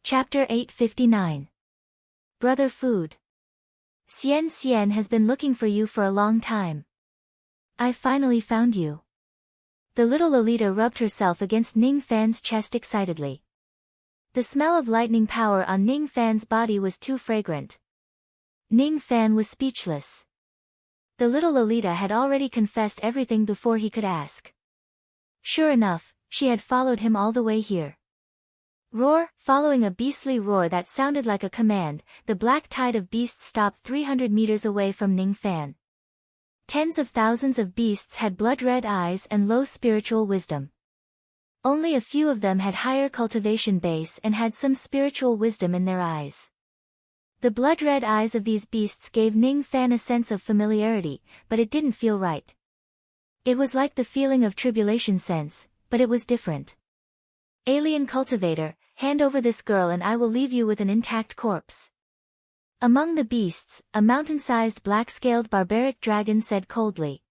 Chapter 859. Brother Food. Xian has been looking for you for a long time. I finally found you. The little Lolita rubbed herself against Ning Fan's chest excitedly. The smell of lightning power on Ning Fan's body was too fragrant. Ning Fan was speechless. The little Lolita had already confessed everything before he could ask. Sure enough, she had followed him all the way here. Roar! Following a beastly roar that sounded like a command, the black tide of beasts stopped 300 meters away from Ning Fan. Tens of thousands of beasts had blood-red eyes and low spiritual wisdom. Only a few of them had higher cultivation base and had some spiritual wisdom in their eyes. The blood-red eyes of these beasts gave Ning Fan a sense of familiarity, but it didn't feel right. It was like the feeling of tribulation sense, but it was different. Alien cultivator, hand over this girl and I will leave you with an intact corpse. Among the beasts, a mountain-sized black-scaled barbaric dragon said coldly.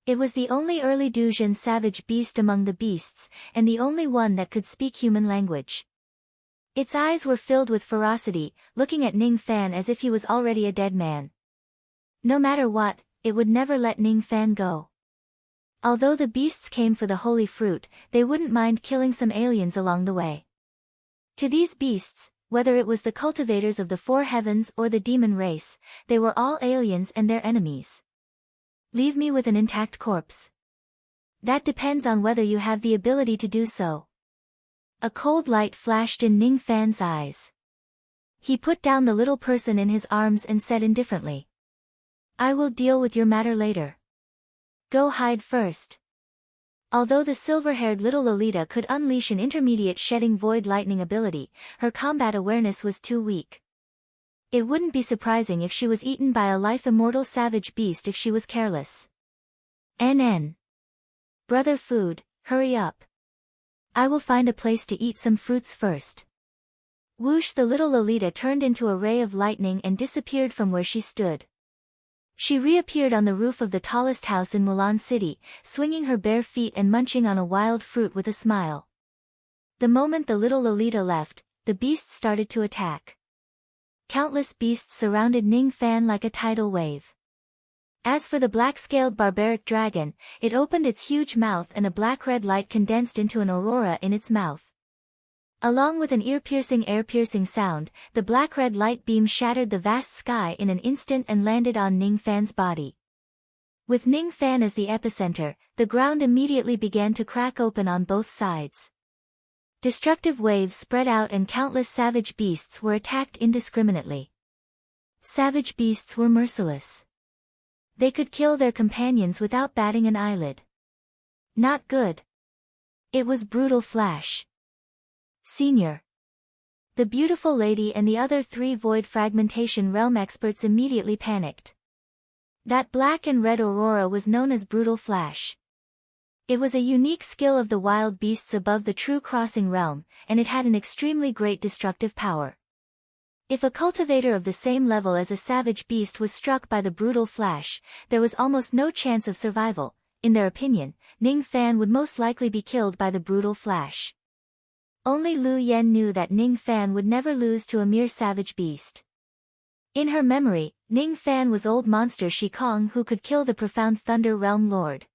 It was the only early Dujin savage beast among the beasts, and the only one that could speak human language. Its eyes were filled with ferocity, looking at Ning Fan as if he was already a dead man. No matter what, it would never let Ning Fan go. Although the beasts came for the holy fruit, they wouldn't mind killing some aliens along the way. To these beasts, whether it was the cultivators of the four heavens or the demon race, they were all aliens and their enemies. Leave me with an intact corpse. That depends on whether you have the ability to do so. A cold light flashed in Ning Fan's eyes. He put down the little person in his arms and said indifferently. I will deal with your matter later. Go hide first. Although the silver-haired little Lolita could unleash an intermediate shedding void lightning ability, her combat awareness was too weak. It wouldn't be surprising if she was eaten by a life-immortal savage beast if she was careless. NN. Brother Food, hurry up. I will find a place to eat some fruits first. Whoosh! The little Lolita turned into a ray of lightning and disappeared from where she stood. She reappeared on the roof of the tallest house in Mulan City, swinging her bare feet and munching on a wild fruit with a smile. The moment the little Lolita left, the beasts started to attack. Countless beasts surrounded Ning Fan like a tidal wave. As for the black-scaled barbaric dragon, it opened its huge mouth and a black-red light condensed into an aurora in its mouth. Along with an air-piercing sound, the black-red light beam shattered the vast sky in an instant and landed on Ning Fan's body. With Ning Fan as the epicenter, the ground immediately began to crack open on both sides. Destructive waves spread out and countless savage beasts were attacked indiscriminately. Savage beasts were merciless. They could kill their companions without batting an eyelid. Not good. It was brutal flash. Senior. The beautiful lady and the other three void fragmentation realm experts immediately panicked. That black and red aurora was known as brutal flash. It was a unique skill of the wild beasts above the true crossing realm, and it had an extremely great destructive power. If a cultivator of the same level as a savage beast was struck by the brutal flash, there was almost no chance of survival. In their opinion, Ning Fan would most likely be killed by the brutal flash. Only Lu Yen knew that Ning Fan would never lose to a mere savage beast. In her memory, Ning Fan was old monster Shikong who could kill the profound Thunder Realm Lord.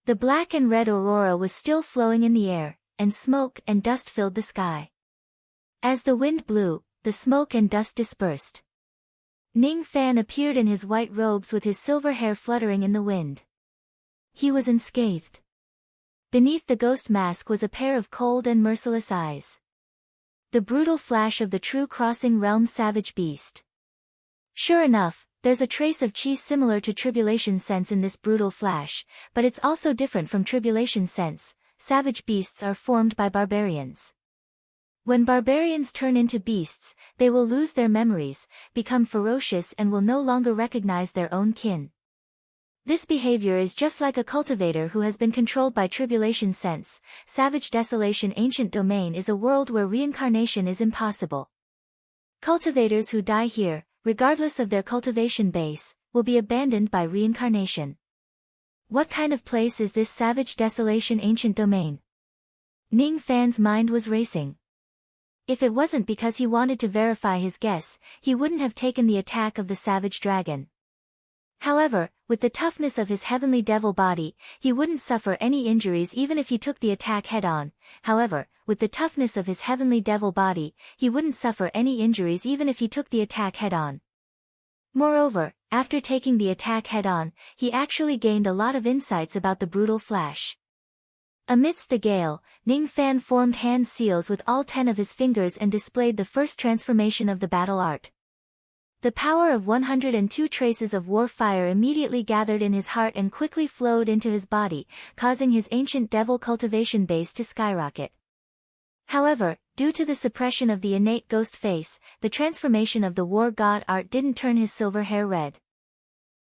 The black and red aurora was still flowing in the air, and smoke and dust filled the sky. As the wind blew, the smoke and dust dispersed. Ning Fan appeared in his white robes with his silver hair fluttering in the wind. He was unscathed. Beneath the ghost mask was a pair of cold and merciless eyes. The brutal flash of the true crossing realm savage beast. Sure enough, there's a trace of chi similar to tribulation sense in this brutal flash, but it's also different from tribulation sense. Savage beasts are formed by barbarians. When barbarians turn into beasts, they will lose their memories, become ferocious and will no longer recognize their own kin. This behavior is just like a cultivator who has been controlled by tribulation sense. Savage Desolation Ancient Domain is a world where reincarnation is impossible. Cultivators who die here, regardless of their cultivation base, will be abandoned by reincarnation. What kind of place is this Savage Desolation Ancient Domain? Ning Fan's mind was racing. If it wasn't because he wanted to verify his guess, he wouldn't have taken the attack of the savage dragon. However, with the toughness of his heavenly devil body, he wouldn't suffer any injuries even if he took the attack head-on. Moreover, after taking the attack head-on, he actually gained a lot of insights about the brutal flash. Amidst the gale, Ning Fan formed hand seals with all 10 of his fingers and displayed the first transformation of the battle art. The power of 102 traces of war fire immediately gathered in his heart and quickly flowed into his body, causing his ancient devil cultivation base to skyrocket. However, due to the suppression of the innate ghost face, the transformation of the war god art didn't turn his silver hair red.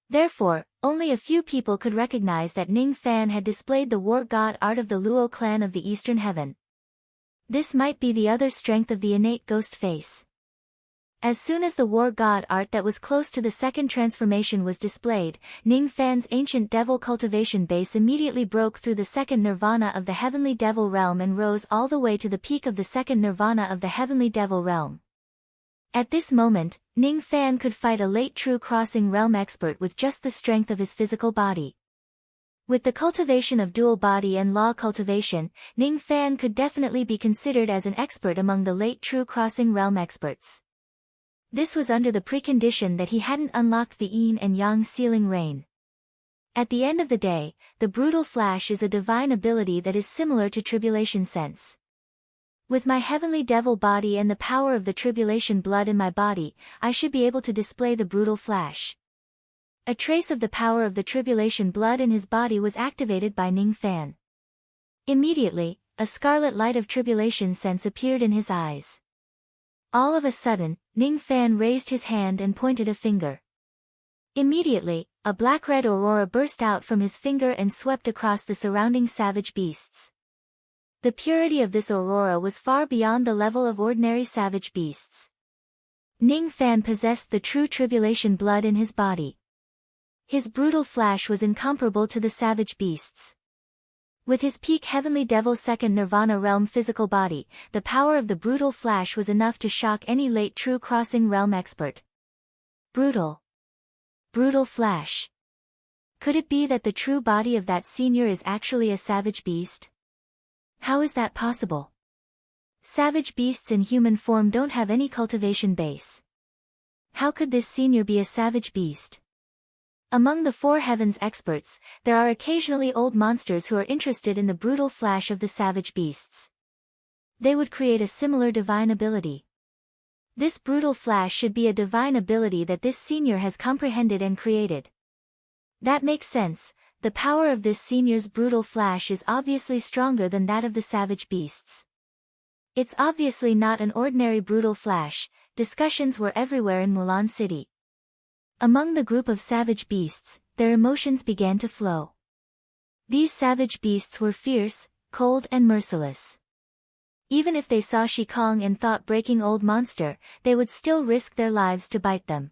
Therefore, only a few people could recognize that Ning Fan had displayed the war god art of the Luo clan of the Eastern Heaven. This might be the other strength of the innate ghost face. As soon as the war god art that was close to the second transformation was displayed, Ning Fan's ancient devil cultivation base immediately broke through the second nirvana of the heavenly devil realm and rose all the way to the peak of the second nirvana of the heavenly devil realm. At this moment, Ning Fan could fight a late true crossing realm expert with just the strength of his physical body. With the cultivation of dual body and law cultivation, Ning Fan could definitely be considered as an expert among the late true crossing realm experts. This was under the precondition that he hadn't unlocked the yin and yang sealing rain. At the end of the day, the brutal flash is a divine ability that is similar to tribulation sense. With my heavenly devil body and the power of the tribulation blood in my body, I should be able to display the brutal flash. A trace of the power of the tribulation blood in his body was activated by Ning Fan. Immediately, a scarlet light of tribulation sense appeared in his eyes. All of a sudden, Ning Fan raised his hand and pointed a finger. Immediately, a black-red aurora burst out from his finger and swept across the surrounding savage beasts. The purity of this aurora was far beyond the level of ordinary savage beasts. Ning Fan possessed the true tribulation blood in his body. His brutal flash was incomparable to the savage beasts. With his peak heavenly devil second nirvana realm physical body, the power of the brutal flash was enough to shock any late true crossing realm expert. Brutal flash. Could it be that the true body of that senior is actually a savage beast? How is that possible? Savage beasts in human form don't have any cultivation base. How could this senior be a savage beast? Among the Four Heavens experts, there are occasionally old monsters who are interested in the brutal flash of the savage beasts. They would create a similar divine ability. This brutal flash should be a divine ability that this senior has comprehended and created. That makes sense. The power of this senior's brutal flash is obviously stronger than that of the savage beasts. It's obviously not an ordinary brutal flash. Discussions were everywhere in Mulan City. Among the group of savage beasts, their emotions began to flow. These savage beasts were fierce, cold and merciless. Even if they saw Shikong and thought-breaking old monster, they would still risk their lives to bite them.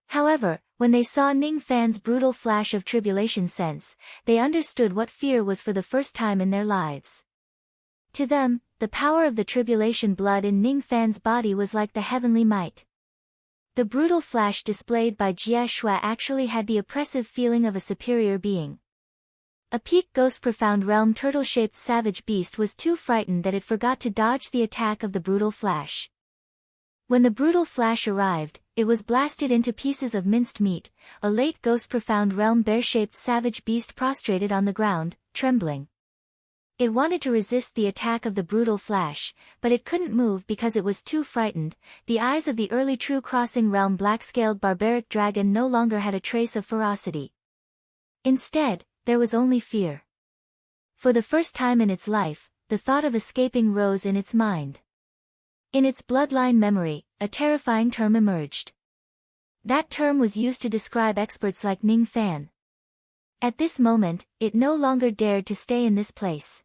However, when they saw Ning Fan's brutal flash of tribulation sense, they understood what fear was for the first time in their lives. To them, the power of the tribulation blood in Ning Fan's body was like the heavenly might. The brutal flash displayed by Jie Shui actually had the oppressive feeling of a superior being. A peak ghost profound realm turtle-shaped savage beast was too frightened that it forgot to dodge the attack of the brutal flash. When the brutal flash arrived, it was blasted into pieces of minced meat. A late ghost profound realm bear-shaped savage beast prostrated on the ground, trembling. It wanted to resist the attack of the brutal flash, but it couldn't move because it was too frightened. The eyes of the early true crossing realm black-scaled barbaric dragon no longer had a trace of ferocity. Instead, there was only fear. For the first time in its life, the thought of escaping rose in its mind. In its bloodline memory, a terrifying term emerged. That term was used to describe experts like Ning Fan. At this moment, it no longer dared to stay in this place.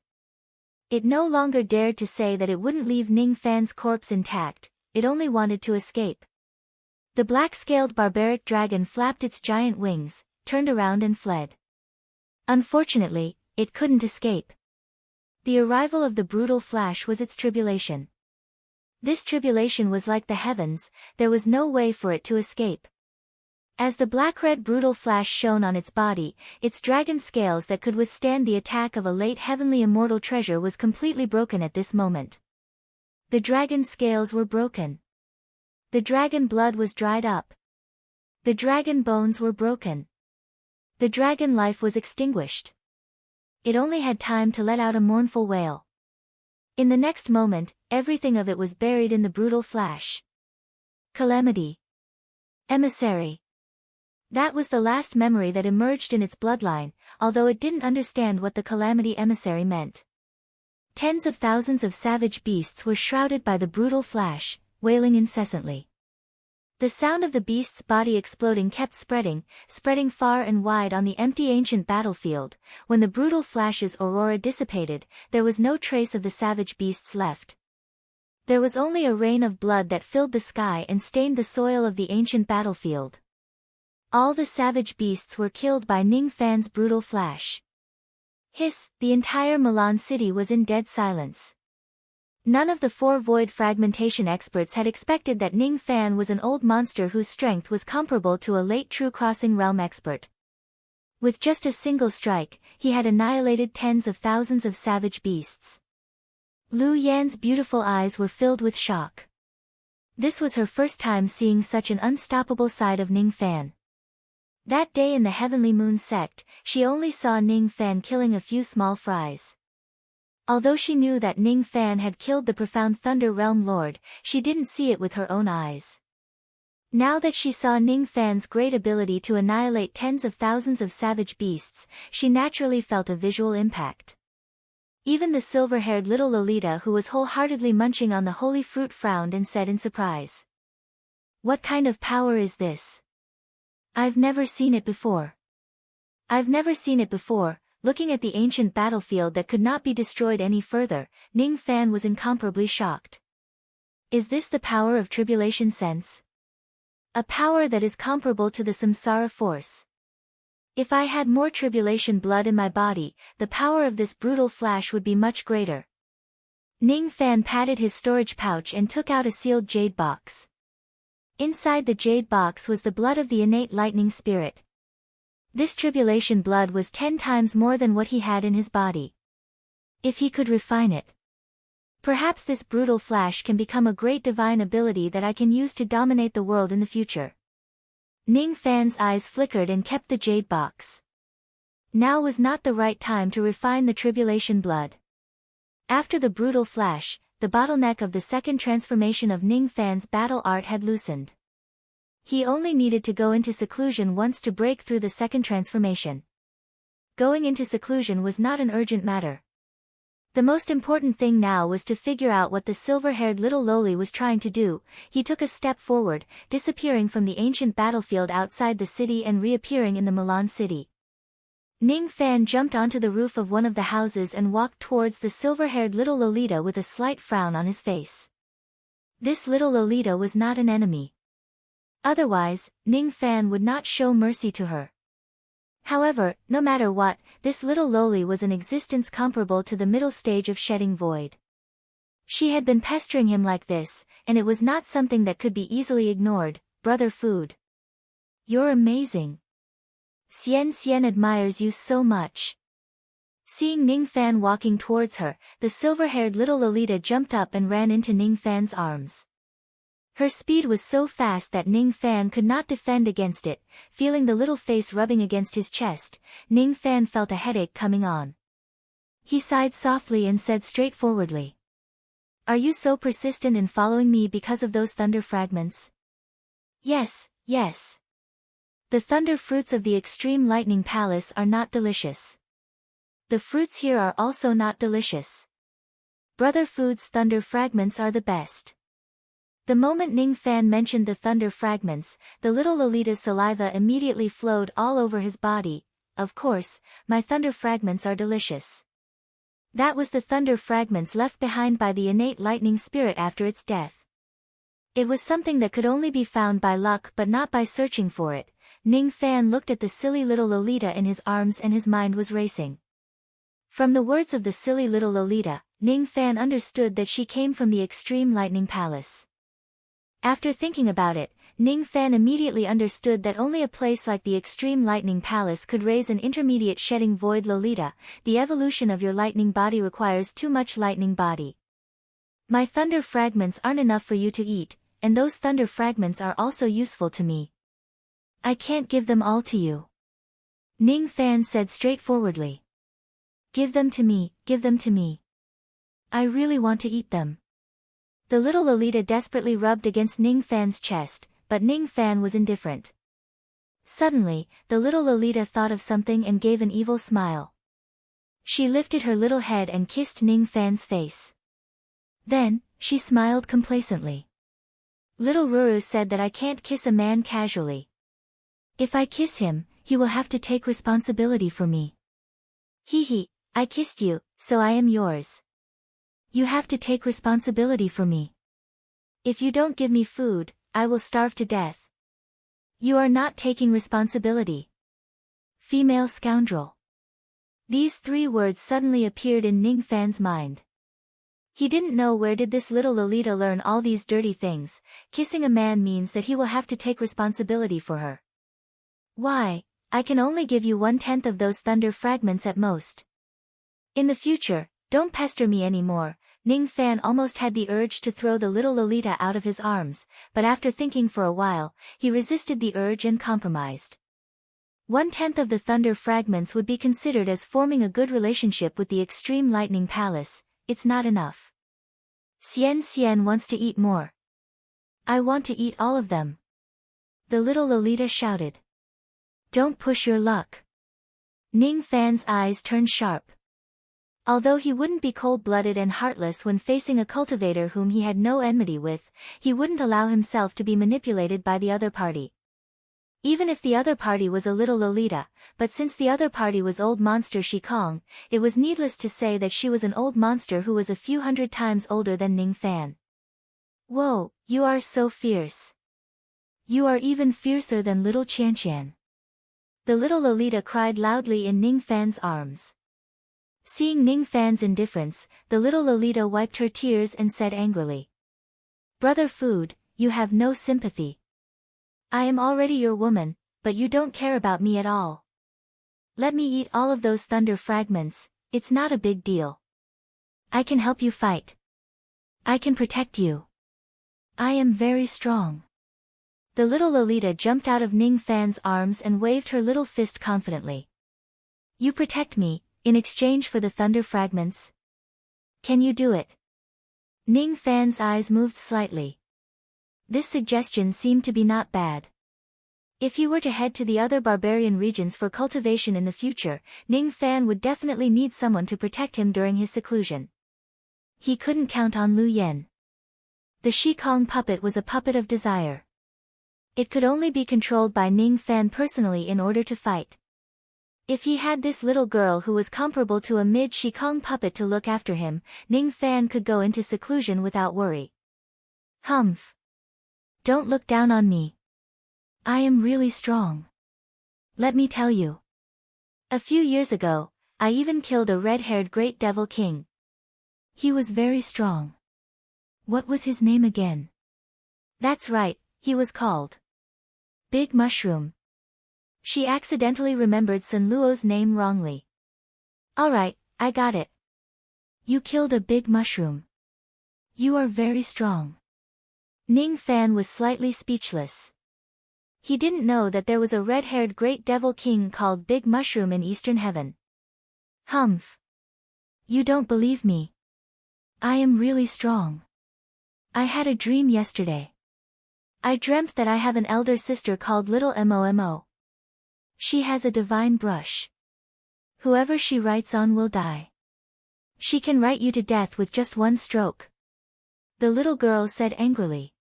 It no longer dared to say that it wouldn't leave Ning Fan's corpse intact, it only wanted to escape. The black-scaled barbaric dragon flapped its giant wings, turned around and fled. Unfortunately, it couldn't escape. The arrival of the brutal flash was its tribulation. This tribulation was like the heavens, there was no way for it to escape. As the black-red brutal flash shone on its body, its dragon scales that could withstand the attack of a late heavenly immortal treasure was completely broken at this moment. The dragon scales were broken. The dragon blood was dried up. The dragon bones were broken. The dragon life was extinguished. It only had time to let out a mournful wail. In the next moment, everything of it was buried in the brutal flash. Calamity. Emissary. That was the last memory that emerged in its bloodline, although it didn't understand what the calamity emissary meant. Tens of thousands of savage beasts were shrouded by the brutal flash, wailing incessantly. The sound of the beast's body exploding kept spreading far and wide on the empty ancient battlefield. When the brutal flash's aurora dissipated, there was no trace of the savage beasts left. There was only a rain of blood that filled the sky and stained the soil of the ancient battlefield. All the savage beasts were killed by Ning Fan's brutal flash. Hiss, the entire Milan city was in dead silence. None of the four void fragmentation experts had expected that Ning Fan was an old monster whose strength was comparable to a late true crossing realm expert. With just a single strike, he had annihilated tens of thousands of savage beasts. Lu Yan's beautiful eyes were filled with shock. This was her first time seeing such an unstoppable side of Ning Fan. That day in the Heavenly Moon sect, she only saw Ning Fan killing a few small fries. Although she knew that Ning Fan had killed the profound Thunder Realm Lord, she didn't see it with her own eyes. Now that she saw Ning Fan's great ability to annihilate tens of thousands of savage beasts, she naturally felt a visual impact. Even the silver-haired little Lolita who was wholeheartedly munching on the holy fruit frowned and said in surprise. "What kind of power is this? I've never seen it before." I've never seen it before. Looking at the ancient battlefield that could not be destroyed any further, Ning Fan was incomparably shocked. Is this the power of tribulation sense? A power that is comparable to the samsara force. If I had more tribulation blood in my body, the power of this brutal flash would be much greater. Ning Fan patted his storage pouch and took out a sealed jade box. Inside the jade box was the blood of the innate lightning spirit. This tribulation blood was 10 times more than what he had in his body. If he could refine it. Perhaps this brutal flash can become a great divine ability that I can use to dominate the world in the future. Ning Fan's eyes flickered and kept the jade box. Now was not the right time to refine the tribulation blood. After the brutal flash, the bottleneck of the second transformation of Ning Fan's battle art had loosened. He only needed to go into seclusion once to break through the second transformation. Going into seclusion was not an urgent matter. The most important thing now was to figure out what the silver-haired little loli was trying to do. He took a step forward, disappearing from the ancient battlefield outside the city and reappearing in the Milan city. Ning Fan jumped onto the roof of one of the houses and walked towards the silver-haired little Lolita with a slight frown on his face. This little Lolita was not an enemy. Otherwise, Ning Fan would not show mercy to her. However, no matter what, this little loli was an existence comparable to the middle stage of shedding void. She had been pestering him like this, and it was not something that could be easily ignored. "Brother Food. You're amazing. Xian admires you so much." Seeing Ning Fan walking towards her, the silver-haired little Lolita jumped up and ran into Ning Fan's arms. Her speed was so fast that Ning Fan could not defend against it. Feeling the little face rubbing against his chest, Ning Fan felt a headache coming on. He sighed softly and said straightforwardly, "Are you so persistent in following me because of those thunder fragments?" "Yes, yes. The thunder fruits of the extreme lightning palace are not delicious. The fruits here are also not delicious. Brother Food's thunder fragments are the best." The moment Ning Fan mentioned the thunder fragments, the little Lolita's saliva immediately flowed all over his body. "Of course, my thunder fragments are delicious." That was the thunder fragments left behind by the innate lightning spirit after its death. It was something that could only be found by luck but not by searching for it. Ning Fan looked at the silly little Lolita in his arms and his mind was racing. From the words of the silly little Lolita, Ning Fan understood that she came from the Extreme Lightning Palace. After thinking about it, Ning Fan immediately understood that only a place like the Extreme Lightning Palace could raise an intermediate shedding void Lolita. The evolution of your lightning body requires too much lightning body. My thunder fragments aren't enough for you to eat, and those thunder fragments are also useful to me. I can't give them all to you. Ning Fan said straightforwardly. Give them to me, give them to me. I really want to eat them. The little Lolita desperately rubbed against Ning Fan's chest, but Ning Fan was indifferent. Suddenly, the little Lolita thought of something and gave an evil smile. She lifted her little head and kissed Ning Fan's face. Then, she smiled complacently. Little Ruru said that I can't kiss a man casually. If I kiss him, he will have to take responsibility for me. Hee hee, I kissed you, so I am yours. You have to take responsibility for me. If you don't give me food, I will starve to death. You are not taking responsibility. Female scoundrel. These 3 words suddenly appeared in Ning Fan's mind. He didn't know where did this little Lolita learn all these dirty things. Kissing a man means that he will have to take responsibility for her. Why, I can only give you 1/10 of those thunder fragments at most. In the future, don't pester me anymore. Ning Fan almost had the urge to throw the little Lolita out of his arms, but after thinking for a while, he resisted the urge and compromised. 1/10 of the thunder fragments would be considered as forming a good relationship with the Extreme Lightning Palace. It's not enough. Xian wants to eat more. I want to eat all of them. The little Lolita shouted. Don't push your luck. Ning Fan's eyes turned sharp. Although he wouldn't be cold-blooded and heartless when facing a cultivator whom he had no enmity with, he wouldn't allow himself to be manipulated by the other party. Even if the other party was a little Lolita, but since the other party was old monster Shikong, it was needless to say that she was an old monster who was a few 100 times older than Ning Fan. Whoa, you are so fierce. You are even fiercer than little Qian. The little Lolita cried loudly in Ning Fan's arms. Seeing Ning Fan's indifference, the little Lolita wiped her tears and said angrily. Brother Food, you have no sympathy. I am already your woman, but you don't care about me at all. Let me eat all of those thunder fragments, it's not a big deal. I can help you fight. I can protect you. I am very strong. The little Lolita jumped out of Ning Fan's arms and waved her little fist confidently. You protect me, in exchange for the thunder fragments? Can you do it? Ning Fan's eyes moved slightly. This suggestion seemed to be not bad. If he were to head to the other barbarian regions for cultivation in the future, Ning Fan would definitely need someone to protect him during his seclusion. He couldn't count on Lu Yen. The Shikong puppet was a puppet of desire. It could only be controlled by Ning Fan personally in order to fight. If he had this little girl who was comparable to a mid-Shikong puppet to look after him, Ning Fan could go into seclusion without worry. Humph. Don't look down on me. I am really strong. Let me tell you. A few years ago, I even killed a red-haired great devil king. He was very strong. What was his name again? That's right, he was called Big Mushroom. She accidentally remembered Sun Luo's name wrongly. Alright, I got it. You killed a big mushroom. You are very strong. Ning Fan was slightly speechless. He didn't know that there was a red-haired great devil king called Big Mushroom in Eastern Heaven. Humph. You don't believe me. I am really strong. I had a dream yesterday. I dreamt that I have an elder sister called Little Momo. She has a divine brush. Whoever she writes on will die. She can write you to death with just one stroke. The little girl said angrily.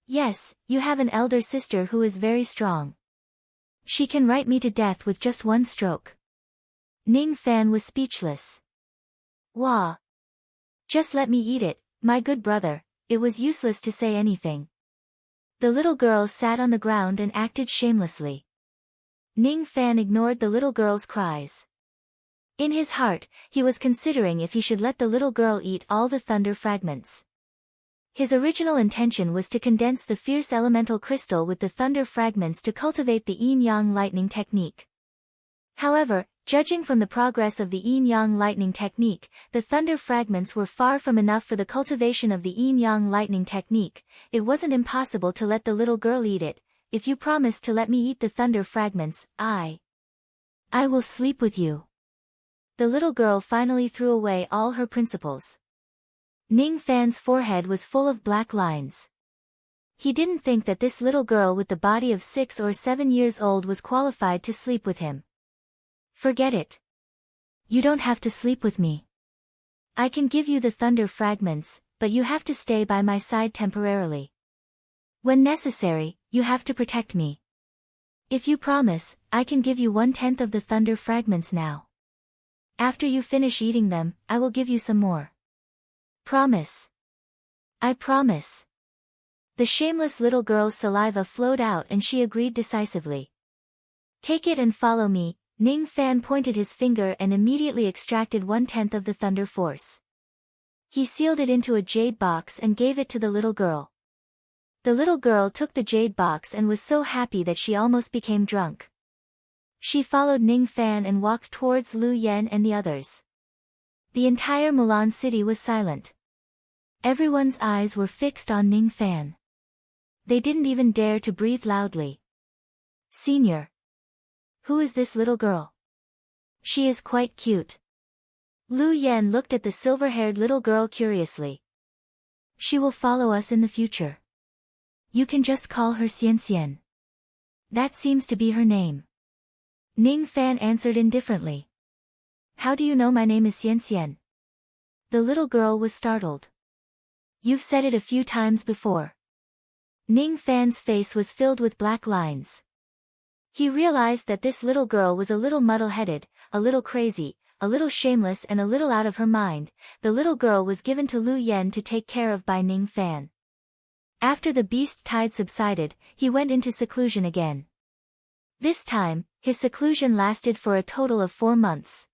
Yes, you have an elder sister who is very strong. She can write me to death with just one stroke. Ning Fan was speechless. Wah. Just let me eat it, my good brother. It was useless to say anything. The little girl sat on the ground and acted shamelessly. Ning Fan ignored the little girl's cries. In his heart, he was considering if he should let the little girl eat all the thunder fragments. His original intention was to condense the fierce elemental crystal with the thunder fragments to cultivate the yin-yang lightning technique. However, judging from the progress of the yin-yang lightning technique, the thunder fragments were far from enough for the cultivation of the yin-yang lightning technique. It wasn't impossible to let the little girl eat it. If you promise to let me eat the thunder fragments, I will sleep with you. The little girl finally threw away all her principles. Ning Fan's forehead was full of black lines. He didn't think that this little girl with the body of 6 or 7 years old was qualified to sleep with him. Forget it. You don't have to sleep with me. I can give you the thunder fragments, but you have to stay by my side temporarily. When necessary, you have to protect me. If you promise, I can give you 1/10 of the thunder fragments now. After you finish eating them, I will give you some more. Promise. I promise. The shameless little girl's saliva flowed out and she agreed decisively. Take it and follow me. Ning Fan pointed his finger and immediately extracted 1/10 of the thunder force. He sealed it into a jade box and gave it to the little girl. The little girl took the jade box and was so happy that she almost became drunk. She followed Ning Fan and walked towards Lu Yen and the others. The entire Mulan city was silent. Everyone's eyes were fixed on Ning Fan. They didn't even dare to breathe loudly. Senior. Who is this little girl? She is quite cute. Lu Yen looked at the silver-haired little girl curiously. She will follow us in the future. You can just call her Xian Xian. That seems to be her name. Ning Fan answered indifferently. How do you know my name is Xian Xian? The little girl was startled. You've said it a few times before. Ning Fan's face was filled with black lines. He realized that this little girl was a little muddle-headed, a little crazy, a little shameless and a little out of her mind. The little girl was given to Lu Yen to take care of by Ning Fan. After the beast tide subsided, he went into seclusion again. This time, his seclusion lasted for a total of 4 months.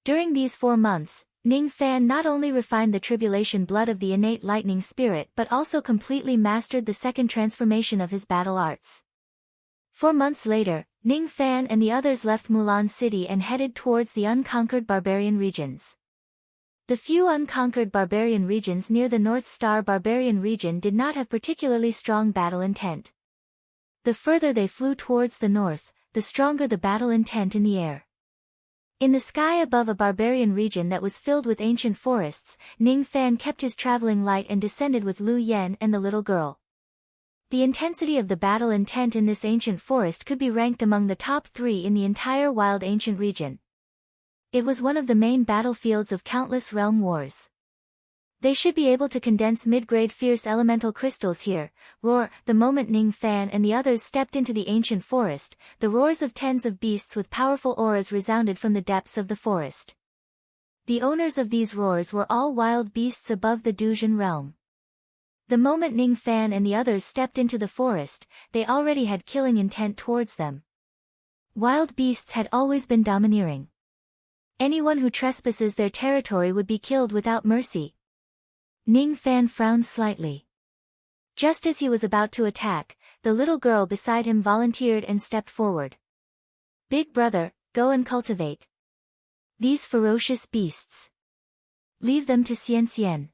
During these 4 months, Ning Fan not only refined the tribulation blood of the innate lightning spirit but also completely mastered the second transformation of his battle arts. 4 months later, Ning Fan and the others left Mulan City and headed towards the unconquered barbarian regions. The few unconquered barbarian regions near the North Star barbarian region did not have particularly strong battle intent. The further they flew towards the north, the stronger the battle intent in the air. In the sky above a barbarian region that was filled with ancient forests, Ning Fan kept his traveling light and descended with Lu Yen and the little girl. The intensity of the battle intent in this ancient forest could be ranked among the top 3 in the entire wild ancient region. It was one of the main battlefields of countless realm wars. They should be able to condense mid-grade fierce elemental crystals here. Roar! The moment Ning Fan and the others stepped into the ancient forest, the roars of tens of beasts with powerful auras resounded from the depths of the forest. The owners of these roars were all wild beasts above the Duzhen realm. The moment Ning Fan and the others stepped into the forest, they already had killing intent towards them. Wild beasts had always been domineering. Anyone who trespasses their territory would be killed without mercy. Ning Fan frowned slightly. Just as he was about to attack, the little girl beside him volunteered and stepped forward. Big brother, go and cultivate these ferocious beasts. Leave them to Xian Xian.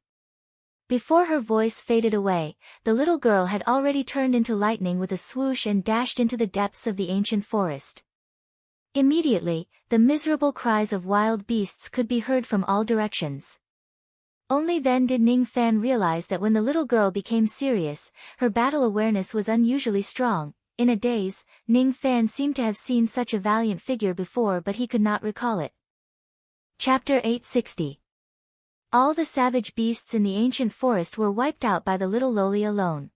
Before her voice faded away, the little girl had already turned into lightning with a swoosh and dashed into the depths of the ancient forest. Immediately, the miserable cries of wild beasts could be heard from all directions. Only then did Ning Fan realize that when the little girl became serious, her battle awareness was unusually strong. In a daze, Ning Fan seemed to have seen such a valiant figure before but he could not recall it. Chapter 860. All the savage beasts in the ancient forest were wiped out by the little loli alone.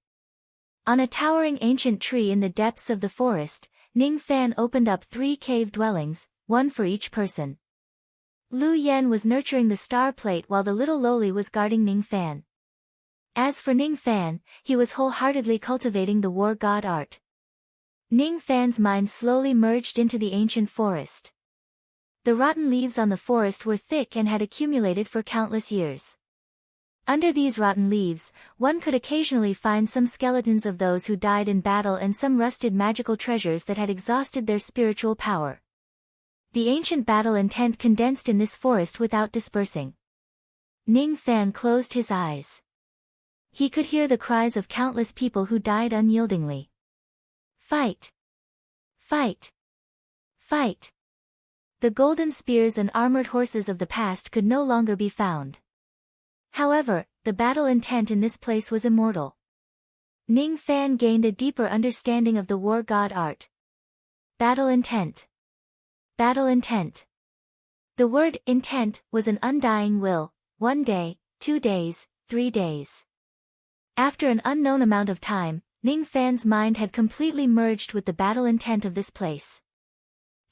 On a towering ancient tree in the depths of the forest, Ning Fan opened up 3 cave dwellings, 1 for each person. Lu Yen was nurturing the star plate while the little loli was guarding Ning Fan. As for Ning Fan, he was wholeheartedly cultivating the war god art. Ning Fan's mind slowly merged into the ancient forest. The rotten leaves on the forest were thick and had accumulated for countless years. Under these rotten leaves, one could occasionally find some skeletons of those who died in battle and some rusted magical treasures that had exhausted their spiritual power. The ancient battle intent condensed in this forest without dispersing. Ning Fan closed his eyes. He could hear the cries of countless people who died unyieldingly. Fight! Fight! Fight! The golden spears and armored horses of the past could no longer be found. However, the battle intent in this place was immortal. Ning Fan gained a deeper understanding of the war god art. Battle intent. Battle intent. The word intent was an undying will, 1 day, 2 days, 3 days. After an unknown amount of time, Ning Fan's mind had completely merged with the battle intent of this place.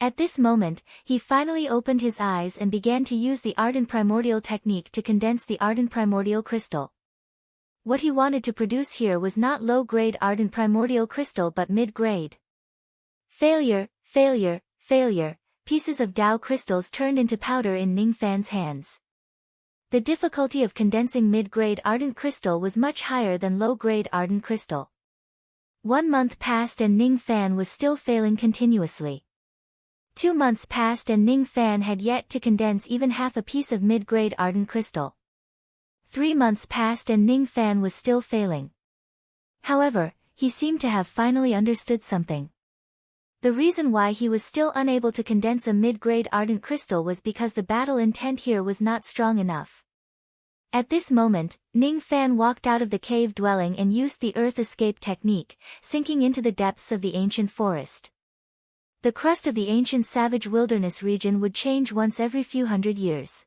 At this moment, he finally opened his eyes and began to use the ardent primordial technique to condense the ardent primordial crystal. What he wanted to produce here was not low-grade ardent primordial crystal but mid-grade. Failure, failure, failure, pieces of Dao crystals turned into powder in Ning Fan's hands. The difficulty of condensing mid-grade ardent crystal was much higher than low-grade ardent crystal. 1 month passed and Ning Fan was still failing continuously. 2 months passed and Ning Fan had yet to condense even half a piece of mid-grade ardent crystal. 3 months passed and Ning Fan was still failing. However, he seemed to have finally understood something. The reason why he was still unable to condense a mid-grade ardent crystal was because the battle intent here was not strong enough. At this moment, Ning Fan walked out of the cave dwelling and used the earth escape technique, sinking into the depths of the ancient forest. The crust of the ancient savage wilderness region would change once every few hundred years.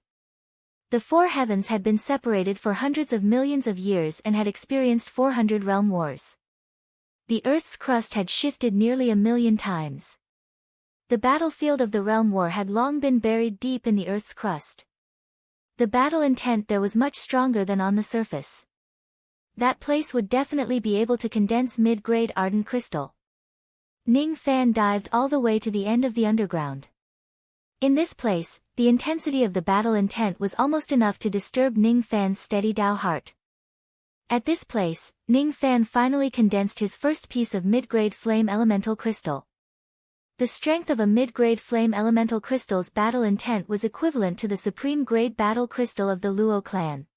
The 4 heavens had been separated for hundreds of millions of years and had experienced 400 realm wars. The Earth's crust had shifted nearly 1,000,000 times. The battlefield of the realm war had long been buried deep in the Earth's crust. The battle intent there was much stronger than on the surface. That place would definitely be able to condense mid-grade ardent crystal. Ning Fan dived all the way to the end of the underground. In this place, the intensity of the battle intent was almost enough to disturb Ning Fan's steady Dao heart. At this place, Ning Fan finally condensed his first piece of mid-grade flame elemental crystal. The strength of a mid-grade flame elemental crystal's battle intent was equivalent to the supreme grade battle crystal of the Luo clan.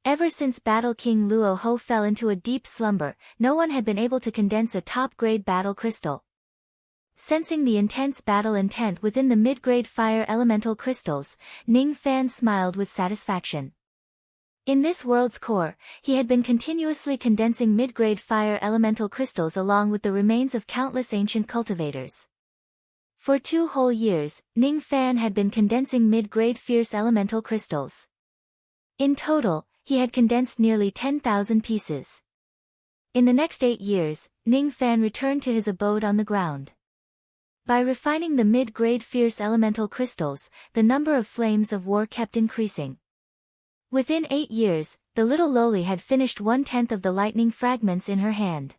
Ever since Battle King Luo Ho fell into a deep slumber, no one had been able to condense a top-grade battle crystal. Sensing the intense battle intent within the mid-grade fire elemental crystals, Ning Fan smiled with satisfaction. In this world's core, he had been continuously condensing mid-grade fire elemental crystals along with the remains of countless ancient cultivators. For 2 whole years, Ning Fan had been condensing mid-grade fierce elemental crystals. In total, he had condensed nearly 10,000 pieces. In the next 8 years, Ning Fan returned to his abode on the ground. By refining the mid-grade fierce elemental crystals, the number of flames of war kept increasing. Within 8 years, the little lowly had finished 1/10 of the lightning fragments in her hand.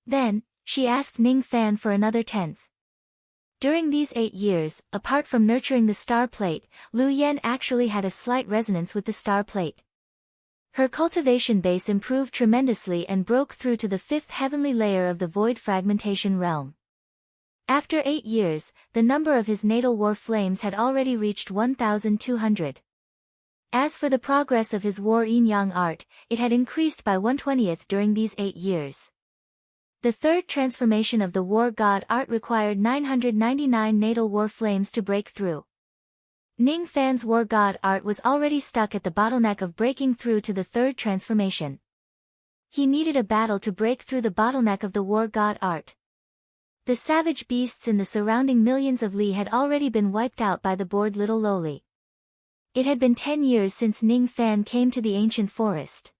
Then, she asked Ning Fan for another 10th. During these 8 years, apart from nurturing the star plate, Lu Yan actually had a slight resonance with the star plate. Her cultivation base improved tremendously and broke through to the 5th heavenly layer of the void fragmentation realm. After 8 years, the number of his natal war flames had already reached 1,200. As for the progress of his war yin-yang art, it had increased by 1/20th during these 8 years. The 3rd transformation of the war god art required 999 natal war flames to break through. Ning Fan's war god art was already stuck at the bottleneck of breaking through to the 3rd transformation. He needed a battle to break through the bottleneck of the war god art. The savage beasts in the surrounding millions of li had already been wiped out by the bored little lowly. It had been 10 years since Ning Fan came to the ancient forest.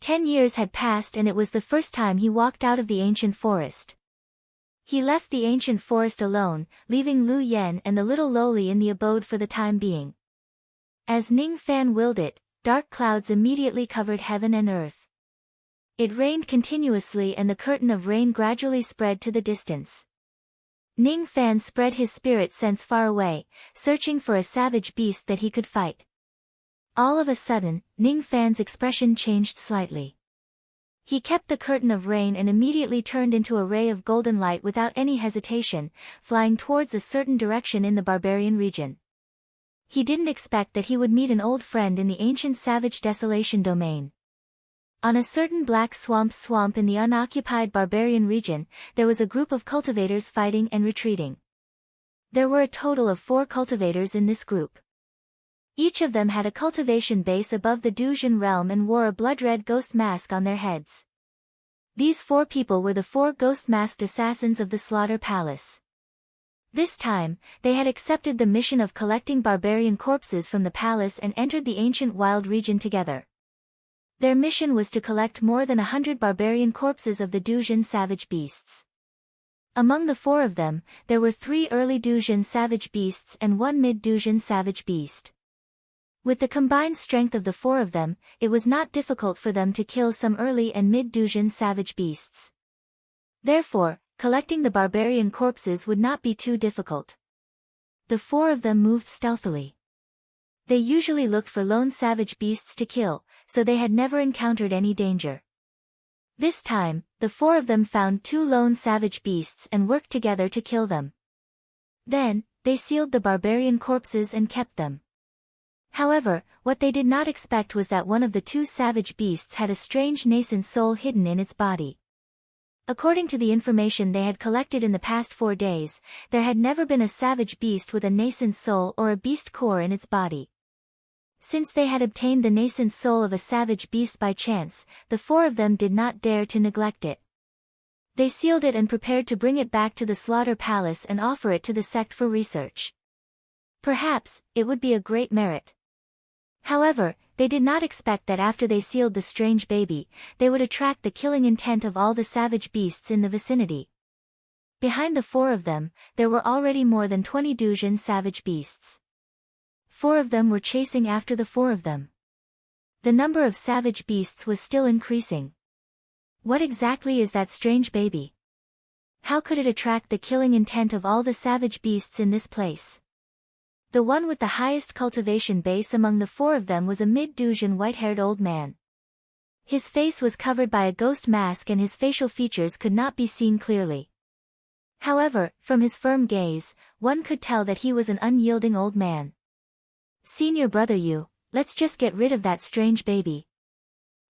10 years had passed and it was the first time he walked out of the ancient forest. He left the ancient forest alone, leaving Lu Yan and the little lowly in the abode for the time being. As Ning Fan willed it, dark clouds immediately covered heaven and earth. It rained continuously and the curtain of rain gradually spread to the distance. Ning Fan spread his spirit sense far away, searching for a savage beast that he could fight. All of a sudden, Ning Fan's expression changed slightly. He kept the curtain of rain and immediately turned into a ray of golden light without any hesitation, flying towards a certain direction in the barbarian region. He didn't expect that he would meet an old friend in the ancient savage desolation domain. On a certain black swamp in the unoccupied barbarian region, there was a group of cultivators fighting and retreating. There were a total of 4 cultivators in this group. Each of them had a cultivation base above the Duzhen realm and wore a blood-red ghost mask on their heads. These 4 people were the 4 ghost-masked assassins of the Slaughter Palace. This time, they had accepted the mission of collecting barbarian corpses from the palace and entered the ancient wild region together. Their mission was to collect more than 100 barbarian corpses of the Duzhen savage beasts. Among the 4 of them, there were 3 early Duzhen savage beasts and 1 mid-Duzhen savage beast. With the combined strength of the 4 of them, it was not difficult for them to kill some early and mid-Duzhen savage beasts. Therefore, collecting the barbarian corpses would not be too difficult. The 4 of them moved stealthily. They usually looked for lone savage beasts to kill, so they had never encountered any danger. This time, the 4 of them found 2 lone savage beasts and worked together to kill them. Then, they sealed the barbarian corpses and kept them. However, what they did not expect was that one of the 2 savage beasts had a strange nascent soul hidden in its body. According to the information they had collected in the past 4 days, there had never been a savage beast with a nascent soul or a beast core in its body. Since they had obtained the nascent soul of a savage beast by chance, the 4 of them did not dare to neglect it. They sealed it and prepared to bring it back to the Slaughter Palace and offer it to the sect for research. Perhaps, it would be a great merit. However, they did not expect that after they sealed the strange baby, they would attract the killing intent of all the savage beasts in the vicinity. Behind the 4 of them, there were already more than 20 Duzhen savage beasts. 4 of them were chasing after the 4 of them. The number of savage beasts was still increasing. What exactly is that strange baby? How could it attract the killing intent of all the savage beasts in this place? The one with the highest cultivation base among the 4 of them was a mid-Duzhen white-haired old man. His face was covered by a ghost mask and his facial features could not be seen clearly. However, from his firm gaze, one could tell that he was an unyielding old man. "Senior brother, let's just get rid of that strange baby.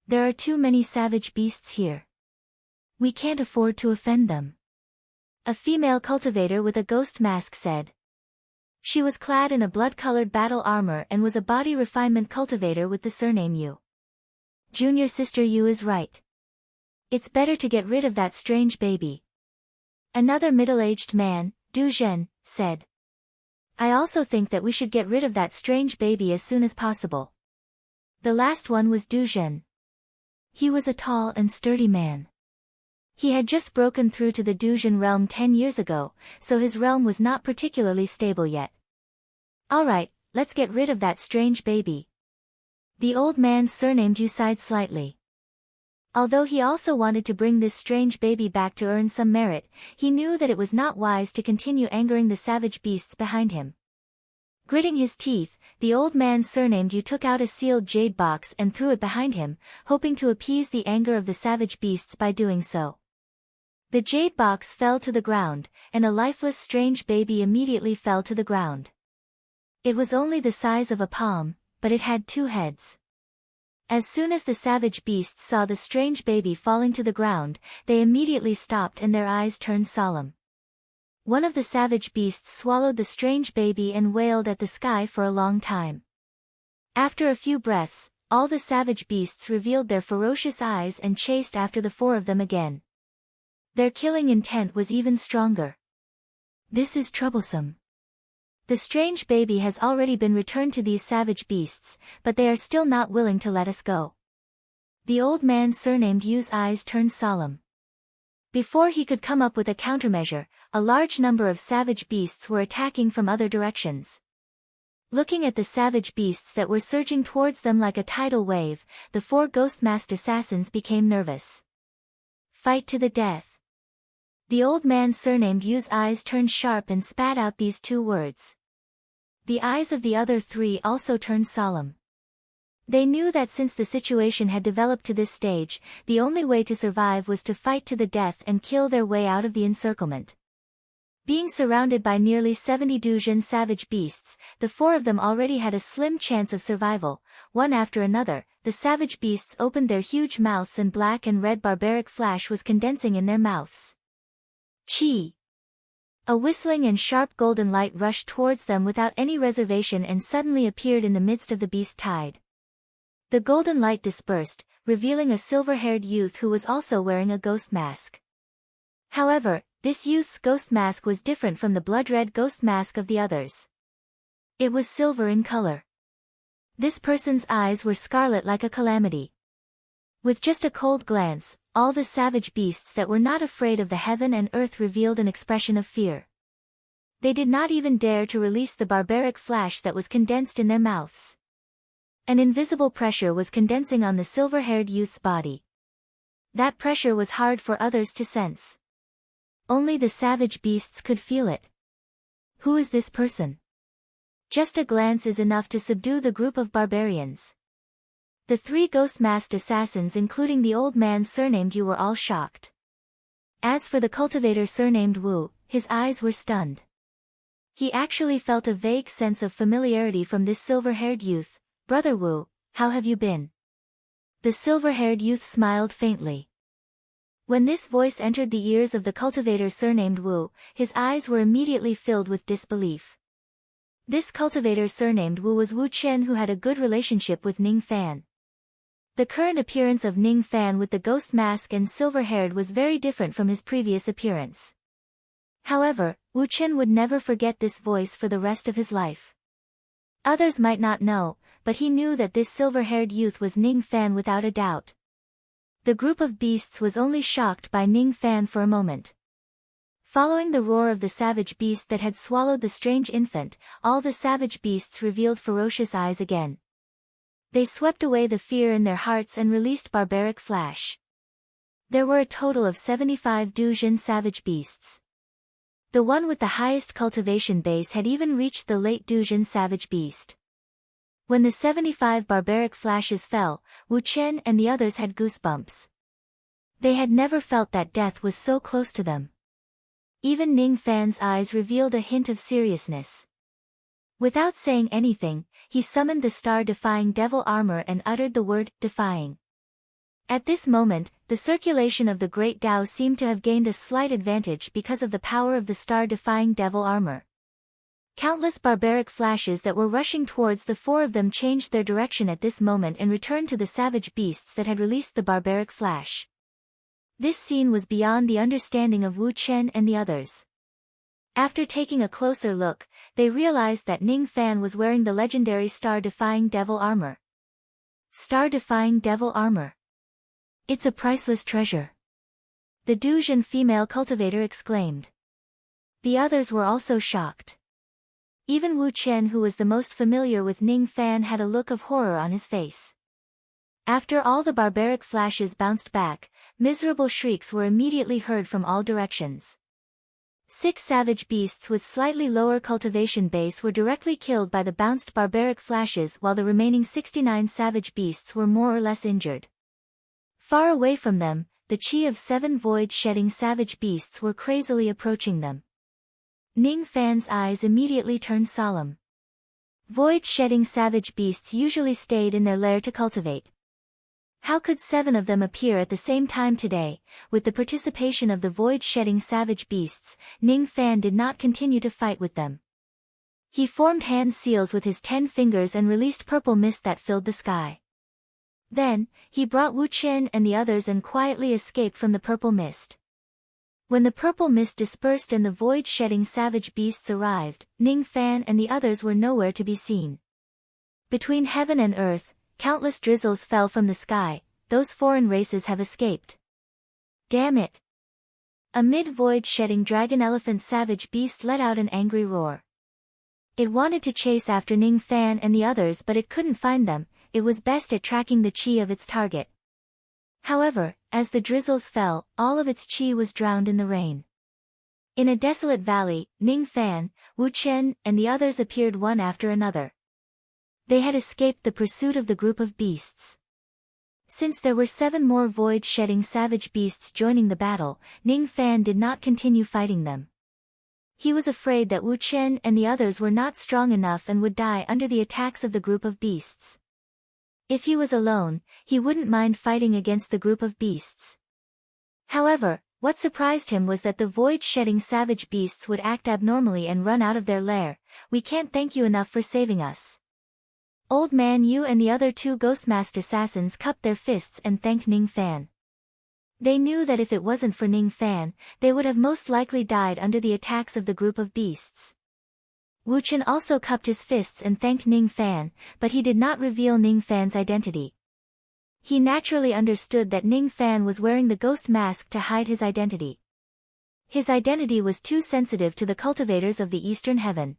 There are too many savage beasts here. We can't afford to offend them," a female cultivator with a ghost mask said. She was clad in a blood-colored battle armor and was a body refinement cultivator with the surname Yu. "Junior sister Yu is right. It's better to get rid of that strange baby," another middle-aged man, Du Zhen, said. "I also think that we should get rid of that strange baby as soon as possible." The last one was Du Zhen. He was a tall and sturdy man. He had just broken through to the Duzhen realm 10 years ago, so his realm was not particularly stable yet. "Alright, let's get rid of that strange baby." The old man's surname Yu sighed slightly. Although he also wanted to bring this strange baby back to earn some merit, he knew that it was not wise to continue angering the savage beasts behind him. Gritting his teeth, the old man surnamed Yu took out a sealed jade box and threw it behind him, hoping to appease the anger of the savage beasts by doing so. The jade box fell to the ground, and a lifeless strange baby immediately fell to the ground. It was only the size of a palm, but it had 2 heads. As soon as the savage beasts saw the strange baby falling to the ground, they immediately stopped and their eyes turned solemn. One of the savage beasts swallowed the strange baby and wailed at the sky for a long time. After a few breaths, all the savage beasts revealed their ferocious eyes and chased after the 4 of them again. Their killing intent was even stronger. "This is troublesome. The strange baby has already been returned to these savage beasts, but they are still not willing to let us go." The old man surnamed Yu's eyes turned solemn. Before he could come up with a countermeasure, a large number of savage beasts were attacking from other directions. Looking at the savage beasts that were surging towards them like a tidal wave, the 4 ghost-masked assassins became nervous. "Fight to the death. The old man surnamed Yu's eyes turned sharp and spat out these two words. The eyes of the other three also turned solemn. They knew that since the situation had developed to this stage, the only way to survive was to fight to the death and kill their way out of the encirclement. Being surrounded by nearly 70 dozen savage beasts, the four of them already had a slim chance of survival. One after another, the savage beasts opened their huge mouths and black and red barbaric flash was condensing in their mouths. Chi! A whistling and sharp golden light rushed towards them without any reservation and suddenly appeared in the midst of the beast tide. The golden light dispersed, revealing a silver-haired youth who was also wearing a ghost mask. However, this youth's ghost mask was different from the blood-red ghost mask of the others. It was silver in color. This person's eyes were scarlet like a calamity. With just a cold glance, all the savage beasts that were not afraid of the heaven and earth revealed an expression of fear. They did not even dare to release the barbaric flash that was condensed in their mouths. An invisible pressure was condensing on the silver-haired youth's body. That pressure was hard for others to sense. Only the savage beasts could feel it. Who is this person? Just a glance is enough to subdue the group of barbarians. The three ghost-masked assassins including the old man surnamed Yu were all shocked. As for the cultivator surnamed Wu, his eyes were stunned. He actually felt a vague sense of familiarity from this silver-haired youth. Brother Wu, how have you been? The silver-haired youth smiled faintly. When this voice entered the ears of the cultivator surnamed Wu, his eyes were immediately filled with disbelief. This cultivator surnamed Wu was Wu Chen, who had a good relationship with Ning Fan. The current appearance of Ning Fan with the ghost mask and silver-haired was very different from his previous appearance. However, Wu Chen would never forget this voice for the rest of his life. Others might not know, but he knew that this silver-haired youth was Ning Fan without a doubt. The group of beasts was only shocked by Ning Fan for a moment. Following the roar of the savage beast that had swallowed the strange infant, all the savage beasts revealed ferocious eyes again. They swept away the fear in their hearts and released barbaric flash. There were a total of 75 dozen savage beasts. The one with the highest cultivation base had even reached the late dozen savage beast. When the 75 barbaric flashes fell, Wu Chen and the others had goosebumps. They had never felt that death was so close to them. Even Ning Fan's eyes revealed a hint of seriousness. Without saying anything, he summoned the star-defying devil armor and uttered the word, defying. At this moment, the circulation of the great Tao seemed to have gained a slight advantage because of the power of the star-defying devil armor. Countless barbaric flashes that were rushing towards the four of them changed their direction at this moment and returned to the savage beasts that had released the barbaric flash. This scene was beyond the understanding of Wu Chen and the others. After taking a closer look, they realized that Ning Fan was wearing the legendary star-defying devil armor. Star-defying devil armor. It's a priceless treasure. The Duzhen female cultivator exclaimed. The others were also shocked. Even Wu Chen, who was the most familiar with Ning Fan, had a look of horror on his face. After all the barbaric flashes bounced back, miserable shrieks were immediately heard from all directions. 6 savage beasts with slightly lower cultivation base were directly killed by the bounced barbaric flashes, while the remaining 69 savage beasts were more or less injured. Far away from them, the chi of 7 void-shedding savage beasts were crazily approaching them. Ning Fan's eyes immediately turned solemn. Void-shedding savage beasts usually stayed in their lair to cultivate. How could 7 of them appear at the same time today? With the participation of the void-shedding savage beasts, Ning Fan did not continue to fight with them. He formed hand seals with his 10 fingers and released purple mist that filled the sky. Then, he brought Wu Chen and the others and quietly escaped from the purple mist. When the purple mist dispersed and the void-shedding savage beasts arrived, Ning Fan and the others were nowhere to be seen. Between heaven and earth, countless drizzles fell from the sky. Those foreign races have escaped. Damn it! A mid-void-shedding dragon-elephant savage beast let out an angry roar. It wanted to chase after Ning Fan and the others, but it couldn't find them. It was best at tracking the chi of its target. However, as the drizzles fell, all of its chi was drowned in the rain. In a desolate valley, Ning Fan, Wu Chen, and the others appeared one after another. They had escaped the pursuit of the group of beasts. Since there were 7 more void-shedding savage beasts joining the battle, Ning Fan did not continue fighting them. He was afraid that Wu Chen and the others were not strong enough and would die under the attacks of the group of beasts. If he was alone, he wouldn't mind fighting against the group of beasts. However, what surprised him was that the void-shedding savage beasts would act abnormally and run out of their lair. "We can't thank you enough for saving us." Old Man Yu and the other 2 ghost-masked assassins cupped their fists and thanked Ning Fan. They knew that if it wasn't for Ning Fan, they would have most likely died under the attacks of the group of beasts. Wu Chen also cupped his fists and thanked Ning Fan, but he did not reveal Ning Fan's identity. He naturally understood that Ning Fan was wearing the ghost mask to hide his identity. His identity was too sensitive to the cultivators of the Eastern Heaven.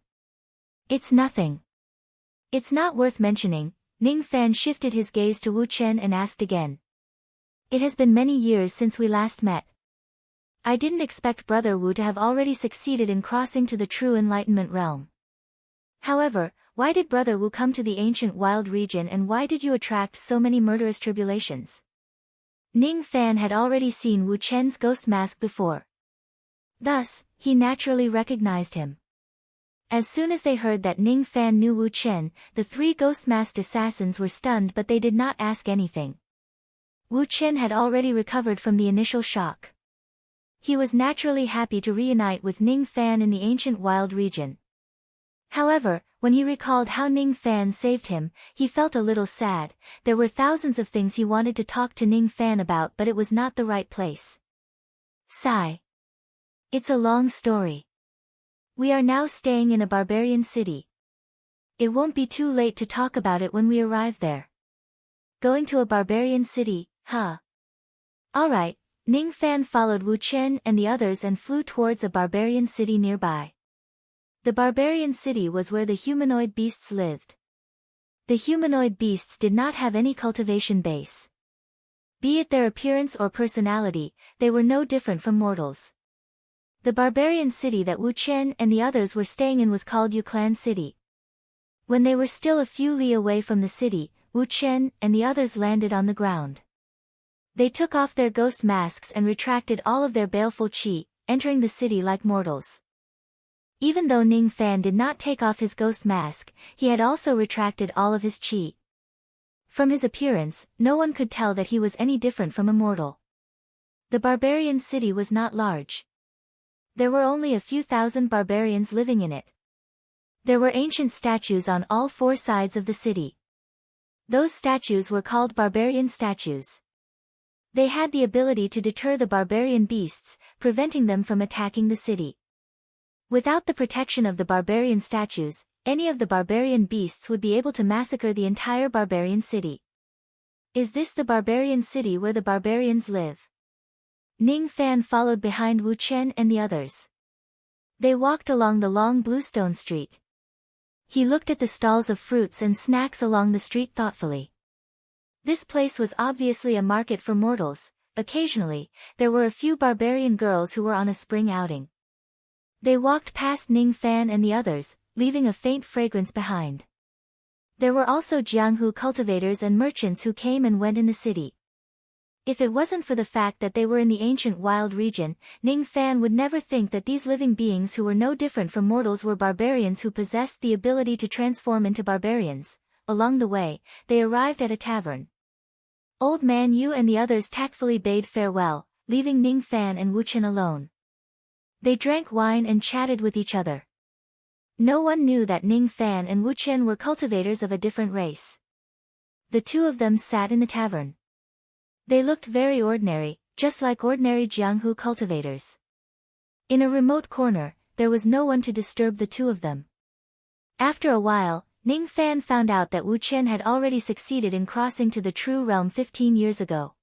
"It's nothing. It's not worth mentioning." Ning Fan shifted his gaze to Wu Chen and asked again. "It has been many years since we last met. I didn't expect Brother Wu to have already succeeded in crossing to the true enlightenment realm. However, why did Brother Wu come to the ancient wild region and why did you attract so many murderous tribulations?" Ning Fan had already seen Wu Chen's ghost mask before. Thus, he naturally recognized him. As soon as they heard that Ning Fan knew Wu Chen, the 3 ghost-masked assassins were stunned but they did not ask anything. Wu Chen had already recovered from the initial shock. He was naturally happy to reunite with Ning Fan in the ancient wild region. However, when he recalled how Ning Fan saved him, he felt a little sad. There were thousands of things he wanted to talk to Ning Fan about but it was not the right place. Sigh. It's a long story. We are now staying in a barbarian city. It won't be too late to talk about it when we arrive there. Going to a barbarian city, huh? Alright, Ning Fan followed Wu Chen and the others and flew towards a barbarian city nearby. The barbarian city was where the humanoid beasts lived. The humanoid beasts did not have any cultivation base. Be it their appearance or personality, they were no different from mortals. The barbarian city that Wu Chen and the others were staying in was called Yuclan City. When they were still a few li away from the city, Wu Chen and the others landed on the ground. They took off their ghost masks and retracted all of their baleful qi, entering the city like mortals. Even though Ning Fan did not take off his ghost mask, he had also retracted all of his qi. From his appearance, no one could tell that he was any different from a mortal. The barbarian city was not large. There were only a few thousand barbarians living in it. There were ancient statues on all 4 sides of the city. Those statues were called barbarian statues. They had the ability to deter the barbarian beasts, preventing them from attacking the city. Without the protection of the barbarian statues, any of the barbarian beasts would be able to massacre the entire barbarian city. Is this the barbarian city where the barbarians live? Ning Fan followed behind Wu Chen and the others. They walked along the long bluestone street. He looked at the stalls of fruits and snacks along the street thoughtfully. This place was obviously a market for mortals. Occasionally, there were a few barbarian girls who were on a spring outing. They walked past Ning Fan and the others, leaving a faint fragrance behind. There were also Jianghu cultivators and merchants who came and went in the city. If it wasn't for the fact that they were in the ancient wild region, Ning Fan would never think that these living beings who were no different from mortals were barbarians who possessed the ability to transform into barbarians. Along the way, they arrived at a tavern. Old Man Yu and the others tactfully bade farewell, leaving Ning Fan and Wu Chen alone. They drank wine and chatted with each other. No one knew that Ning Fan and Wu Chen were cultivators of a different race. The 2 of them sat in the tavern. They looked very ordinary, just like ordinary Jianghu cultivators. In a remote corner, there was no one to disturb the 2 of them. After a while, Ning Fan found out that Wu Chen had already succeeded in crossing to the true realm 15 years ago.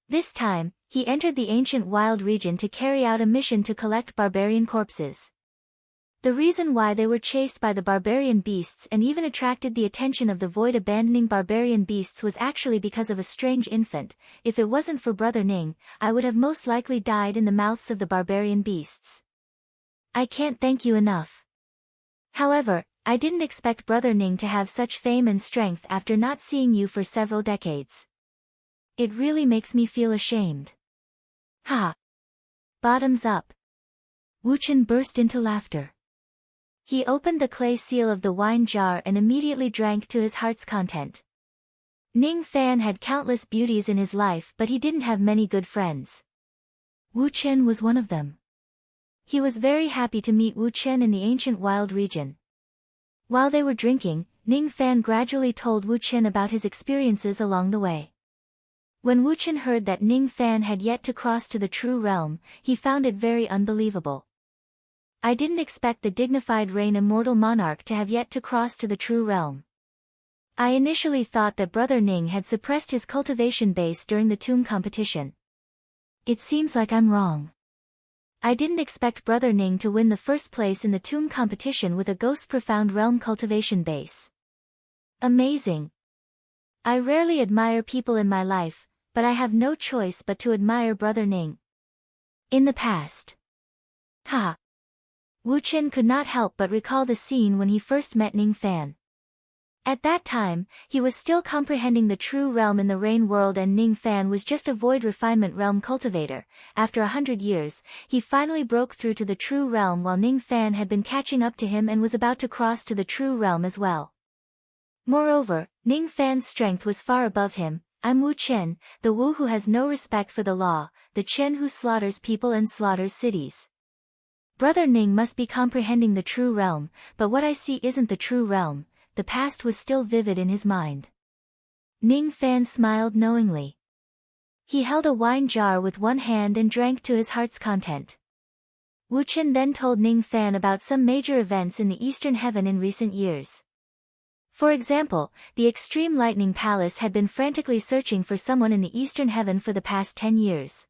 This time, he entered the ancient wild region to carry out a mission to collect barbarian corpses. The reason why they were chased by the barbarian beasts and even attracted the attention of the void-abandoning barbarian beasts was actually because of a strange infant. If it wasn't for Brother Ning, I would have most likely died in the mouths of the barbarian beasts. I can't thank you enough. However, I didn't expect Brother Ning to have such fame and strength after not seeing you for several decades. It really makes me feel ashamed. Ha! Bottoms up. Wu Chen burst into laughter. He opened the clay seal of the wine jar and immediately drank to his heart's content. Ning Fan had countless beauties in his life, but he didn't have many good friends. Wu Chen was one of them. He was very happy to meet Wu Chen in the ancient wild region. While they were drinking, Ning Fan gradually told Wu Chen about his experiences along the way. When Wu Chen heard that Ning Fan had yet to cross to the true realm, he found it very unbelievable. I didn't expect the dignified Rain Immortal Monarch to have yet to cross to the true realm. I initially thought that Brother Ning had suppressed his cultivation base during the tomb competition. It seems like I'm wrong. I didn't expect Brother Ning to win the first place in the tomb competition with a Ghost Profound Realm cultivation base. Amazing. I rarely admire people in my life, but I have no choice but to admire Brother Ning. In the past. Ha! Wu Chen could not help but recall the scene when he first met Ning Fan. At that time, he was still comprehending the true realm in the Rain world, and Ning Fan was just a void refinement realm cultivator. After 100 years, he finally broke through to the true realm while Ning Fan had been catching up to him and was about to cross to the true realm as well. Moreover, Ning Fan's strength was far above him. I'm Wu Chen, the Wu who has no respect for the law, the Chen who slaughters people and slaughters cities. Brother Ning must be comprehending the true realm, but what I see isn't the true realm. The past was still vivid in his mind. Ning Fan smiled knowingly. He held a wine jar with one hand and drank to his heart's content. Wu Chen then told Ning Fan about some major events in the Eastern Heaven in recent years. For example, the Extreme Lightning Palace had been frantically searching for someone in the Eastern Heaven for the past 10 years.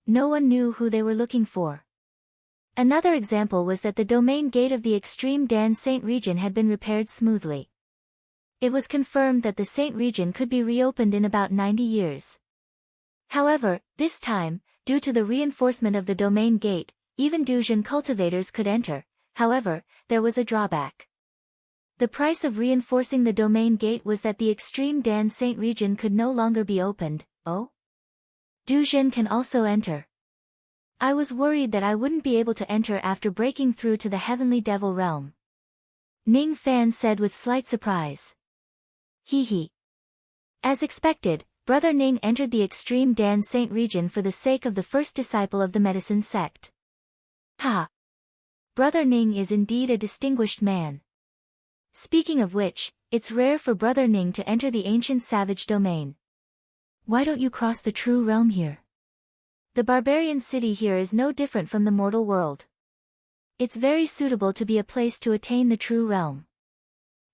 No one knew who they were looking for. Another example was that the domain gate of the Extreme Dan Saint region had been repaired smoothly. It was confirmed that the Saint region could be reopened in about 90 years. However, this time, due to the reinforcement of the domain gate, even Duzhen cultivators could enter. However, there was a drawback. The price of reinforcing the domain gate was that the Extreme Dan Saint region could no longer be opened. Oh? Duzhen can also enter. I was worried that I wouldn't be able to enter after breaking through to the Heavenly Devil realm. Ning Fan said with slight surprise. Hee. As expected, Brother Ning entered the Extreme Dan Saint region for the sake of the first disciple of the medicine sect. Ha! Brother Ning is indeed a distinguished man. Speaking of which, it's rare for Brother Ning to enter the ancient savage domain. Why don't you cross the true realm here? The barbarian city here is no different from the mortal world. It's very suitable to be a place to attain the true realm.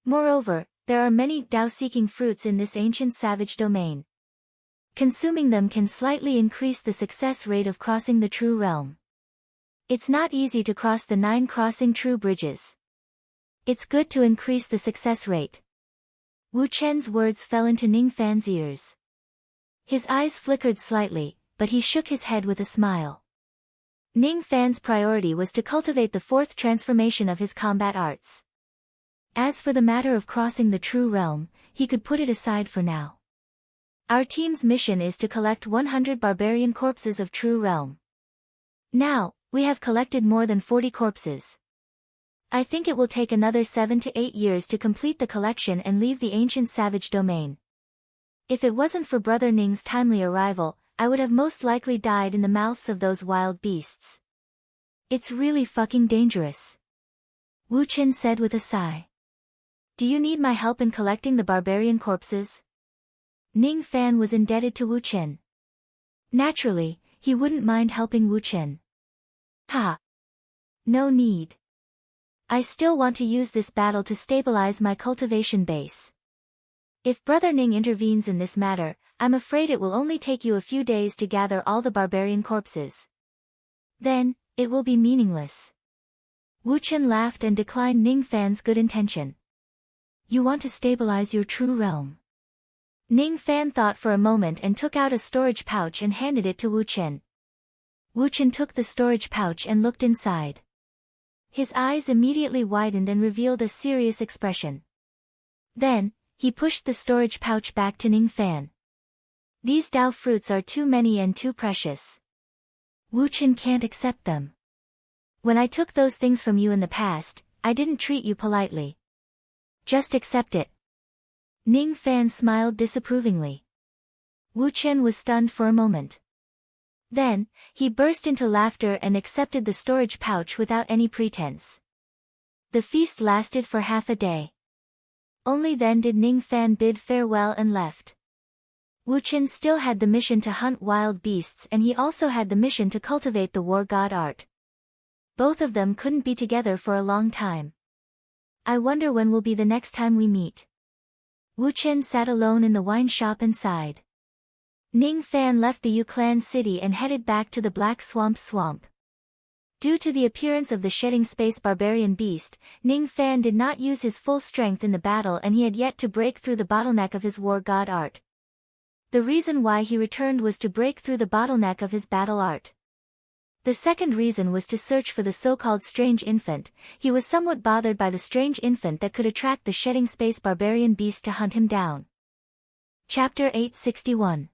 Moreover, there are many Tao-seeking fruits in this ancient savage domain. Consuming them can slightly increase the success rate of crossing the true realm. It's not easy to cross the 9 crossing true bridges. It's good to increase the success rate. Wu Chen's words fell into Ning Fan's ears. His eyes flickered slightly, but he shook his head with a smile. Ning Fan's priority was to cultivate the 4th transformation of his combat arts. As for the matter of crossing the true realm, he could put it aside for now. Our team's mission is to collect 100 barbarian corpses of true realm. Now, we have collected more than 40 corpses. I think it will take another 7 to 8 years to complete the collection and leave the ancient savage domain. If it wasn't for Brother Ning's timely arrival, I would have most likely died in the mouths of those wild beasts. It's really fucking dangerous. Wu Chen said with a sigh. Do you need my help in collecting the barbarian corpses? Ning Fan was indebted to Wu Chen. Naturally, he wouldn't mind helping Wu Chen. Ha! No need. I still want to use this battle to stabilize my cultivation base. If Brother Ning intervenes in this matter, I'm afraid it will only take you a few days to gather all the barbarian corpses. Then, it will be meaningless. Wu Chen laughed and declined Ning Fan's good intention. You want to stabilize your true realm? Ning Fan thought for a moment and took out a storage pouch and handed it to Wu Chen. Wu Chen took the storage pouch and looked inside. His eyes immediately widened and revealed a serious expression. Then, he pushed the storage pouch back to Ning Fan. These Dao fruits are too many and too precious. Wu Chen can't accept them. When I took those things from you in the past, I didn't treat you politely. Just accept it. Ning Fan smiled disapprovingly. Wu Chen was stunned for a moment. Then, he burst into laughter and accepted the storage pouch without any pretense. The feast lasted for half a day. Only then did Ning Fan bid farewell and left. Wu Chen still had the mission to hunt wild beasts, and he also had the mission to cultivate the war god art. Both of them couldn't be together for a long time. I wonder when will be the next time we meet. Wu Chen sat alone in the wine shop and sighed. Ning Fan left the Yuklan city and headed back to the Black Swamp. Due to the appearance of the shedding space barbarian beast, Ning Fan did not use his full strength in the battle, and he had yet to break through the bottleneck of his war god art. The reason why he returned was to break through the bottleneck of his battle art. The second reason was to search for the so-called strange infant. He was somewhat bothered by the strange infant that could attract the shedding space barbarian beast to hunt him down. Chapter 861.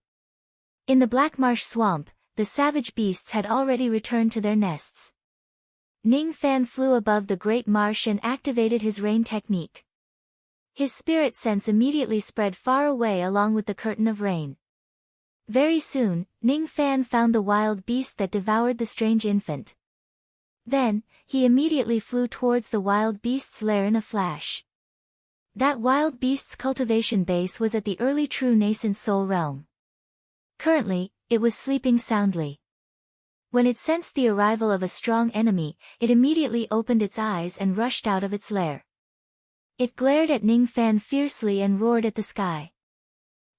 In the Black Marsh Swamp, the savage beasts had already returned to their nests. Ning Fan flew above the great marsh and activated his rain technique. His spirit sense immediately spread far away along with the curtain of rain. Very soon, Ning Fan found the wild beast that devoured the strange infant. Then, he immediately flew towards the wild beast's lair in a flash. That wild beast's cultivation base was at the early true nascent soul realm. Currently, it was sleeping soundly. When it sensed the arrival of a strong enemy, it immediately opened its eyes and rushed out of its lair. It glared at Ning Fan fiercely and roared at the sky.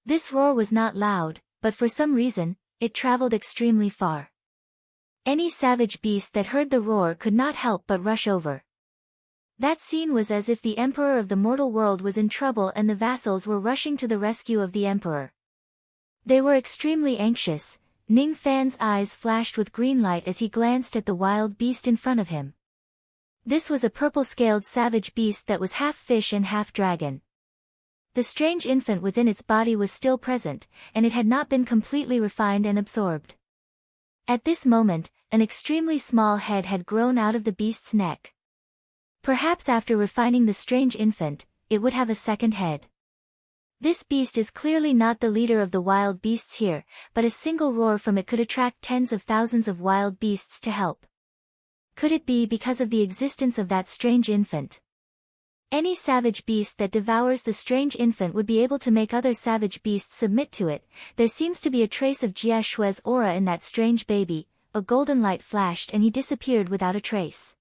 This roar was not loud, but for some reason, it traveled extremely far. Any savage beast that heard the roar could not help but rush over. That scene was as if the emperor of the mortal world was in trouble and the vassals were rushing to the rescue of the emperor. They were extremely anxious. Ning Fan's eyes flashed with green light as he glanced at the wild beast in front of him. This was a purple-scaled savage beast that was half fish and half dragon. The strange infant within its body was still present, and it had not been completely refined and absorbed. At this moment, an extremely small head had grown out of the beast's neck. Perhaps after refining the strange infant, it would have a second head. This beast is clearly not the leader of the wild beasts here, but a single roar from it could attract tens of thousands of wild beasts to help. Could it be because of the existence of that strange infant? Any savage beast that devours the strange infant would be able to make other savage beasts submit to it. There seems to be a trace of Jia Shui's aura in that strange baby. A golden light flashed and he disappeared without a trace.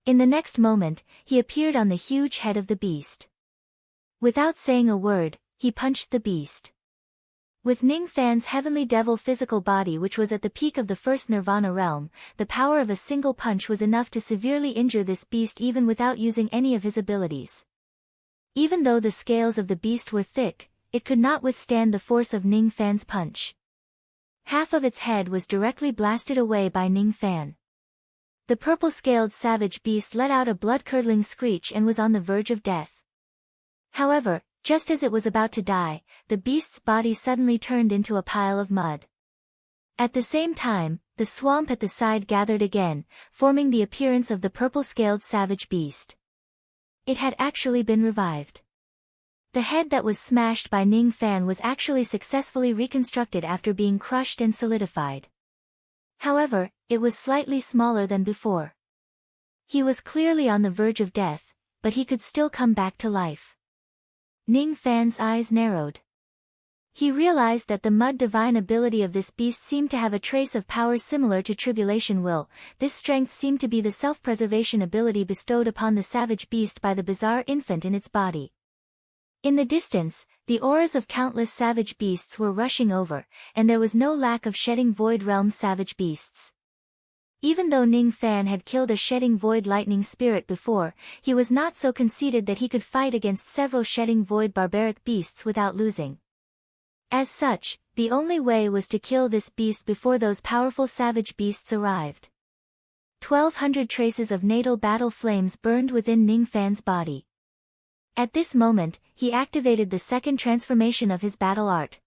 In the next moment, he appeared on the huge head of the beast. Without saying a word, he punched the beast. With Ning Fan's heavenly devil physical body, which was at the peak of the first nirvana realm, the power of a single punch was enough to severely injure this beast even without using any of his abilities. Even though the scales of the beast were thick, it could not withstand the force of Ning Fan's punch. Half of its head was directly blasted away by Ning Fan. The purple-scaled savage beast let out a blood-curdling screech and was on the verge of death. However, just as it was about to die, the beast's body suddenly turned into a pile of mud. At the same time, the swamp at the side gathered again, forming the appearance of the purple-scaled savage beast. It had actually been revived. The head that was smashed by Ning Fan was actually successfully reconstructed after being crushed and solidified. However, it was slightly smaller than before. He was clearly on the verge of death, but he could still come back to life. Ning Fan's eyes narrowed. He realized that the mud divine ability of this beast seemed to have a trace of power similar to tribulation will. This strength seemed to be the self-preservation ability bestowed upon the savage beast by the bizarre infant in its body. In the distance, the auras of countless savage beasts were rushing over, and there was no lack of shedding void realm savage beasts. Even though Ning Fan had killed a shedding void lightning spirit before, he was not so conceited that he could fight against several shedding void barbaric beasts without losing. As such, the only way was to kill this beast before those powerful savage beasts arrived. 1,200 traces of natal battle flames burned within Ning Fan's body. At this moment, he activated the second transformation of his battle art.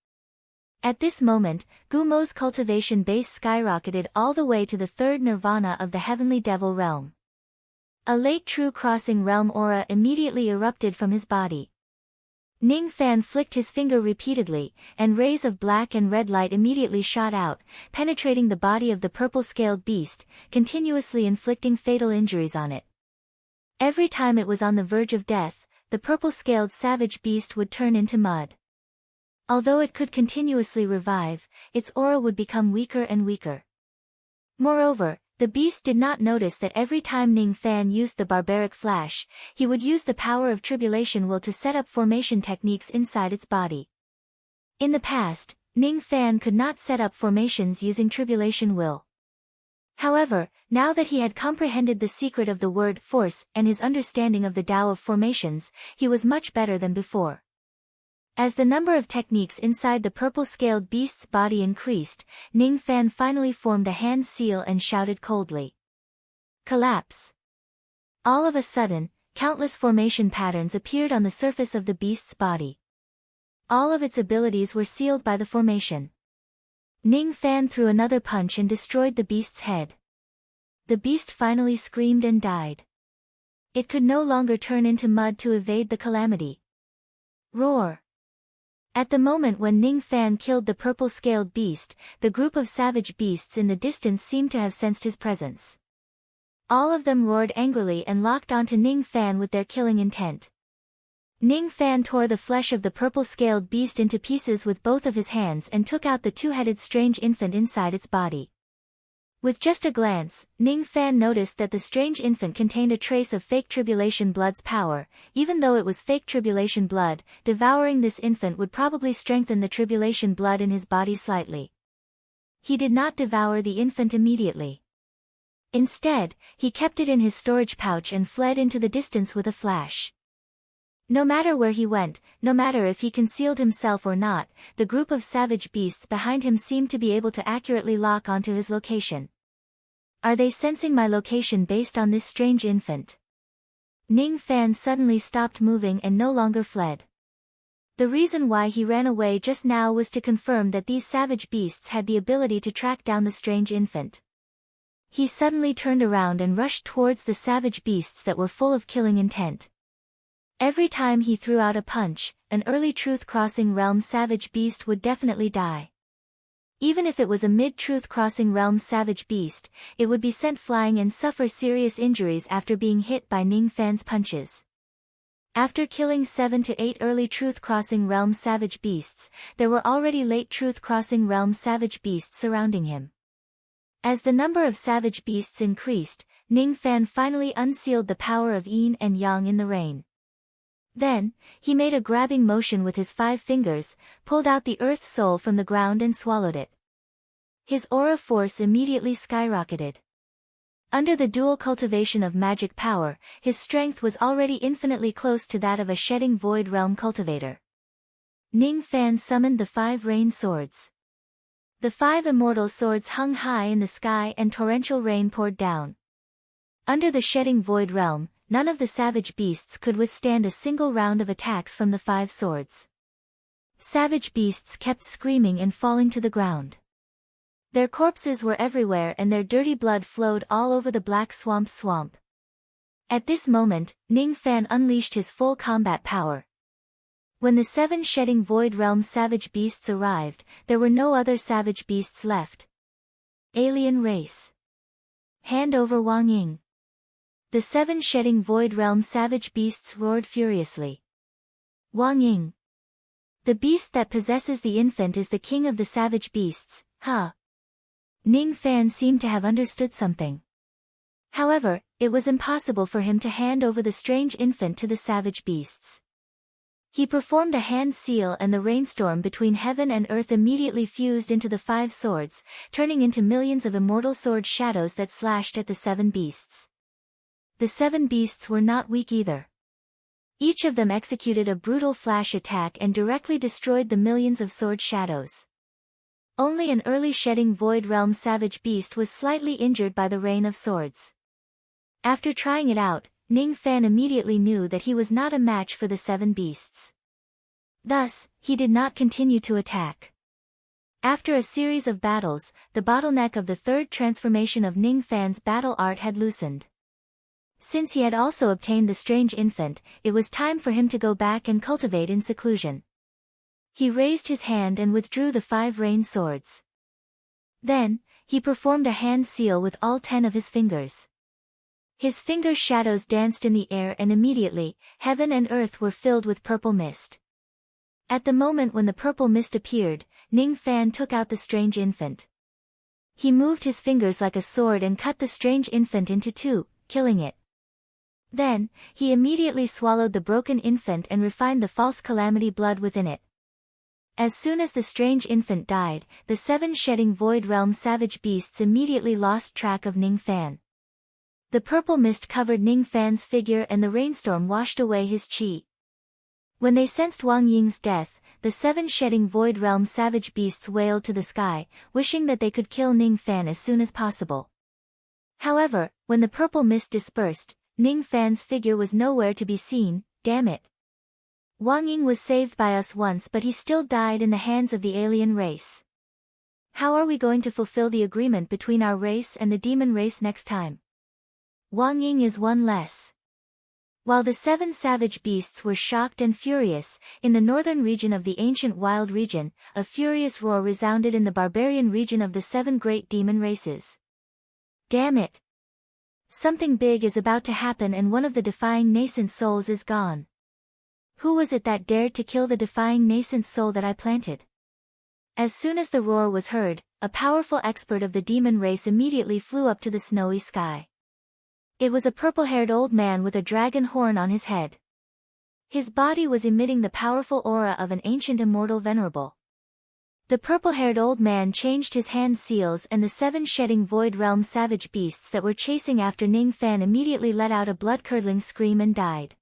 At this moment, Gumo's cultivation base skyrocketed all the way to the third nirvana of the heavenly devil realm. A late true crossing realm aura immediately erupted from his body. Ning Fan flicked his finger repeatedly, and rays of black and red light immediately shot out, penetrating the body of the purple-scaled beast, continuously inflicting fatal injuries on it. Every time it was on the verge of death, the purple-scaled savage beast would turn into mud. Although it could continuously revive, its aura would become weaker and weaker. Moreover, the beast did not notice that every time Ning Fan used the barbaric flash, he would use the power of tribulation will to set up formation techniques inside its body. In the past, Ning Fan could not set up formations using tribulation will. However, now that he had comprehended the secret of the word force and his understanding of the Tao of formations, he was much better than before. As the number of techniques inside the purple-scaled beast's body increased, Ning Fan finally formed a hand seal and shouted coldly. Collapse! All of a sudden, countless formation patterns appeared on the surface of the beast's body. All of its abilities were sealed by the formation. Ning Fan threw another punch and destroyed the beast's head. The beast finally screamed and died. It could no longer turn into mud to evade the calamity. Roar! At the moment when Ning Fan killed the purple-scaled beast, the group of savage beasts in the distance seemed to have sensed his presence. All of them roared angrily and locked onto Ning Fan with their killing intent. Ning Fan tore the flesh of the purple-scaled beast into pieces with both of his hands and took out the two-headed strange infant inside its body. With just a glance, Ning Fan noticed that the strange infant contained a trace of fake tribulation blood's power. Even though it was fake tribulation blood, devouring this infant would probably strengthen the tribulation blood in his body slightly. He did not devour the infant immediately. Instead, he kept it in his storage pouch and fled into the distance with a flash. No matter where he went, no matter if he concealed himself or not, the group of savage beasts behind him seemed to be able to accurately lock onto his location. Are they sensing my location based on this strange infant? Ning Fan suddenly stopped moving and no longer fled. The reason why he ran away just now was to confirm that these savage beasts had the ability to track down the strange infant. He suddenly turned around and rushed towards the savage beasts that were full of killing intent. Every time he threw out a punch, an early truth-crossing realm savage beast would definitely die. Even if it was a mid-truth crossing realm savage beast, it would be sent flying and suffer serious injuries after being hit by Ning Fan's punches. After killing 7 to 8 early truth-crossing realm savage beasts, there were already late truth-crossing realm savage beasts surrounding him. As the number of savage beasts increased, Ning Fan finally unsealed the power of yin and yang in the rain. Then, he made a grabbing motion with his 5 fingers, pulled out the earth soul from the ground and swallowed it. His aura force immediately skyrocketed. Under the dual cultivation of magic power, his strength was already infinitely close to that of a shedding void realm cultivator. Ning Fan summoned the 5 rain swords. The 5 immortal swords hung high in the sky and torrential rain poured down. Under the shedding void realm, none of the savage beasts could withstand a single round of attacks from the 5 swords. Savage beasts kept screaming and falling to the ground. Their corpses were everywhere and their dirty blood flowed all over the black swamp. At this moment, Ning Fan unleashed his full combat power. When the 7 shedding void realm savage beasts arrived, there were no other savage beasts left. Alien race. Hand over Wang Ying. The 7 shedding void realm savage beasts roared furiously. Wang Ying. The beast that possesses the infant is the king of the savage beasts, huh? Ning Fan seemed to have understood something. However, it was impossible for him to hand over the strange infant to the savage beasts. He performed a hand seal and the rainstorm between heaven and earth immediately fused into the 5 swords, turning into millions of immortal sword shadows that slashed at the 7 beasts. The 7 beasts were not weak either. Each of them executed a brutal flash attack and directly destroyed the millions of sword shadows. Only an early shedding Void Realm savage beast was slightly injured by the rain of swords. After trying it out, Ning Fan immediately knew that he was not a match for the 7 beasts. Thus, he did not continue to attack. After a series of battles, the bottleneck of the third transformation of Ning Fan's battle art had loosened. Since he had also obtained the strange infant, it was time for him to go back and cultivate in seclusion. He raised his hand and withdrew the 5 rain swords. Then, he performed a hand seal with all 10 of his fingers. His fingers' shadows danced in the air and immediately, heaven and earth were filled with purple mist. At the moment when the purple mist appeared, Ning Fan took out the strange infant. He moved his fingers like a sword and cut the strange infant into 2, killing it. Then, he immediately swallowed the broken infant and refined the false calamity blood within it. As soon as the strange infant died, the 7 shedding Void Realm savage beasts immediately lost track of Ning Fan. The purple mist covered Ning Fan's figure and the rainstorm washed away his chi. When they sensed Wang Ying's death, the 7 shedding Void Realm savage beasts wailed to the sky, wishing that they could kill Ning Fan as soon as possible. However, when the purple mist dispersed, Ning Fan's figure was nowhere to be seen. Damn it. Wang Ying was saved by us once, but he still died in the hands of the alien race. How are we going to fulfill the agreement between our race and the demon race next time? Wang Ying is one less. While the 7 savage beasts were shocked and furious, in the northern region of the ancient wild region, a furious roar resounded in the barbarian region of the 7 great demon races. Damn it! Something big is about to happen and one of the defying nascent souls is gone. Who was it that dared to kill the defying nascent soul that I planted? As soon as the roar was heard, a powerful expert of the demon race immediately flew up to the snowy sky. It was a purple-haired old man with a dragon horn on his head. His body was emitting the powerful aura of an ancient immortal venerable. The purple-haired old man changed his hand seals and the 7 shedding Void Realm savage beasts that were chasing after Ning Fan immediately let out a blood-curdling scream and died.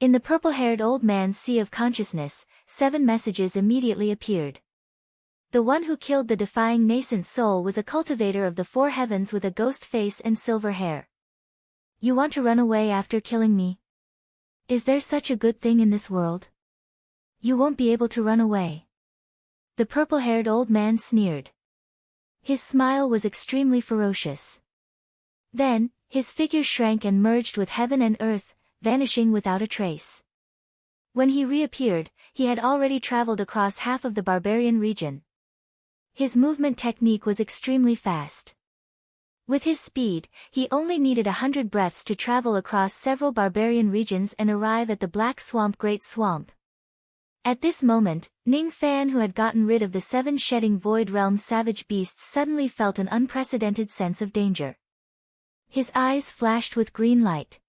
In the purple-haired old man's sea of consciousness, 7 messages immediately appeared. The one who killed the defying nascent soul was a cultivator of the 4 heavens with a ghost face and silver hair. You want to run away after killing me? Is there such a good thing in this world? You won't be able to run away. The purple-haired old man sneered. His smile was extremely ferocious. Then, his figure shrank and merged with heaven and earth, vanishing without a trace. When he reappeared, he had already traveled across half of the barbarian region. His movement technique was extremely fast. With his speed, he only needed 100 breaths to travel across several barbarian regions and arrive at the Black Swamp Great Swamp. At this moment, Ning Fan, who had gotten rid of the 7 shedding Void Realm savage beasts, suddenly felt an unprecedented sense of danger. His eyes flashed with green light.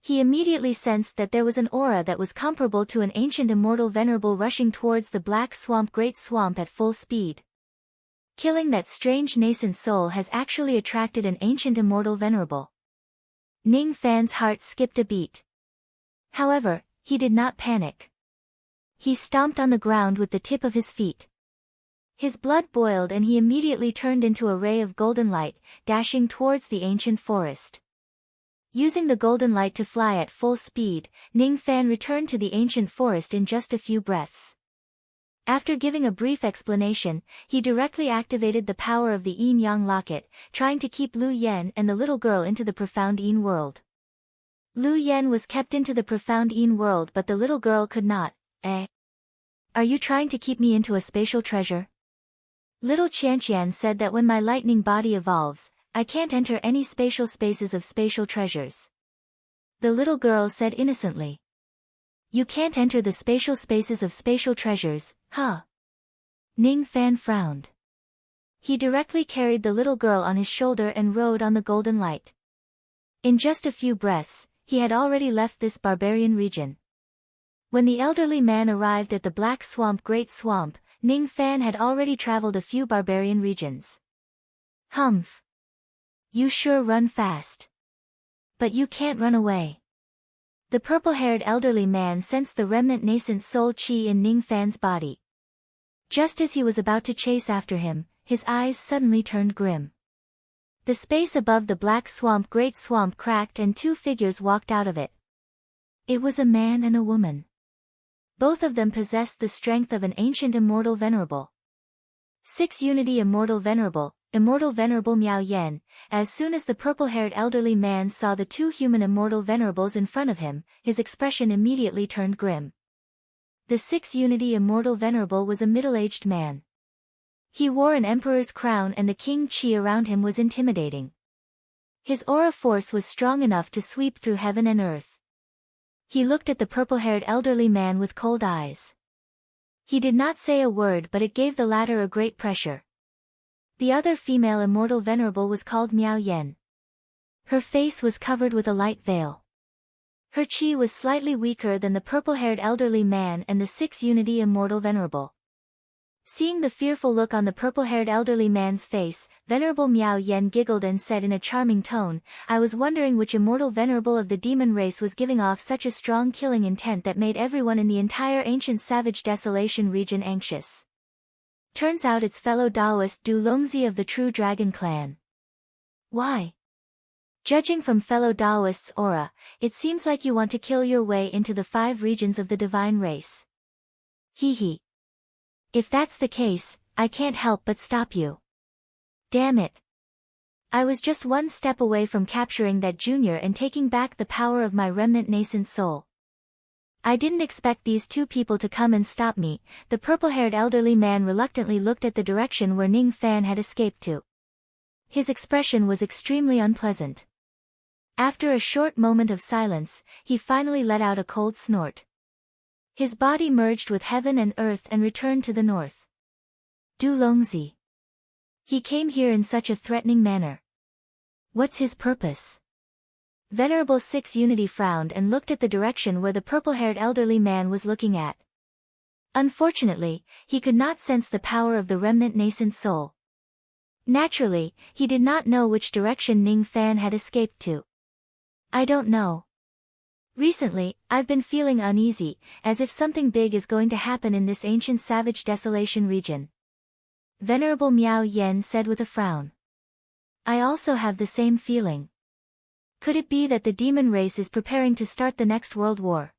He immediately sensed that there was an aura that was comparable to an ancient immortal venerable rushing towards the Black Swamp Great Swamp at full speed. Killing that strange nascent soul has actually attracted an ancient immortal venerable. Ning Fan's heart skipped a beat. However, he did not panic. He stomped on the ground with the tip of his feet. His blood boiled and he immediately turned into a ray of golden light, dashing towards the ancient forest. Using the golden light to fly at full speed, Ning Fan returned to the ancient forest in just a few breaths. After giving a brief explanation, he directly activated the power of the Yin-Yang locket, trying to keep Lu Yen and the little girl into the profound Yin world. Lu Yen was kept into the profound Yin world, but the little girl could not. Are you trying to keep me into a spatial treasure? Little Qianqian said that when my lightning body evolves, I can't enter any spatial spaces of spatial treasures. The little girl said innocently. You can't enter the spatial spaces of spatial treasures, huh? Ning Fan frowned. He directly carried the little girl on his shoulder and rode on the golden light. In just a few breaths, he had already left this barbarian region. When the elderly man arrived at the Black Swamp Great Swamp, Ning Fan had already traveled a few barbarian regions. Humph. You sure run fast. But you can't run away. The purple-haired elderly man sensed the remnant nascent soul chi in Ning Fan's body. Just as he was about to chase after him, his eyes suddenly turned grim. The space above the black great swamp cracked and two figures walked out of it. It was a man and a woman. Both of them possessed the strength of an ancient immortal venerable. 6 Unity Immortal Venerable Miao Yen. As soon as the purple-haired elderly man saw the two human immortal venerables in front of him, his expression immediately turned grim. The 6 Unity Immortal Venerable was a middle-aged man. He wore an emperor's crown and the king chi around him was intimidating. His aura force was strong enough to sweep through heaven and earth. He looked at the purple-haired elderly man with cold eyes. He did not say a word, but it gave the latter a great pressure. The other female immortal venerable was called Miao Yen. Her face was covered with a light veil. Her chi was slightly weaker than the purple-haired elderly man and the 6 Unity Immortal Venerable. Seeing the fearful look on the purple-haired elderly man's face, Venerable Miao Yen giggled and said in a charming tone, "I was wondering which immortal venerable of the demon race was giving off such a strong killing intent that made everyone in the entire ancient savage desolation region anxious. Turns out it's fellow Taoist Du Longzi of the True Dragon Clan. Why? Judging from fellow Taoist's aura, it seems like you want to kill your way into the 5 regions of the divine race. Hee hee. If that's the case, I can't help but stop you. Damn it. I was just one step away from capturing that junior and taking back the power of my remnant nascent soul. I didn't expect these two people to come and stop me." The purple-haired elderly man reluctantly looked at the direction where Ning Fan had escaped to. His expression was extremely unpleasant. After a short moment of silence, he finally let out a cold snort. His body merged with heaven and earth and returned to the north. Du Longzi. He came here in such a threatening manner. What's his purpose? Venerable 6 Unity frowned and looked at the direction where the purple-haired elderly man was looking at. Unfortunately, he could not sense the power of the remnant nascent soul. Naturally, he did not know which direction Ning Fan had escaped to. I don't know. Recently, I've been feeling uneasy, as if something big is going to happen in this ancient savage desolation region. Venerable Miao Yen said with a frown. I also have the same feeling. Could it be that the demon race is preparing to start the next world war?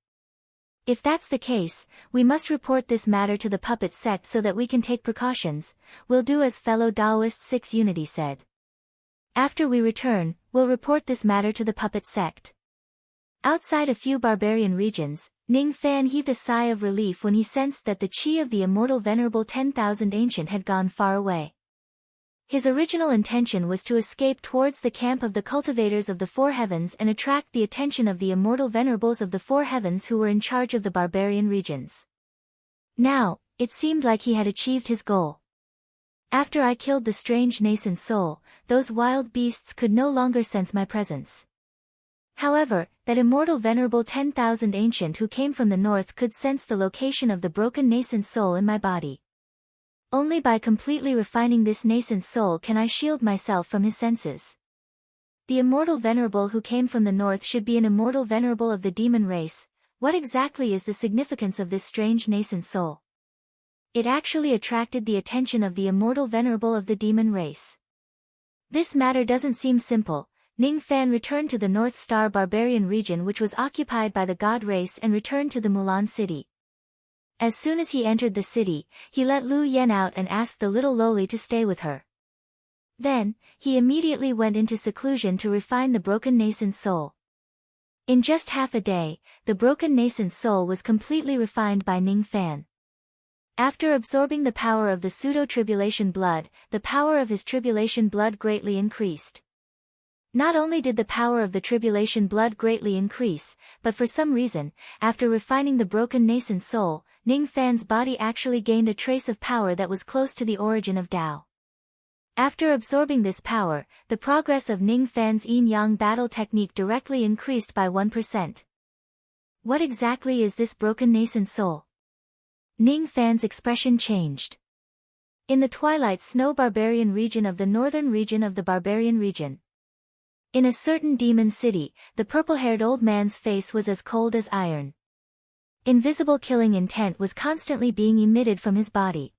If that's the case, we must report this matter to the puppet sect so that we can take precautions. We'll do as fellow Taoist 6 Unity said. After we return, we'll report this matter to the puppet sect. Outside a few barbarian regions, Ning Fan heaved a sigh of relief when he sensed that the chi of the immortal venerable 10,000 ancient had gone far away. His original intention was to escape towards the camp of the cultivators of the 4 heavens and attract the attention of the immortal venerables of the 4 heavens who were in charge of the barbarian regions. Now, it seemed like he had achieved his goal. After I killed the strange nascent soul, those wild beasts could no longer sense my presence. However, that immortal venerable 10,000 ancient who came from the north could sense the location of the broken nascent soul in my body. Only by completely refining this nascent soul can I shield myself from his senses. The immortal venerable who came from the north should be an immortal venerable of the demon race. What exactly is the significance of this strange nascent soul? It actually attracted the attention of the immortal venerable of the demon race. This matter doesn't seem simple. Ning Fan returned to the North Star barbarian region which was occupied by the god race and returned to the Mulan city. As soon as he entered the city, he let Lu Yen out and asked the little lowly to stay with her. Then, he immediately went into seclusion to refine the broken nascent soul. In just half a day, the broken nascent soul was completely refined by Ning Fan. After absorbing the power of the pseudo-tribulation blood, the power of his tribulation blood greatly increased. Not only did the power of the tribulation blood greatly increase, but for some reason, after refining the broken nascent soul, Ning Fan's body actually gained a trace of power that was close to the origin of Tao. After absorbing this power, the progress of Ning Fan's yin-yang battle technique directly increased by 1%. What exactly is this broken nascent soul? Ning Fan's expression changed. In the twilight snow barbarian region of the northern region of the barbarian region. In a certain demon city, the purple-haired old man's face was as cold as iron. Invisible killing intent was constantly being emitted from his body.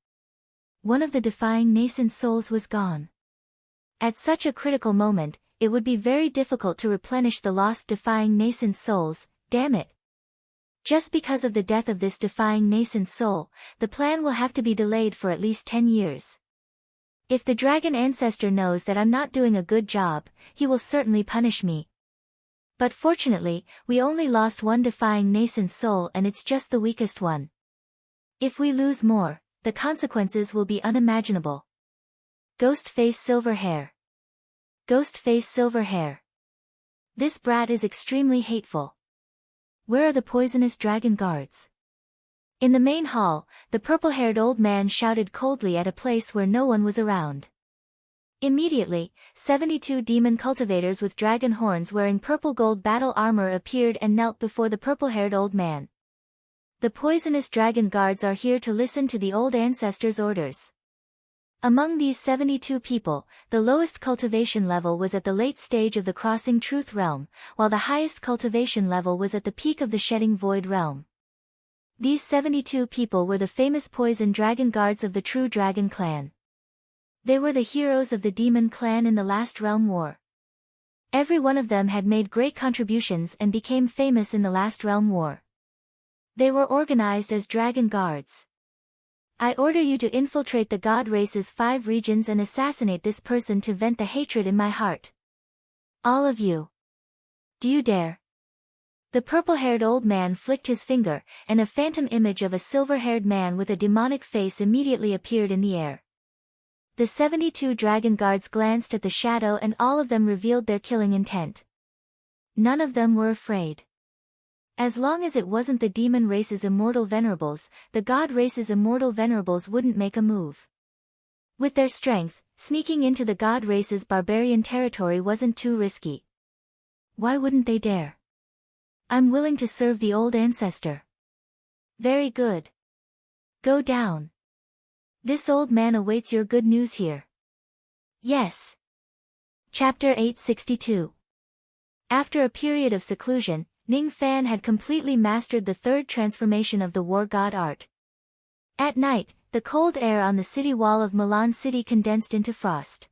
One of the defying nascent souls was gone. At such a critical moment, it would be very difficult to replenish the lost defying nascent souls, damn it. Just because of the death of this defying nascent soul, the plan will have to be delayed for at least 10 years. If the dragon ancestor knows that I'm not doing a good job, he will certainly punish me. But fortunately, we only lost one defying nascent soul and it's just the weakest one. If we lose more, the consequences will be unimaginable. Ghost face silver hair. Ghost face silver hair. This brat is extremely hateful. Where are the poisonous dragon guards? In the main hall, the purple-haired old man shouted coldly at a place where no one was around. Immediately, 72 demon cultivators with dragon horns wearing purple-gold battle armor appeared and knelt before the purple-haired old man. The poisonous dragon guards are here to listen to the old ancestors' orders. Among these 72 people, the lowest cultivation level was at the late stage of the Crossing Truth realm, while the highest cultivation level was at the peak of the Shedding Void realm. These 72 people were the famous poison dragon guards of the True Dragon clan. They were the heroes of the demon clan in the last realm war. Every one of them had made great contributions and became famous in the last realm war. They were organized as dragon guards. I order you to infiltrate the god race's 5 regions and assassinate this person to vent the hatred in my heart. All of you. Do you dare? The purple-haired old man flicked his finger, and a phantom image of a silver-haired man with a demonic face immediately appeared in the air. The 72 dragon guards glanced at the shadow and all of them revealed their killing intent. None of them were afraid. As long as it wasn't the demon race's immortal venerables, the god race's immortal venerables wouldn't make a move. With their strength, sneaking into the god race's barbarian territory wasn't too risky. Why wouldn't they dare? I'm willing to serve the old ancestor. Very good. Go down. This old man awaits your good news here. Yes. Chapter 862. After a period of seclusion, Ning Fan had completely mastered the third transformation of the war god art. At night, the cold air on the city wall of Milan City condensed into frost.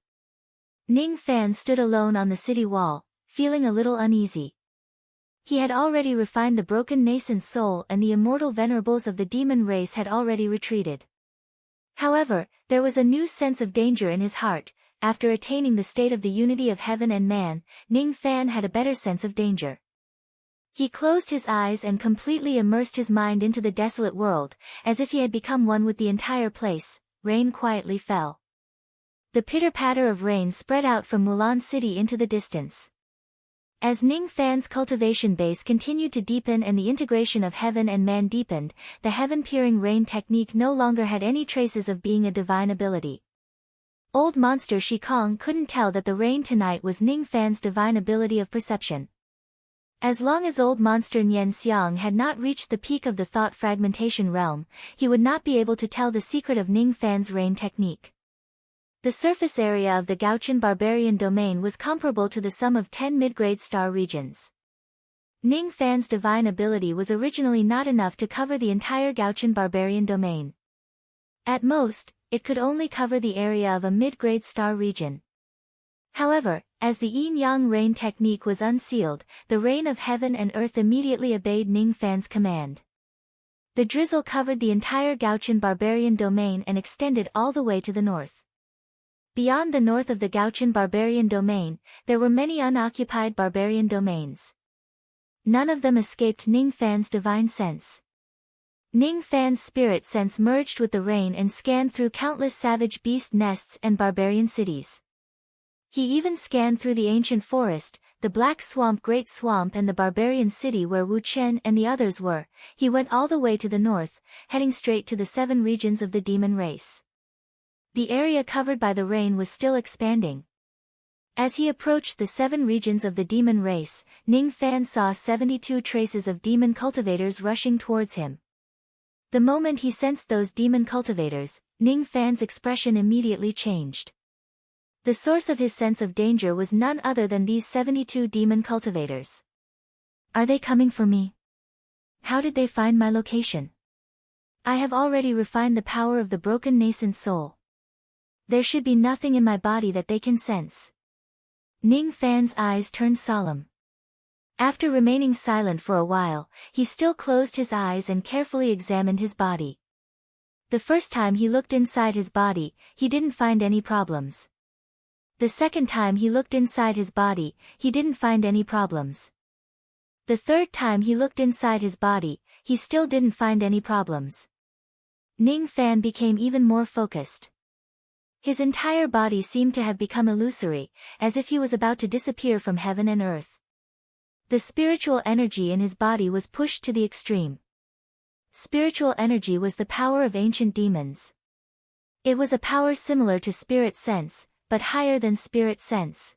Ning Fan stood alone on the city wall, feeling a little uneasy. He had already refined the broken nascent soul and the immortal venerables of the demon race had already retreated. However, there was a new sense of danger in his heart. After attaining the state of the unity of heaven and man, Ning Fan had a better sense of danger. He closed his eyes and completely immersed his mind into the desolate world, as if he had become one with the entire place. Rain quietly fell. The pitter-patter of rain spread out from Mulan City into the distance. As Ning Fan's cultivation base continued to deepen and the integration of heaven and man deepened, the heaven-peering rain technique no longer had any traces of being a divine ability. Old monster Shikong couldn't tell that the rain tonight was Ning Fan's divine ability of perception. As long as old monster Nian Xiang had not reached the peak of the thought fragmentation realm, he would not be able to tell the secret of Ning Fan's rain technique. The surface area of the Gaochen barbarian domain was comparable to the sum of 10 mid-grade star regions. Ning Fan's divine ability was originally not enough to cover the entire Gaochen barbarian domain. At most, it could only cover the area of a mid-grade star region. However, as the yin-yang rain technique was unsealed, the rain of heaven and earth immediately obeyed Ning Fan's command. The drizzle covered the entire Gaochen barbarian domain and extended all the way to the north. Beyond the north of the Gaochen barbarian domain, there were many unoccupied barbarian domains. None of them escaped Ning Fan's divine sense. Ning Fan's spirit sense merged with the rain and scanned through countless savage beast nests and barbarian cities. He even scanned through the ancient forest, the Black Swamp Great Swamp and the barbarian city where Wu Chen and the others were. He went all the way to the north, heading straight to the 7 regions of the demon race. The area covered by the rain was still expanding. As he approached the 7 regions of the demon race, Ning Fan saw 72 traces of demon cultivators rushing towards him. The moment he sensed those demon cultivators, Ning Fan's expression immediately changed. The source of his sense of danger was none other than these 72 demon cultivators. Are they coming for me? How did they find my location? I have already refined the power of the broken nascent soul. There should be nothing in my body that they can sense. Ning Fan's eyes turned solemn. After remaining silent for a while, he still closed his eyes and carefully examined his body. The first time he looked inside his body, he didn't find any problems. The second time he looked inside his body, he didn't find any problems. The third time he looked inside his body, he still didn't find any problems. Ning Fan became even more focused. His entire body seemed to have become illusory, as if he was about to disappear from heaven and earth. The spiritual energy in his body was pushed to the extreme. Spiritual energy was the power of ancient demons. It was a power similar to spirit sense, but higher than spirit sense.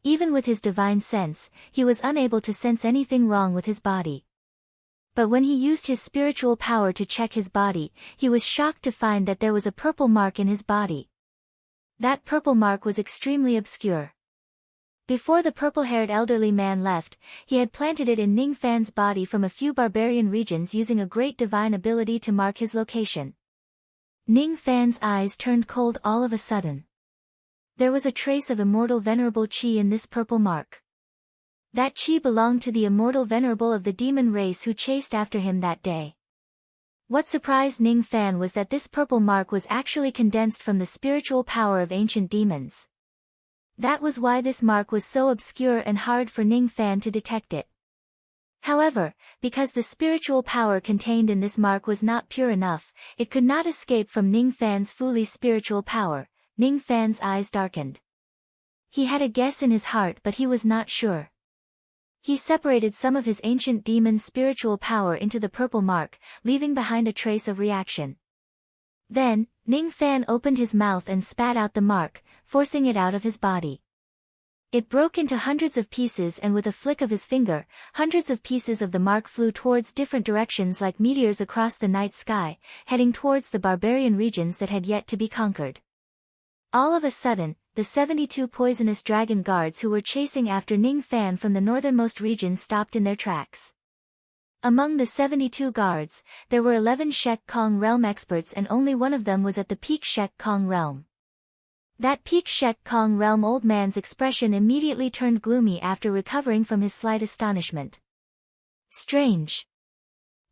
Even with his divine sense, he was unable to sense anything wrong with his body. But when he used his spiritual power to check his body, he was shocked to find that there was a purple mark in his body. That purple mark was extremely obscure. Before the purple-haired elderly man left, he had planted it in Ning Fan's body from a few barbarian regions using a great divine ability to mark his location. Ning Fan's eyes turned cold all of a sudden. There was a trace of immortal venerable qi in this purple mark. That qi belonged to the immortal venerable of the demon race who chased after him that day. What surprised Ning Fan was that this purple mark was actually condensed from the spiritual power of ancient demons. That was why this mark was so obscure and hard for Ning Fan to detect it. However, because the spiritual power contained in this mark was not pure enough, it could not escape from Ning Fan's fully spiritual power. Ning Fan's eyes darkened. He had a guess in his heart, but he was not sure. He separated some of his ancient demon's spiritual power into the purple mark, leaving behind a trace of reaction. Then, Ning Fan opened his mouth and spat out the mark, forcing it out of his body. It broke into hundreds of pieces, and with a flick of his finger, hundreds of pieces of the mark flew towards different directions like meteors across the night sky, heading towards the barbarian regions that had yet to be conquered. All of a sudden, the 72 poisonous dragon guards who were chasing after Ning Fan from the northernmost region stopped in their tracks. Among the 72 guards, there were 11 Shek Kong realm experts, and only one of them was at the peak Shek Kong realm. That peak Shek Kong realm old man's expression immediately turned gloomy after recovering from his slight astonishment. Strange.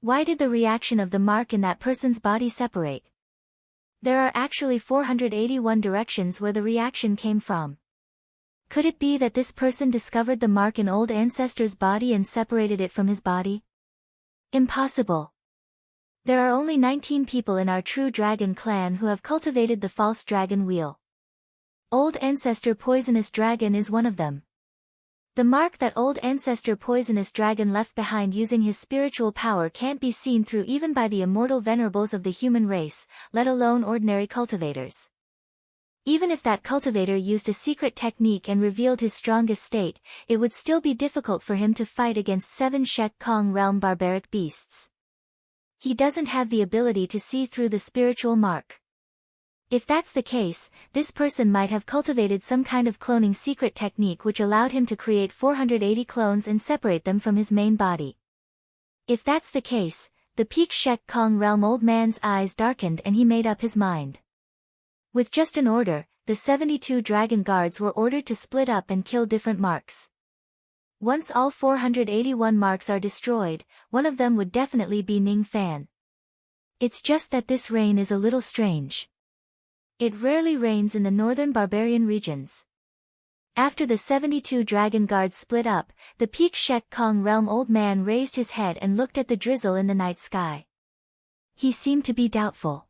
Why did the reaction of the mark in that person's body separate? There are actually 481 directions where the reaction came from. Could it be that this person discovered the mark in old ancestor's body and separated it from his body? Impossible. There are only 19 people in our true dragon clan who have cultivated the false dragon wheel. Old ancestor poisonous dragon is one of them. The mark that old ancestor poisonous dragon left behind using his spiritual power can't be seen through even by the immortal venerables of the human race, let alone ordinary cultivators. Even if that cultivator used a secret technique and revealed his strongest state, it would still be difficult for him to fight against 7 Shek Kong realm barbaric beasts. He doesn't have the ability to see through the spiritual mark. If that's the case, this person might have cultivated some kind of cloning secret technique which allowed him to create 480 clones and separate them from his main body. If that's the case, the peak Shek Kong realm old man's eyes darkened and he made up his mind. With just an order, the 72 dragon guards were ordered to split up and kill different marks. Once all 481 marks are destroyed, one of them would definitely be Ning Fan. It's just that this rain is a little strange. It rarely rains in the northern barbarian regions. After the 72 dragon guards split up, the peak Shek Kong realm old man raised his head and looked at the drizzle in the night sky. He seemed to be doubtful.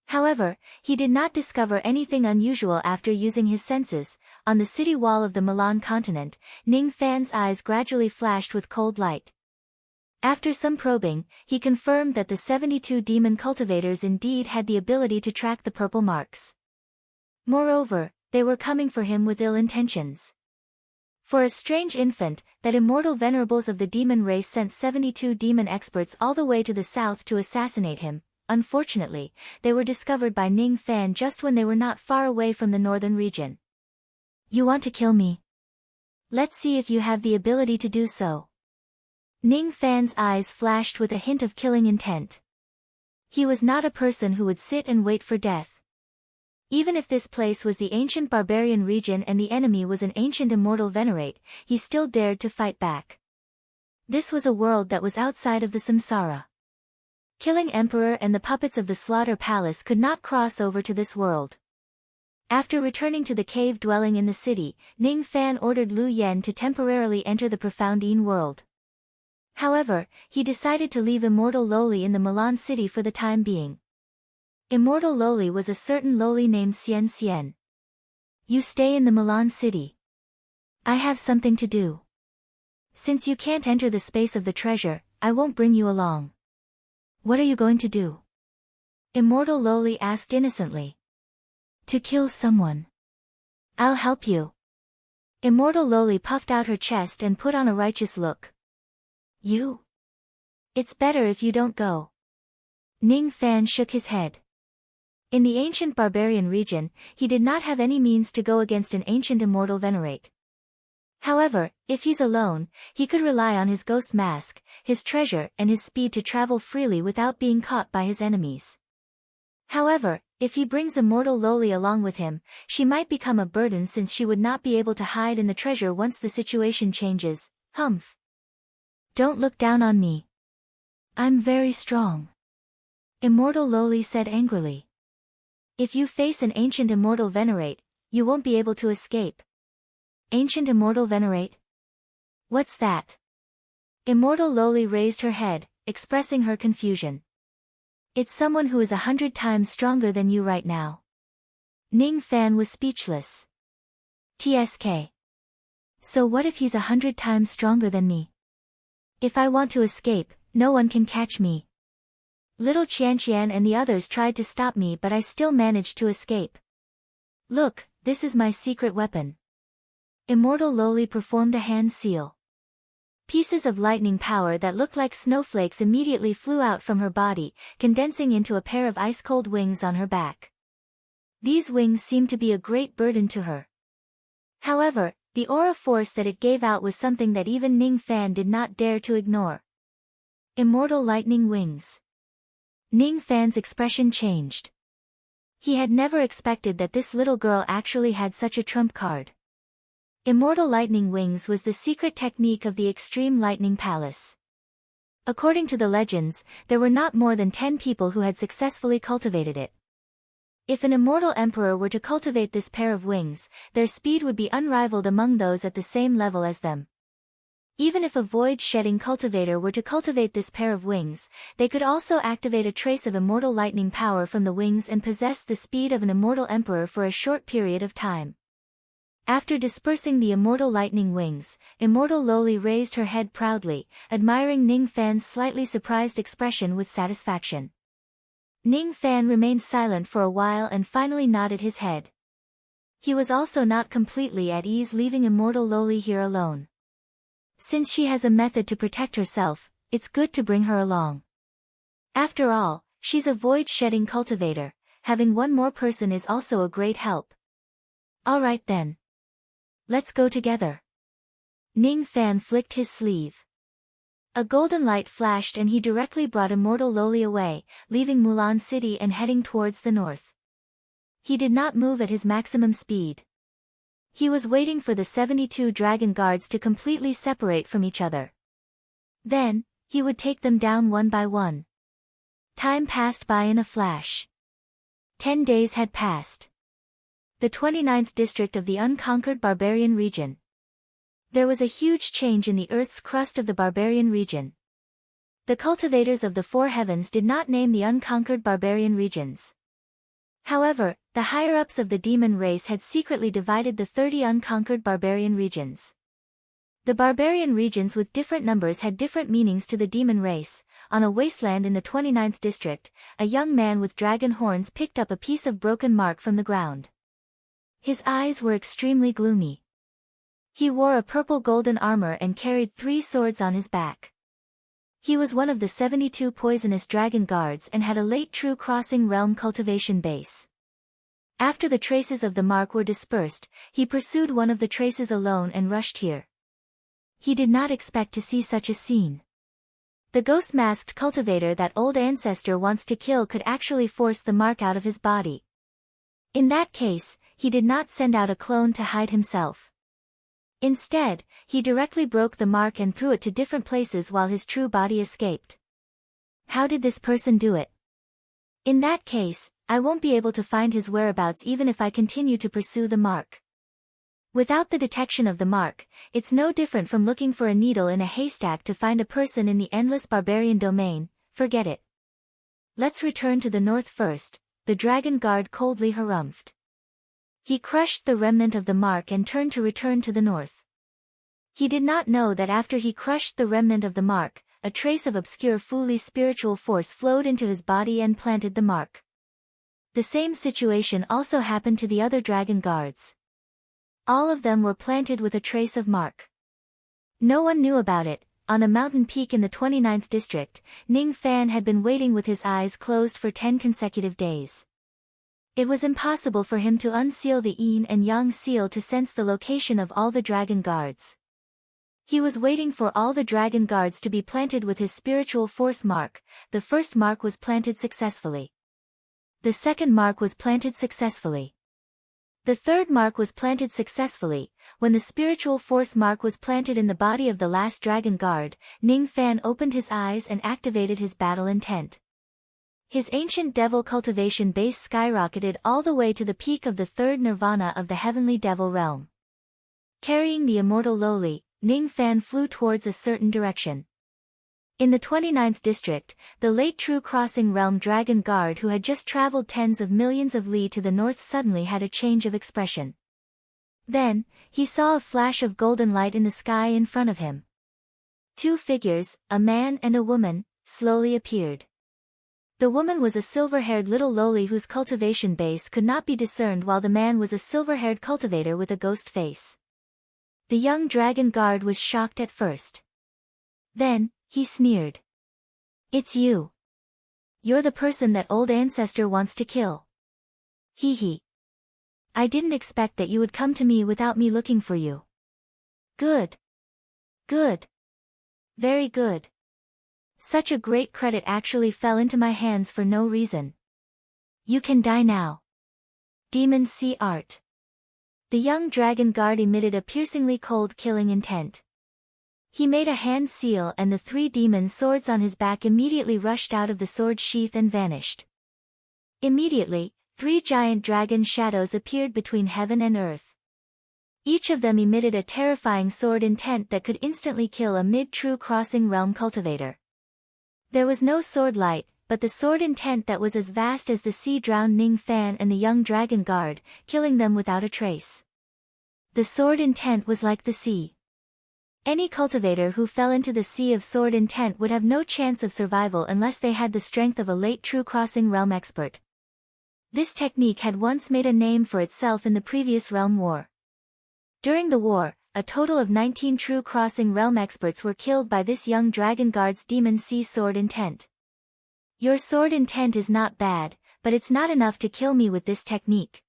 However, he did not discover anything unusual after using his senses. On the city wall of the Milan continent, Ning Fan's eyes gradually flashed with cold light. After some probing, he confirmed that the 72 demon cultivators indeed had the ability to track the purple marks. Moreover, they were coming for him with ill intentions. For a strange infant, that immortal venerables of the demon race sent 72 demon experts all the way to the south to assassinate him. Unfortunately, they were discovered by Ning Fan just when they were not far away from the northern region. You want to kill me? Let's see if you have the ability to do so. Ning Fan's eyes flashed with a hint of killing intent. He was not a person who would sit and wait for death. Even if this place was the ancient barbarian region and the enemy was an ancient immortal venerate, he still dared to fight back. This was a world that was outside of the samsara. Killing Emperor and the puppets of the Slaughter Palace could not cross over to this world. After returning to the cave dwelling in the city, Ning Fan ordered Lu Yen to temporarily enter the profound Yin world. However, he decided to leave Immortal Loli in the Milan city for the time being. Immortal Loli was a certain Loli named Xian Xian. You stay in the Milan city. I have something to do. Since you can't enter the space of the treasure, I won't bring you along. What are you going to do? Immortal Loli asked innocently. To kill someone. I'll help you. Immortal Loli puffed out her chest and put on a righteous look. You? It's better if you don't go. Ning Fan shook his head. In the ancient barbarian region, he did not have any means to go against an ancient immortal venerate. However, if he's alone, he could rely on his ghost mask, his treasure and his speed to travel freely without being caught by his enemies. However, if he brings Immortal Loli along with him, she might become a burden since she would not be able to hide in the treasure once the situation changes. Humph. Don't look down on me. I'm very strong. Immortal Loli said angrily. If you face an ancient immortal venerate, you won't be able to escape. Ancient immortal venerate? What's that? Immortal Loli raised her head, expressing her confusion. It's someone who is 100 times stronger than you right now. Ning Fan was speechless. TSK. So what if he's 100 times stronger than me? If I want to escape, no one can catch me. Little Qianqian and the others tried to stop me but I still managed to escape. Look, this is my secret weapon. Immortal Loli performed a hand seal. Pieces of lightning power that looked like snowflakes immediately flew out from her body, condensing into a pair of ice-cold wings on her back. These wings seemed to be a great burden to her. However, the aura force that it gave out was something that even Ning Fan did not dare to ignore. Immortal lightning wings. Ning Fan's expression changed. He had never expected that this little girl actually had such a trump card. Immortal lightning wings was the secret technique of the Extreme Lightning Palace. According to the legends, there were not more than 10 people who had successfully cultivated it. If an immortal emperor were to cultivate this pair of wings, their speed would be unrivaled among those at the same level as them. Even if a void-shedding cultivator were to cultivate this pair of wings, they could also activate a trace of immortal lightning power from the wings and possess the speed of an immortal emperor for a short period of time. After dispersing the immortal lightning wings, Immortal Loli raised her head proudly, admiring Ning Fan's slightly surprised expression with satisfaction. Ning Fan remained silent for a while and finally nodded his head. He was also not completely at ease leaving Immortal Loli here alone. Since she has a method to protect herself, it's good to bring her along. After all, she's a void-shedding cultivator, having one more person is also a great help. Alright then. Let's go together. Ning Fan flicked his sleeve. A golden light flashed and he directly brought Immortal Loli away, leaving Mulan City and heading towards the north. He did not move at his maximum speed. He was waiting for the 72 dragon guards to completely separate from each other. Then, he would take them down one by one. Time passed by in a flash. 10 days had passed. The 29th district of the unconquered barbarian region. There was a huge change in the earth's crust of the barbarian region. The cultivators of the four heavens did not name the unconquered barbarian regions. However, the higher-ups of the demon race had secretly divided the 30 unconquered barbarian regions. The barbarian regions with different numbers had different meanings to the demon race. On a wasteland in the 29th district, a young man with dragon horns picked up a piece of broken mark from the ground. His eyes were extremely gloomy. He wore a purple golden armor and carried 3 swords on his back. He was one of the 72 poisonous dragon guards and had a late true crossing realm cultivation base. After the traces of the mark were dispersed, he pursued one of the traces alone and rushed here. He did not expect to see such a scene. The ghost-masked cultivator that old ancestor wants to kill could actually force the mark out of his body. In that case, he did not send out a clone to hide himself. Instead, he directly broke the mark and threw it to different places while his true body escaped. How did this person do it? In that case, I won't be able to find his whereabouts even if I continue to pursue the mark. Without the detection of the mark, it's no different from looking for a needle in a haystack to find a person in the endless barbarian domain. Forget it. Let's return to the north first, the dragon guard coldly harumphed. He crushed the remnant of the mark and turned to return to the north. He did not know that after he crushed the remnant of the mark, a trace of obscure fully spiritual force flowed into his body and planted the mark. The same situation also happened to the other dragon guards. All of them were planted with a trace of mark. No one knew about it. On a mountain peak in the 29th district, Ning Fan had been waiting with his eyes closed for 10 consecutive days. It was impossible for him to unseal the yin and yang seal to sense the location of all the dragon guards. He was waiting for all the dragon guards to be planted with his spiritual force mark. The first mark was planted successfully. The second mark was planted successfully. The third mark was planted successfully. When the spiritual force mark was planted in the body of the last dragon guard, Ning Fan opened his eyes and activated his battle intent. His ancient devil cultivation base skyrocketed all the way to the peak of the third nirvana of the heavenly devil realm. Carrying the immortal Loli, Ning Fan flew towards a certain direction. In the 29th district, the late True Crossing Realm Dragon Guard who had just traveled tens of millions of li to the north suddenly had a change of expression. Then, he saw a flash of golden light in the sky in front of him. Two figures, a man and a woman, slowly appeared. The woman was a silver-haired little loli whose cultivation base could not be discerned, while the man was a silver-haired cultivator with a ghost face. The young dragon guard was shocked at first. Then, he sneered. "It's you. You're the person that old ancestor wants to kill. Hee hee. I didn't expect that you would come to me without me looking for you. Good. Good. Very good. Such a great credit actually fell into my hands for no reason. You can die now. Demon Sea Art." The young dragon guard emitted a piercingly cold killing intent. He made a hand seal and the 3 demon swords on his back immediately rushed out of the sword sheath and vanished. Immediately, 3 giant dragon shadows appeared between heaven and earth. Each of them emitted a terrifying sword intent that could instantly kill a mid-true crossing realm cultivator. There was no sword light, but the sword intent that was as vast as the sea drowned Ning Fan and the young dragon guard, killing them without a trace. The sword intent was like the sea. Any cultivator who fell into the sea of sword intent would have no chance of survival unless they had the strength of a late true crossing realm expert. This technique had once made a name for itself in the previous realm war. During the war, a total of 19 true crossing realm experts were killed by this young dragon guard's demon sea sword intent. Your sword intent is not bad, but it's not enough to kill me with this technique.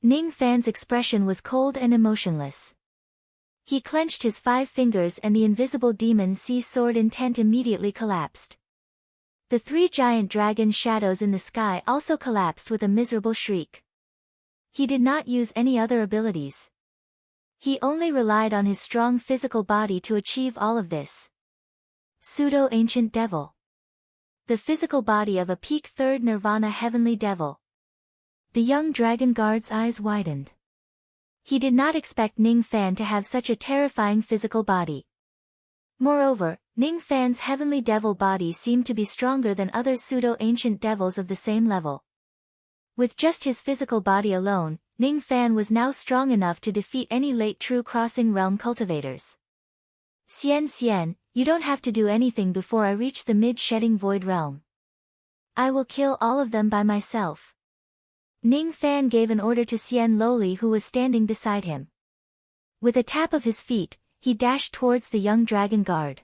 Ning Fan's expression was cold and emotionless. He clenched his 5 fingers and the invisible demon sea sword intent immediately collapsed. The 3 giant dragon shadows in the sky also collapsed with a miserable shriek. He did not use any other abilities. He only relied on his strong physical body to achieve all of this. Pseudo-ancient devil. The physical body of a peak 3rd nirvana heavenly devil. The young dragon guard's eyes widened. He did not expect Ning Fan to have such a terrifying physical body. Moreover, Ning Fan's heavenly devil body seemed to be stronger than other pseudo-ancient devils of the same level. With just his physical body alone, Ning Fan was now strong enough to defeat any late true crossing realm cultivators. Xian, you don't have to do anything before I reach the mid-shedding void realm. I will kill all of them by myself. Ning Fan gave an order to Xian Loli who was standing beside him. With a tap of his feet, he dashed towards the young dragon guard.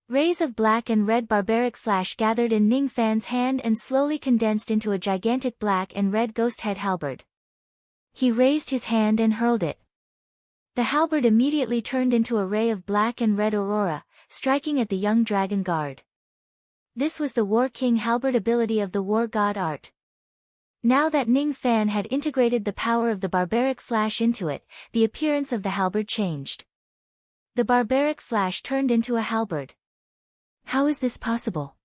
Rays of black and red barbaric flash gathered in Ning Fan's hand and slowly condensed into a gigantic black and red ghost head halberd. He raised his hand and hurled it. The halberd immediately turned into a ray of black and red aurora, striking at the young dragon guard. This was the War King halberd ability of the War God art. Now that Ning Fan had integrated the power of the barbaric flash into it, the appearance of the halberd changed. The barbaric flash turned into a halberd. How is this possible?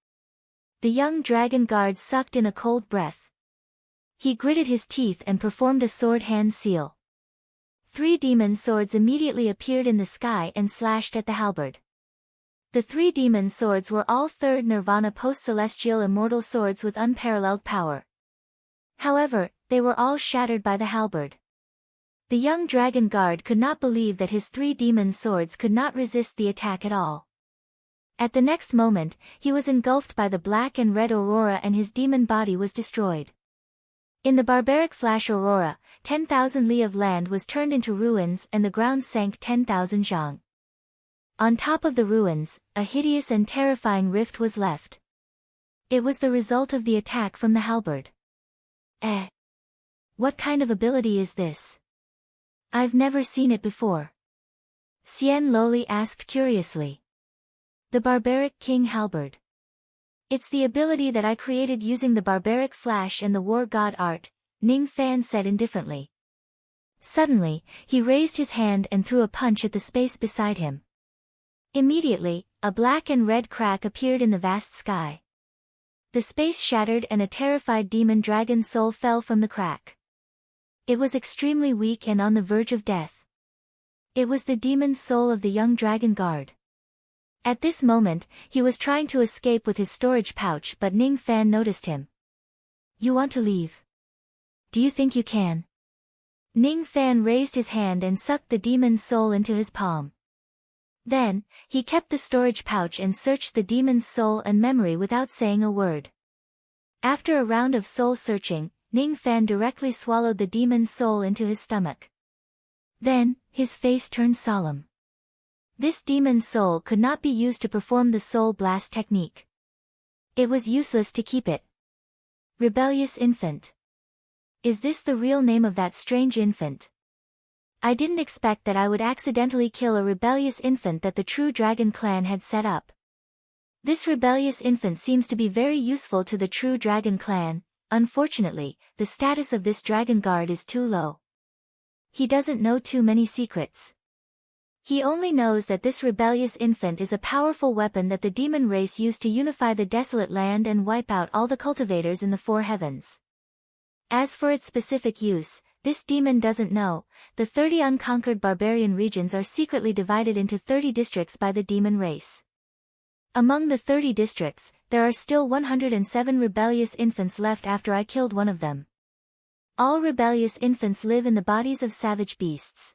The young dragon guard sucked in a cold breath. He gritted his teeth and performed a sword hand seal. 3 demon swords immediately appeared in the sky and slashed at the halberd. The 3 demon swords were all 3rd Nirvana post-celestial immortal swords with unparalleled power. However, they were all shattered by the halberd. The young dragon guard could not believe that his 3 demon swords could not resist the attack at all. At the next moment, he was engulfed by the black and red aurora and his demon body was destroyed. In the barbaric flash aurora, 10,000 li of land was turned into ruins and the ground sank 10,000 zhang. On top of the ruins, a hideous and terrifying rift was left. It was the result of the attack from the halberd. What kind of ability is this? I've never seen it before. Xian Loli asked curiously. The barbaric king halberd. It's the ability that I created using the barbaric flash and the war god art, Ning Fan said indifferently. Suddenly, he raised his hand and threw a punch at the space beside him. Immediately, a black and red crack appeared in the vast sky. The space shattered and a terrified demon dragon soul fell from the crack. It was extremely weak and on the verge of death. It was the demon soul of the young dragon guard. At this moment, he was trying to escape with his storage pouch but Ning Fan noticed him. You want to leave? Do you think you can? Ning Fan raised his hand and sucked the demon's soul into his palm. Then, he kept the storage pouch and searched the demon's soul and memory without saying a word. After a round of soul searching, Ning Fan directly swallowed the demon's soul into his stomach. Then, his face turned solemn. This demon's soul could not be used to perform the soul blast technique. It was useless to keep it. Rebellious infant. Is this the real name of that strange infant? I didn't expect that I would accidentally kill a rebellious infant that the true dragon clan had set up. This rebellious infant seems to be very useful to the true dragon clan. Unfortunately, the status of this dragon guard is too low. He doesn't know too many secrets. He only knows that this rebellious infant is a powerful weapon that the demon race used to unify the desolate land and wipe out all the cultivators in the 4 heavens. As for its specific use, this demon doesn't know. The 30 unconquered barbarian regions are secretly divided into 30 districts by the demon race. Among the 30 districts, there are still 107 rebellious infants left after I killed one of them. All rebellious infants live in the bodies of savage beasts.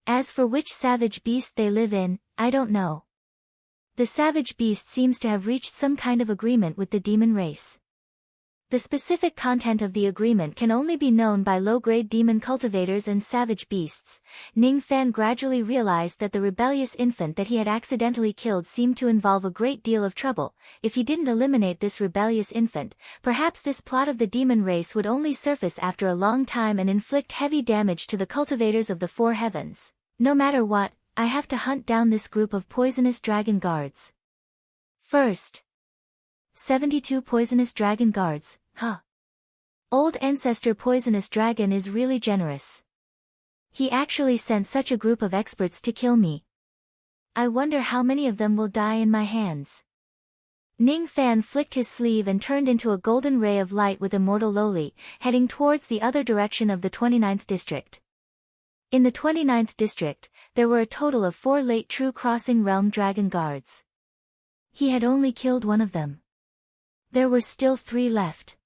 As for which savage beast they live in, I don't know. The savage beast seems to have reached some kind of agreement with the demon race. The specific content of the agreement can only be known by low-grade demon cultivators and savage beasts. Ning Fan gradually realized that the rebellious infant that he had accidentally killed seemed to involve a great deal of trouble. If he didn't eliminate this rebellious infant, perhaps this plot of the demon race would only surface after a long time and inflict heavy damage to the cultivators of the 4 heavens. No matter what, I have to hunt down this group of poisonous dragon guards. First. 72 poisonous dragon guards. Old ancestor poisonous dragon is really generous. He actually sent such a group of experts to kill me. I wonder how many of them will die in my hands. Ning Fan flicked his sleeve and turned into a golden ray of light with Immortal Loli, heading towards the other direction of the 29th district. In the 29th district, there were a total of 4 late True Crossing Realm dragon guards. He had only killed one of them. There were still 3 left.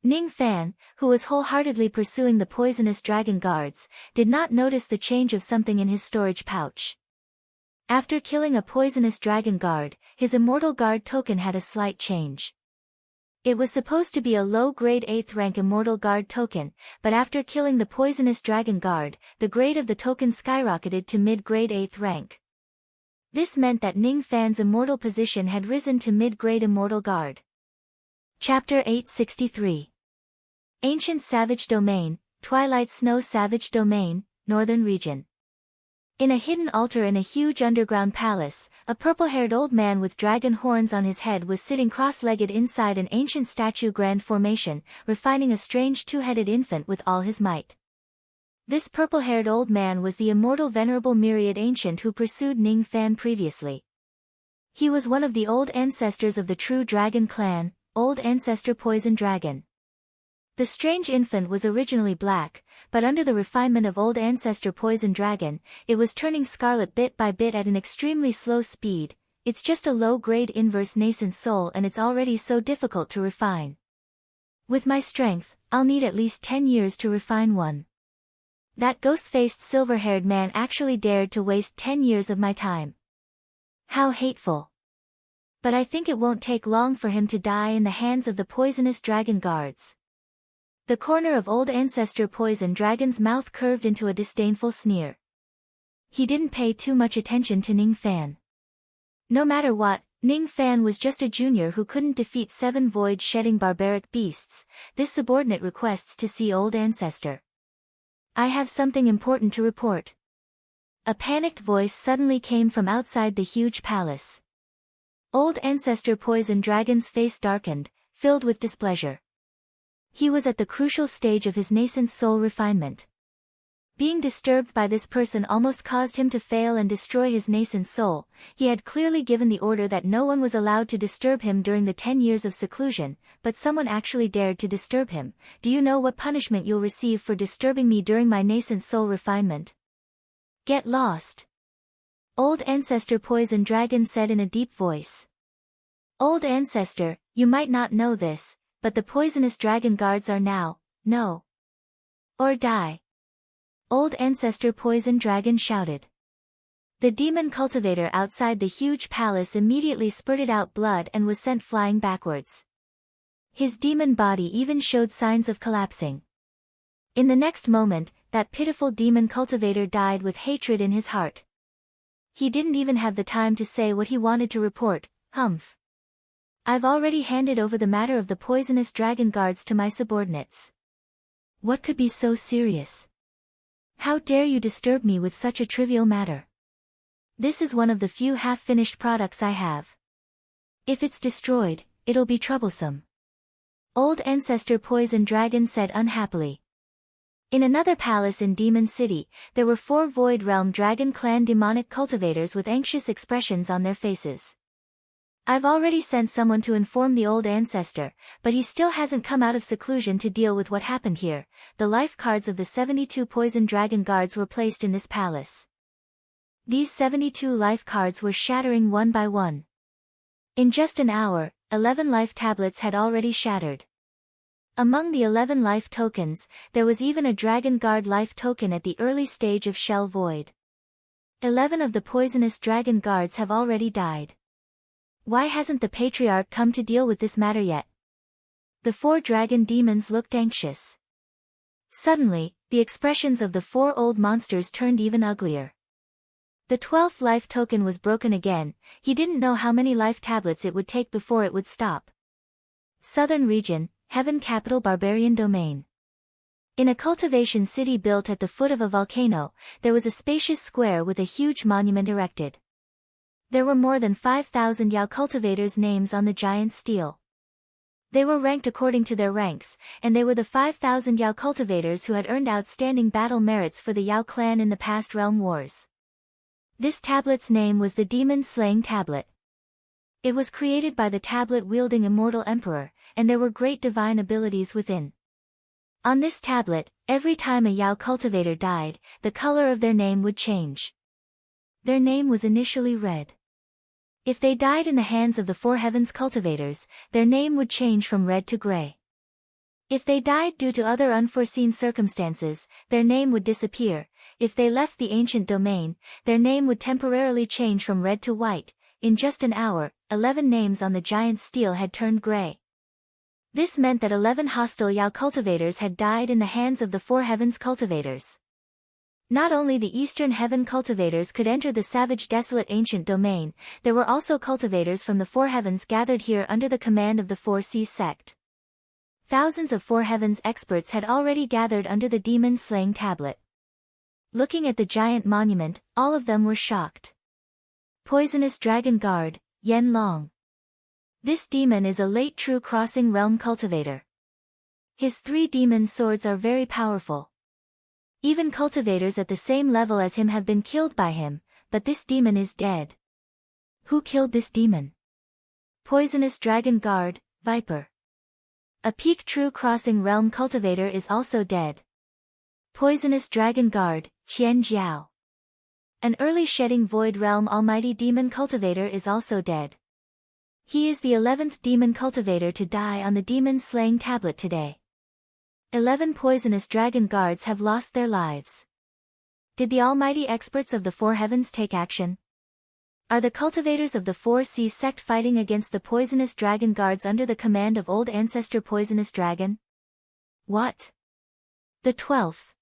Ning Fan, who was wholeheartedly pursuing the poisonous dragon guards, did not notice the change of something in his storage pouch. After killing a poisonous dragon guard, his immortal guard token had a slight change. It was supposed to be a low-grade 8th rank immortal guard token, but after killing the poisonous dragon guard, the grade of the token skyrocketed to mid-grade 8th rank. This meant that Ning Fan's immortal position had risen to mid-grade immortal guard. Chapter 863. Ancient Savage Domain, Twilight Snow Savage Domain, Northern Region. In a hidden altar in a huge underground palace, a purple-haired old man with dragon horns on his head was sitting cross-legged inside an ancient statue grand formation, refining a strange two-headed infant with all his might. This purple-haired old man was the immortal venerable myriad ancient who pursued Ning Fan previously. He was one of the old ancestors of the true dragon clan, Old Ancestor Poison Dragon. The strange infant was originally black, but under the refinement of Old Ancestor Poison Dragon, it was turning scarlet bit by bit at an extremely slow speed. It's just a low-grade inverse nascent soul and it's already so difficult to refine. With my strength, I'll need at least 10 years to refine one. That ghost-faced silver-haired man actually dared to waste 10 years of my time. How hateful. But I think it won't take long for him to die in the hands of the poisonous dragon guards. The corner of Old Ancestor Poison Dragon's mouth curved into a disdainful sneer. He didn't pay too much attention to Ning Fan. No matter what, Ning Fan was just a junior who couldn't defeat 7 void-shedding barbaric beasts. This subordinate requests to see Old Ancestor. I have something important to report. A panicked voice suddenly came from outside the huge palace. Old Ancestor Poison Dragon's face darkened, filled with displeasure. He was at the crucial stage of his nascent soul refinement. Being disturbed by this person almost caused him to fail and destroy his nascent soul. He had clearly given the order that no one was allowed to disturb him during the 10 years of seclusion, but someone actually dared to disturb him. Do you know what punishment you'll receive for disturbing me during my nascent soul refinement? Get lost. Old Ancestor Poison Dragon said in a deep voice. Old Ancestor, you might not know this, but the poisonous dragon guards are now, no. Or die. Old Ancestor Poison Dragon shouted. The demon cultivator outside the huge palace immediately spurted out blood and was sent flying backwards. His demon body even showed signs of collapsing. In the next moment, that pitiful demon cultivator died with hatred in his heart. He didn't even have the time to say what he wanted to report. Humph. I've already handed over the matter of the poisonous dragon guards to my subordinates. What could be so serious? How dare you disturb me with such a trivial matter? This is one of the few half-finished products I have. If it's destroyed, it'll be troublesome. Old Ancestor Poison Dragon said unhappily. In another palace in Demon City, there were 4 Void Realm Dragon Clan demonic cultivators with anxious expressions on their faces. I've already sent someone to inform the Old Ancestor, but he still hasn't come out of seclusion to deal with what happened here. The life cards of the 72 Poison Dragon Guards were placed in this palace. These 72 life cards were shattering one by one. In just an hour, 11 life tablets had already shattered. Among the 11 life tokens, there was even a Dragon Guard life token at the early stage of Shell Void. 11 of the poisonous Dragon Guards have already died. Why hasn't the Patriarch come to deal with this matter yet? The 4 dragon demons looked anxious. Suddenly, the expressions of the 4 old monsters turned even uglier. The 12th life token was broken again. He didn't know how many life tablets it would take before it would stop. Southern Region, Heaven Capital Barbarian Domain. In a cultivation city built at the foot of a volcano, there was a spacious square with a huge monument erected. There were more than 5,000 Yao cultivators' names on the giant stele. They were ranked according to their ranks, and they were the 5,000 Yao cultivators who had earned outstanding battle merits for the Yao clan in the past realm wars. This tablet's name was the Demon Slaying Tablet. It was created by the tablet-wielding immortal emperor, and there were great divine abilities within. On this tablet, every time a Yao cultivator died, the color of their name would change. Their name was initially red. If they died in the hands of the 4 heavens cultivators, their name would change from red to gray. If they died due to other unforeseen circumstances, their name would disappear. If they left the ancient domain, their name would temporarily change from red to white. In just an hour, 11 names on the giant stele had turned gray. This meant that 11 hostile Yao cultivators had died in the hands of the 4 heavens cultivators. Not only the Eastern Heaven cultivators could enter the savage desolate ancient domain, there were also cultivators from the 4 heavens gathered here under the command of the 4 Seas sect. Thousands of 4 heavens experts had already gathered under the demon slaying tablet. Looking at the giant monument, All of them were shocked. Poisonous Dragon Guard, Yen Long. This demon is a late true crossing realm cultivator. His 3 demon swords are very powerful. Even cultivators at the same level as him have been killed by him, but this demon is dead. Who killed this demon? Poisonous Dragon Guard, Viper. A peak true crossing realm cultivator is also dead. Poisonous Dragon Guard, Qian Jiao. An early shedding void realm almighty demon cultivator is also dead. He is the 11th demon cultivator to die on the demon slaying tablet today. 11 poisonous dragon guards have lost their lives. Did the almighty experts of the 4 heavens take action? Are the cultivators of the 4C sect fighting against the poisonous dragon guards under the command of old ancestor Poisonous Dragon? What? The 12th.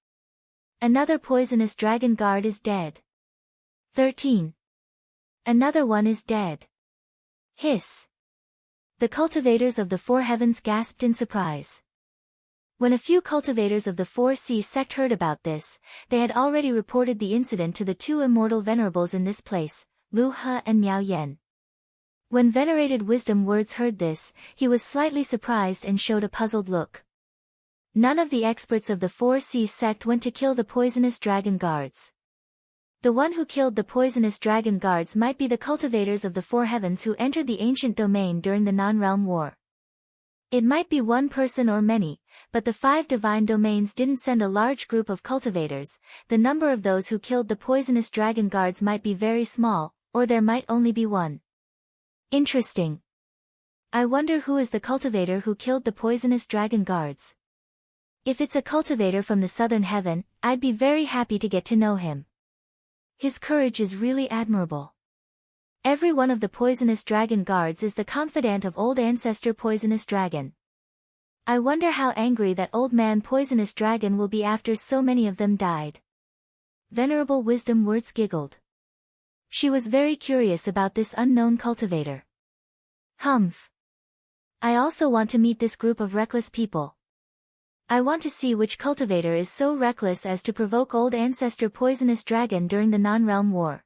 Another poisonous dragon guard is dead. 13. Another one is dead. Hiss. The cultivators of the 4 heavens gasped in surprise. When a few cultivators of the 4C sect heard about this, they had already reported the incident to the 2 immortal venerables in this place, Lu He and Miao Yan. When venerated wisdom words heard this, he was slightly surprised and showed a puzzled look. None of the experts of the 4C sect went to kill the poisonous dragon guards. The one who killed the poisonous dragon guards might be the cultivators of the 4 heavens who entered the ancient domain during the non-realm war. It might be one person or many, but the 5 divine domains didn't send a large group of cultivators. The number of those who killed the poisonous dragon guards might be very small, or there might only be one. Interesting. I wonder who is the cultivator who killed the poisonous dragon guards. If it's a cultivator from the southern heaven, I'd be very happy to get to know him. His courage is really admirable. Every one of the poisonous dragon guards is the confidant of old ancestor Poisonous Dragon. I wonder how angry that old man Poisonous Dragon will be after so many of them died. Venerable Wisdom Words giggled. She was very curious about this unknown cultivator. Humph. I also want to meet this group of reckless people. I want to see which cultivator is so reckless as to provoke old ancestor Poisonous Dragon during the non-realm war.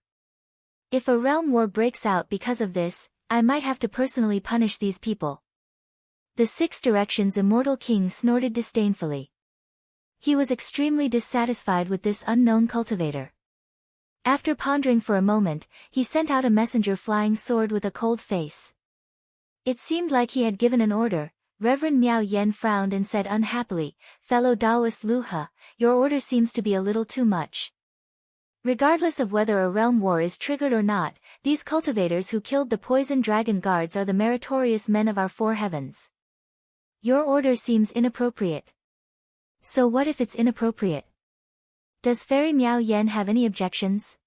If a realm war breaks out because of this, I might have to personally punish these people. The 6 Directions Immortal King snorted disdainfully. He was extremely dissatisfied with this unknown cultivator. After pondering for a moment, he sent out a messenger flying sword with a cold face. It seemed like he had given an order. Reverend Miao Yan frowned and said unhappily, "Fellow Taoist Lu He, your order seems to be a little too much. Regardless of whether a realm war is triggered or not, these cultivators who killed the poison dragon guards are the meritorious men of our 4 heavens. Your order seems inappropriate." So what if it's inappropriate? Does Fairy Miao Yan have any objections?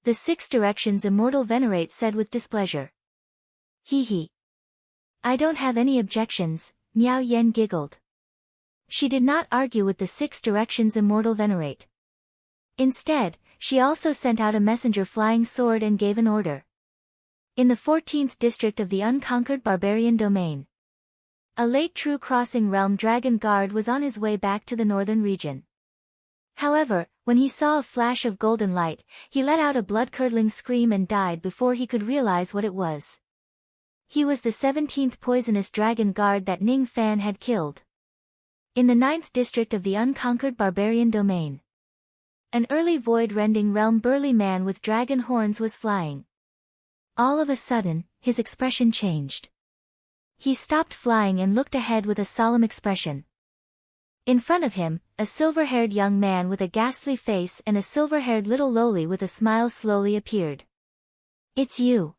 The 6 Directions Immortal Venerate said with displeasure. Hee. I don't have any objections, Miao Yan giggled. She did not argue with the 6 Directions Immortal Venerate. Instead, she also sent out a messenger flying sword and gave an order. In the 14th district of the unconquered barbarian domain, a late true crossing realm dragon guard was on his way back to the northern region. However, when he saw a flash of golden light, he let out a blood-curdling scream and died before he could realize what it was. He was the 17th poisonous dragon guard that Ning Fan had killed. In the 9th district of the unconquered barbarian domain, an early void-rending realm burly man with dragon horns was flying. All of a sudden, his expression changed. He stopped flying and looked ahead with a solemn expression. In front of him, a silver-haired young man with a ghastly face and a silver-haired little loli with a smile slowly appeared. "It's you."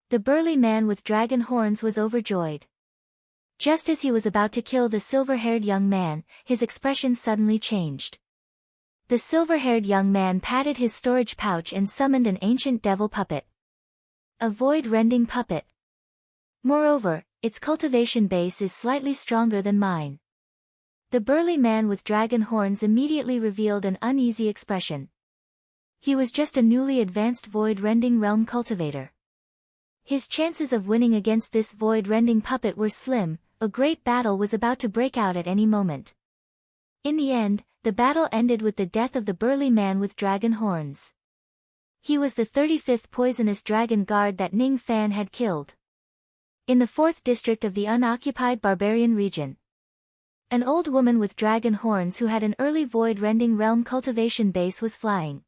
The burly man with dragon horns was overjoyed. Just as he was about to kill the silver-haired young man, his expression suddenly changed. The silver-haired young man patted his storage pouch and summoned an ancient devil puppet. A void-rending puppet. Moreover, its cultivation base is slightly stronger than mine. The burly man with dragon horns immediately revealed an uneasy expression. He was just a newly advanced void-rending realm cultivator. His chances of winning against this void-rending puppet were slim. A great battle was about to break out at any moment. In the end, the battle ended with the death of the burly man with dragon horns. He was the 35th poisonous dragon guard that Ning Fan had killed. In the 4th district of the unoccupied barbarian region, an old woman with dragon horns who had an early void-rending realm cultivation base was flying.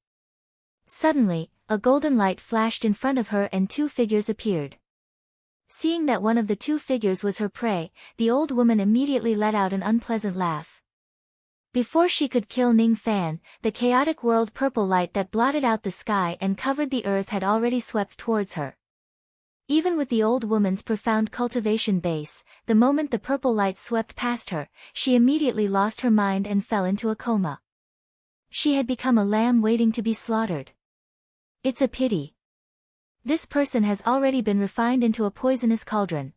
Suddenly, a golden light flashed in front of her and 2 figures appeared. Seeing that one of the 2 figures was her prey, the old woman immediately let out an unpleasant laugh. Before she could kill Ning Fan, the chaotic world purple light that blotted out the sky and covered the earth had already swept towards her. Even with the old woman's profound cultivation base, the moment the purple light swept past her, she immediately lost her mind and fell into a coma. She had become a lamb waiting to be slaughtered. It's a pity. This person has already been refined into a poisonous cauldron.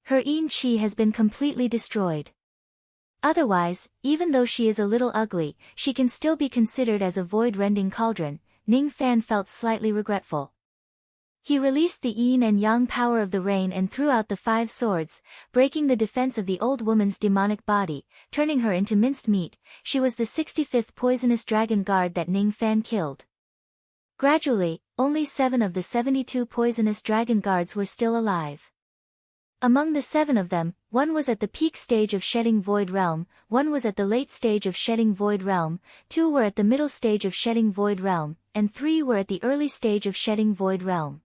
Her yin qi has been completely destroyed. Otherwise, even though she is a little ugly, she can still be considered as a void-rending cauldron. Ning Fan felt slightly regretful. He released the yin and yang power of the rain and threw out the 5 swords, breaking the defense of the old woman's demonic body, turning her into minced meat. She was the 65th poisonous dragon guard that Ning Fan killed. Gradually, only 7 of the 72 poisonous dragon guards were still alive. Among the 7 of them, 1 was at the peak stage of shedding void realm, 1 was at the late stage of shedding void realm, 2 were at the middle stage of shedding void realm, and 3 were at the early stage of shedding void realm.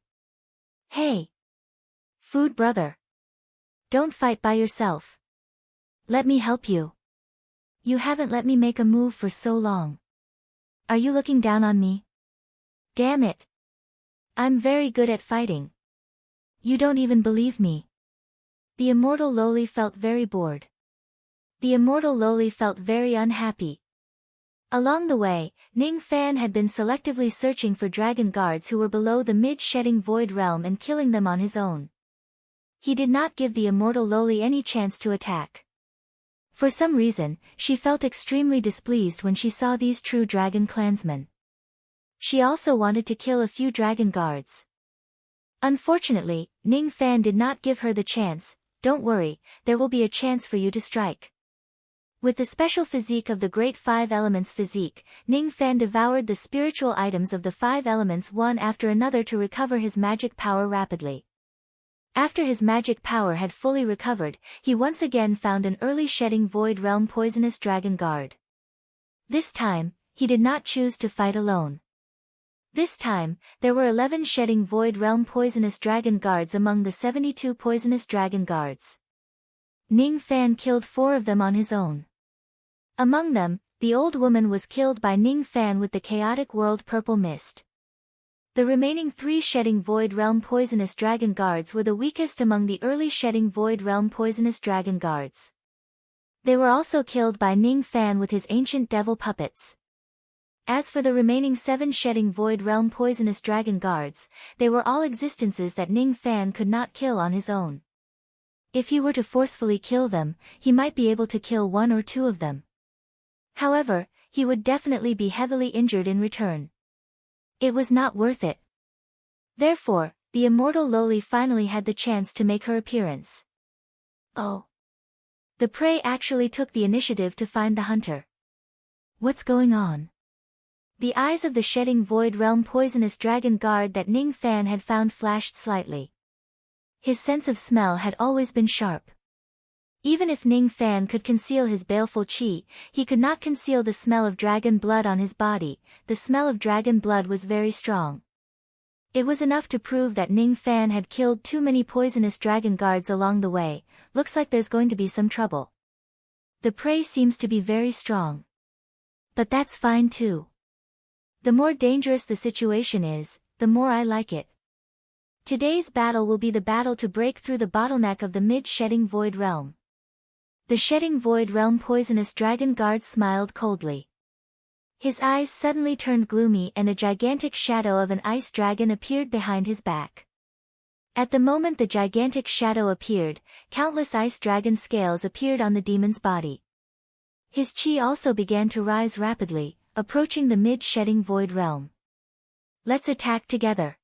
Hey! Food brother! Don't fight by yourself. Let me help you. You haven't let me make a move for so long. Are you looking down on me? Damn it! I'm very good at fighting. You don't even believe me. The immortal lowly felt very bored. The immortal lowly felt very unhappy. Along the way, Ning Fan had been selectively searching for dragon guards who were below the mid-shedding void realm and killing them on his own. He did not give the immortal lowly any chance to attack. For some reason, she felt extremely displeased when she saw these true dragon clansmen. She also wanted to kill a few dragon guards. Unfortunately, Ning Fan did not give her the chance. Don't worry, there will be a chance for you to strike. With the special physique of the Great 5 Elements physique, Ning Fan devoured the spiritual items of the 5 elements one after another to recover his magic power rapidly. After his magic power had fully recovered, he once again found an early shedding void realm poisonous dragon guard. This time, he did not choose to fight alone. This time, there were 11 shedding void realm poisonous dragon guards among the 72 poisonous dragon guards. Ning Fan killed 4 of them on his own. Among them, the old woman was killed by Ning Fan with the chaotic world purple mist. The remaining 3 shedding void realm poisonous dragon guards were the weakest among the early shedding void realm poisonous dragon guards. They were also killed by Ning Fan with his ancient devil puppets. As for the remaining 7 shedding void realm poisonous dragon guards, they were all existences that Ning Fan could not kill on his own. If he were to forcefully kill them, he might be able to kill 1 or 2 of them. However, he would definitely be heavily injured in return. It was not worth it. Therefore, the immortal lowly finally had the chance to make her appearance. Oh. The prey actually took the initiative to find the hunter. What's going on? The eyes of the shedding void realm poisonous dragon guard that Ning Fan had found flashed slightly. His sense of smell had always been sharp. Even if Ning Fan could conceal his baleful qi, he could not conceal the smell of dragon blood on his body. The smell of dragon blood was very strong. It was enough to prove that Ning Fan had killed too many poisonous dragon guards along the way. Looks like there's going to be some trouble. The prey seems to be very strong. But that's fine too. The more dangerous the situation is, the more I like it. Today's battle will be the battle to break through the bottleneck of the mid-shedding void realm. The shedding void realm poisonous dragon guard smiled coldly. His eyes suddenly turned gloomy and a gigantic shadow of an ice dragon appeared behind his back. At the moment the gigantic shadow appeared, countless ice dragon scales appeared on the demon's body. His qi also began to rise rapidly, approaching the mid-shedding void realm. Let's attack together.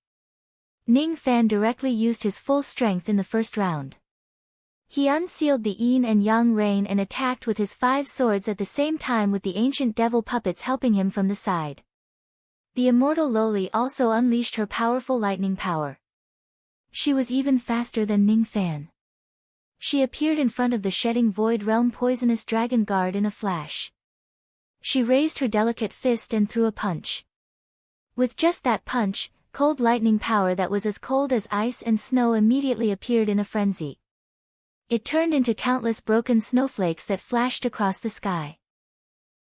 Ning Fan directly used his full strength in the first round. He unsealed the yin and yang rain and attacked with his 5 swords at the same time with the ancient devil puppets helping him from the side. The immortal Loli also unleashed her powerful lightning power. She was even faster than Ning Fan. She appeared in front of the shedding Void Realm poisonous dragon guard in a flash. She raised her delicate fist and threw a punch. With just that punch, cold lightning power that was as cold as ice and snow immediately appeared in a frenzy. It turned into countless broken snowflakes that flashed across the sky.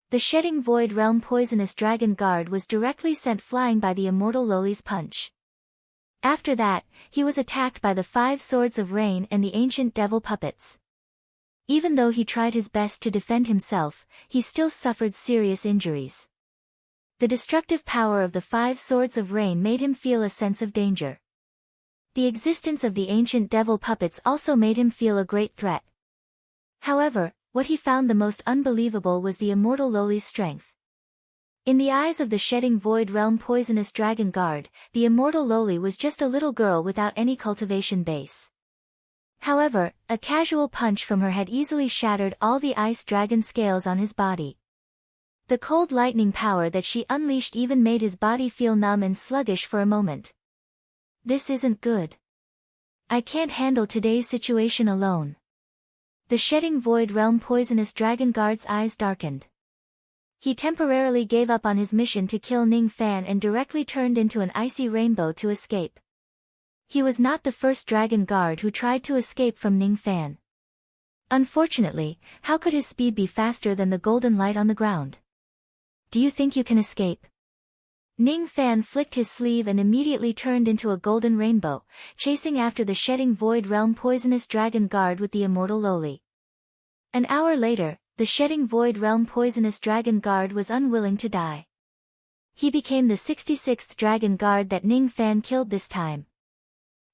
The shedding Void Realm poisonous dragon guard was directly sent flying by the immortal Loli's punch. After that, he was attacked by the 5 swords of rain and the ancient devil puppets. Even though he tried his best to defend himself, he still suffered serious injuries. The destructive power of the 5 swords of rain made him feel a sense of danger. The existence of the ancient devil puppets also made him feel a great threat. However, what he found the most unbelievable was the immortal Loli's strength. In the eyes of the shedding Void Realm poisonous dragon guard, the immortal Loli was just a little girl without any cultivation base. However, a casual punch from her had easily shattered all the ice dragon scales on his body. The cold lightning power that she unleashed even made his body feel numb and sluggish for a moment. This isn't good. I can't handle today's situation alone. The shedding Void Realm poisonous dragon guard's eyes darkened. He temporarily gave up on his mission to kill Ning Fan and directly turned into an icy rainbow to escape. He was not the first dragon guard who tried to escape from Ning Fan. Unfortunately, how could his speed be faster than the golden light on the ground? Do you think you can escape? Ning Fan flicked his sleeve and immediately turned into a golden rainbow, chasing after the shedding Void Realm poisonous dragon guard with the immortal Loli. An hour later, the shedding Void Realm poisonous dragon guard was unwilling to die. He became the 66th dragon guard that Ning Fan killed this time.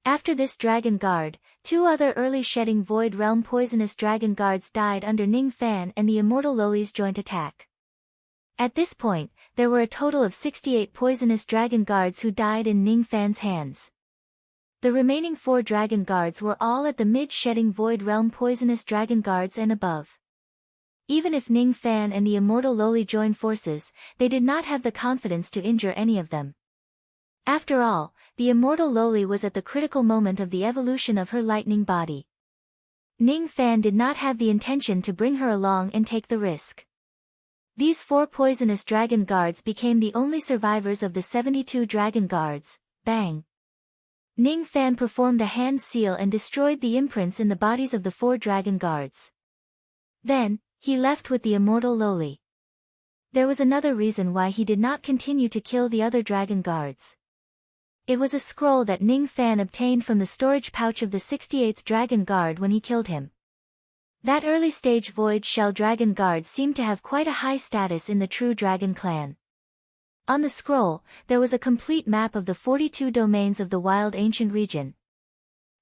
After this dragon guard, 2 other early shedding Void Realm poisonous dragon guards died under Ning Fan and the immortal Loli's joint attack. At this point, there were a total of 68 poisonous dragon guards who died in Ning Fan's hands. The remaining 4 dragon guards were all at the mid-shedding Void Realm poisonous dragon guards and above. Even if Ning Fan and the immortal Loli joined forces, they did not have the confidence to injure any of them. After all, the immortal Loli was at the critical moment of the evolution of her lightning body. Ning Fan did not have the intention to bring her along and take the risk. These 4 poisonous dragon guards became the only survivors of the 72 dragon guards. Bang! Ning Fan performed a hand seal and destroyed the imprints in the bodies of the 4 dragon guards. Then, he left with the immortal Loli. There was another reason why he did not continue to kill the other dragon guards. It was a scroll that Ning Fan obtained from the storage pouch of the 68th dragon guard when he killed him. That early-stage Void Shell Dragon Guard seemed to have quite a high status in the True Dragon clan. On the scroll, there was a complete map of the 42 domains of the Wild Ancient region.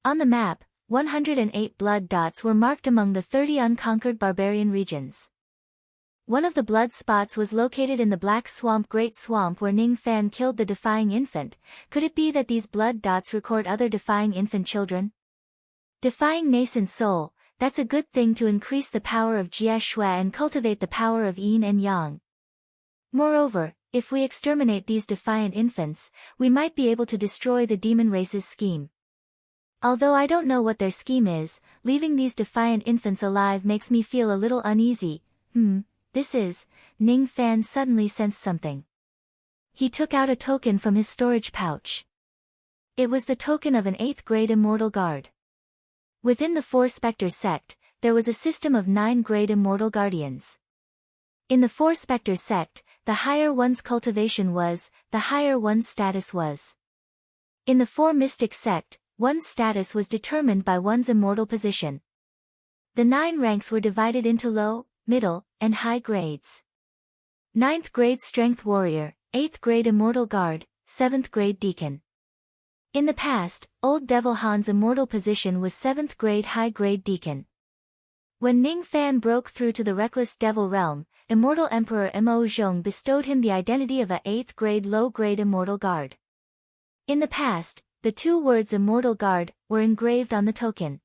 On the map, 108 blood dots were marked among the 30 unconquered barbarian regions. One of the blood spots was located in the Black Swamp Great Swamp where Ning Fan killed the Defying Infant. Could it be that these blood dots record other Defying Infant children? Defying Nascent Soul. That's a good thing to increase the power of Jie Shui and cultivate the power of Yin and Yang. Moreover, if we exterminate these defiant infants, we might be able to destroy the demon race's scheme. Although I don't know what their scheme is, leaving these defiant infants alive makes me feel a little uneasy. Ning Fan suddenly sensed something. He took out a token from his storage pouch. It was the token of an 8th grade immortal guard. Within the 4 Spectre sect, there was a system of 9 grade immortal guardians. In the 4 Spectre sect, the higher one's cultivation was, the higher one's status was. In the 4 Mystic sect, one's status was determined by one's immortal position. The 9 ranks were divided into low, middle, and high grades. 9th grade Strength Warrior, 8th grade Immortal Guard, 7th grade Deacon. In the past, Old Devil Han's immortal position was 7th grade high-grade Deacon. When Ning Fan broke through to the Reckless Devil Realm, Immortal Emperor Mo Zhong bestowed him the identity of a 8th grade low-grade Immortal Guard. In the past, the 2 words Immortal Guard were engraved on the token.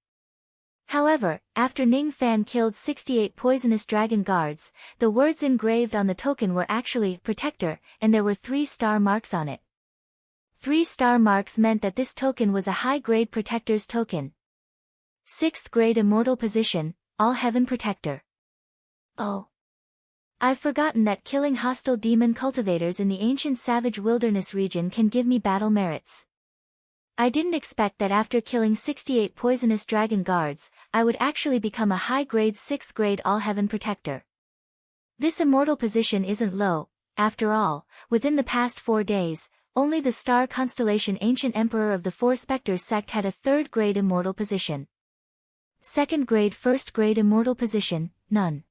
However, after Ning Fan killed 68 poisonous dragon guards, the words engraved on the token were actually Protector, and there were 3-star marks on it. 3-star marks meant that this token was a high-grade Protector's token. 6th grade Immortal Position, All Heaven Protector. Oh. I've forgotten that killing hostile demon cultivators in the ancient savage wilderness region can give me battle merits. I didn't expect that after killing 68 poisonous dragon guards, I would actually become a high-grade 6th grade All-Heaven Protector. This immortal position isn't low, after all. Within the past 4 days, only the star constellation Ancient Emperor of the Four Spectres sect had a 3rd grade immortal position. 2nd grade 1st grade immortal position, none.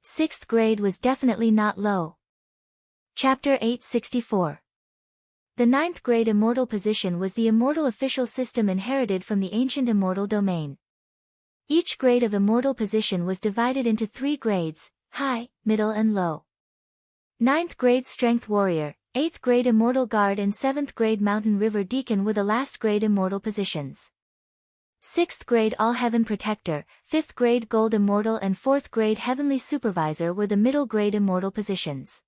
6th grade was definitely not low. Chapter 864. The 9th grade immortal position was the immortal official system inherited from the ancient immortal domain. Each grade of immortal position was divided into 3 grades, high, middle and low. 9th grade strength warrior, 8th grade immortal guard and 7th grade mountain river deacon were the last grade immortal positions. 6th grade all-heaven protector, 5th grade gold immortal and 4th grade heavenly supervisor were the middle grade immortal positions.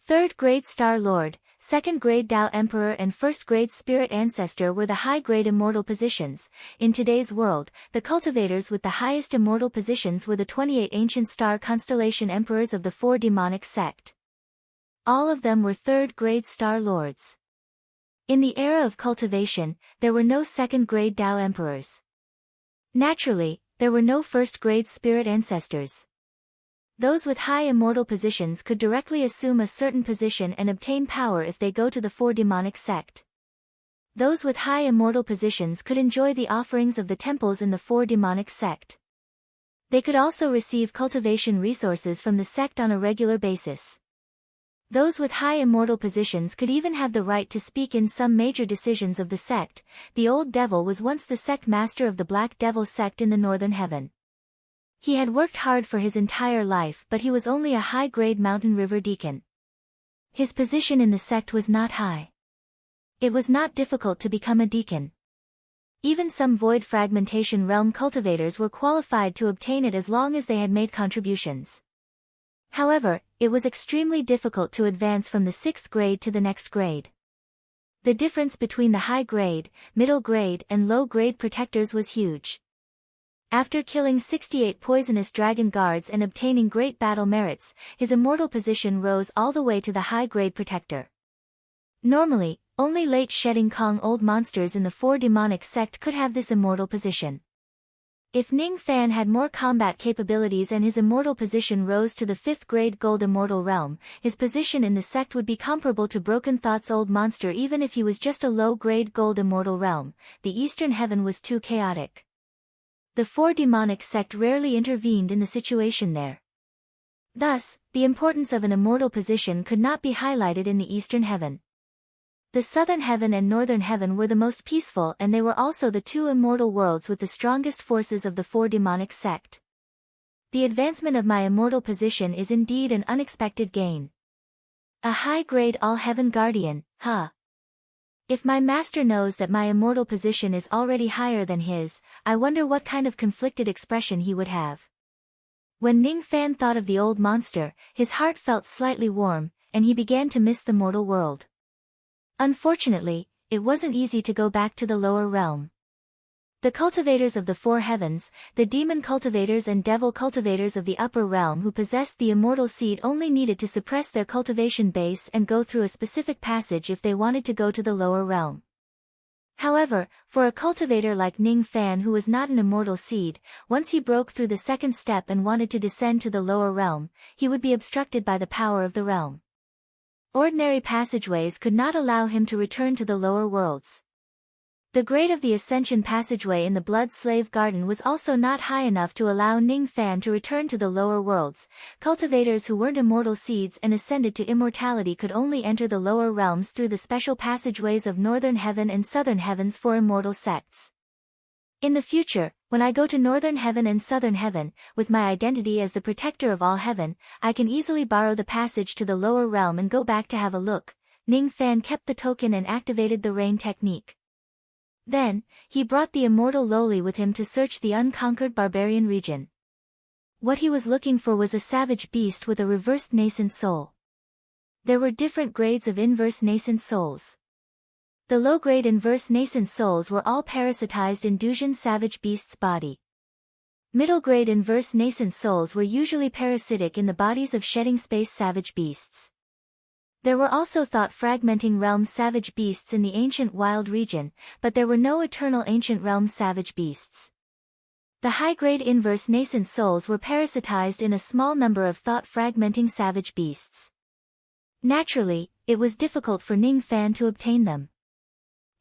3rd grade star lord, 2nd grade Tao Emperor and 1st grade Spirit Ancestor were the high-grade immortal positions. In today's world, the cultivators with the highest immortal positions were the 28 ancient star constellation emperors of the 4 demonic sect. All of them were 3rd grade star lords. In the era of cultivation, there were no 2nd grade Tao Emperors. Naturally, there were no 1st grade Spirit Ancestors. Those with high immortal positions could directly assume a certain position and obtain power if they go to the 4 demonic sect. Those with high immortal positions could enjoy the offerings of the temples in the 4 demonic sect. They could also receive cultivation resources from the sect on a regular basis. Those with high immortal positions could even have the right to speak in some major decisions of the sect. The Old Devil was once the sect master of the Black Devil sect in the Northern Heaven. He had worked hard for his entire life, but he was only a high-grade mountain river deacon. His position in the sect was not high. It was not difficult to become a deacon. Even some void fragmentation realm cultivators were qualified to obtain it as long as they had made contributions. However, it was extremely difficult to advance from the 6th grade to the next grade. The difference between the high grade, middle grade and low grade protectors was huge. After killing 68 poisonous dragon guards and obtaining great battle merits, his immortal position rose all the way to the high-grade protector. Normally, only late shedding Kong old monsters in the 4 demonic sect could have this immortal position. If Ning Fan had more combat capabilities and his immortal position rose to the 5th grade gold immortal realm, his position in the sect would be comparable to Broken Thought's old monster even if he was just a low-grade gold immortal realm. The Eastern Heaven was too chaotic. The 4 demonic sect rarely intervened in the situation there. Thus, the importance of an immortal position could not be highlighted in the Eastern Heaven. The Southern Heaven and Northern Heaven were the most peaceful and they were also the 2 immortal worlds with the strongest forces of the 4 demonic sect. The advancement of my immortal position is indeed an unexpected gain. A high-grade all-heaven guardian, huh? If my master knows that my immortal position is already higher than his, I wonder what kind of conflicted expression he would have. When Ning Fan thought of the old monster, his heart felt slightly warm, and he began to miss the mortal world. Unfortunately, it wasn't easy to go back to the lower realm. The cultivators of the 4 heavens, the demon cultivators and devil cultivators of the upper realm who possessed the immortal seed only needed to suppress their cultivation base and go through a specific passage if they wanted to go to the lower realm. However, for a cultivator like Ning Fan who was not an immortal seed, once he broke through the 2nd step and wanted to descend to the lower realm, he would be obstructed by the power of the realm. Ordinary passageways could not allow him to return to the lower worlds. The grade of the Ascension passageway in the Blood Slave Garden was also not high enough to allow Ning Fan to return to the lower worlds. Cultivators who weren't immortal seeds and ascended to immortality could only enter the lower realms through the special passageways of Northern Heaven and Southern Heavens for immortal sects. In the future, when I go to Northern Heaven and Southern Heaven, with my identity as the protector of all heaven, I can easily borrow the passage to the lower realm and go back to have a look. Ning Fan kept the token and activated the rain technique. Then, he brought the immortal Loli with him to search the unconquered barbarian region. What he was looking for was a savage beast with a reversed nascent soul. There were different grades of inverse nascent souls. The low-grade inverse nascent souls were all parasitized in Dujin savage beast's body. Middle-grade inverse nascent souls were usually parasitic in the bodies of shedding space savage beasts. There were also thought-fragmenting realm savage beasts in the ancient wild region, but there were no eternal ancient realm savage beasts. The high-grade inverse nascent souls were parasitized in a small number of thought-fragmenting savage beasts. Naturally, it was difficult for Ning Fan to obtain them.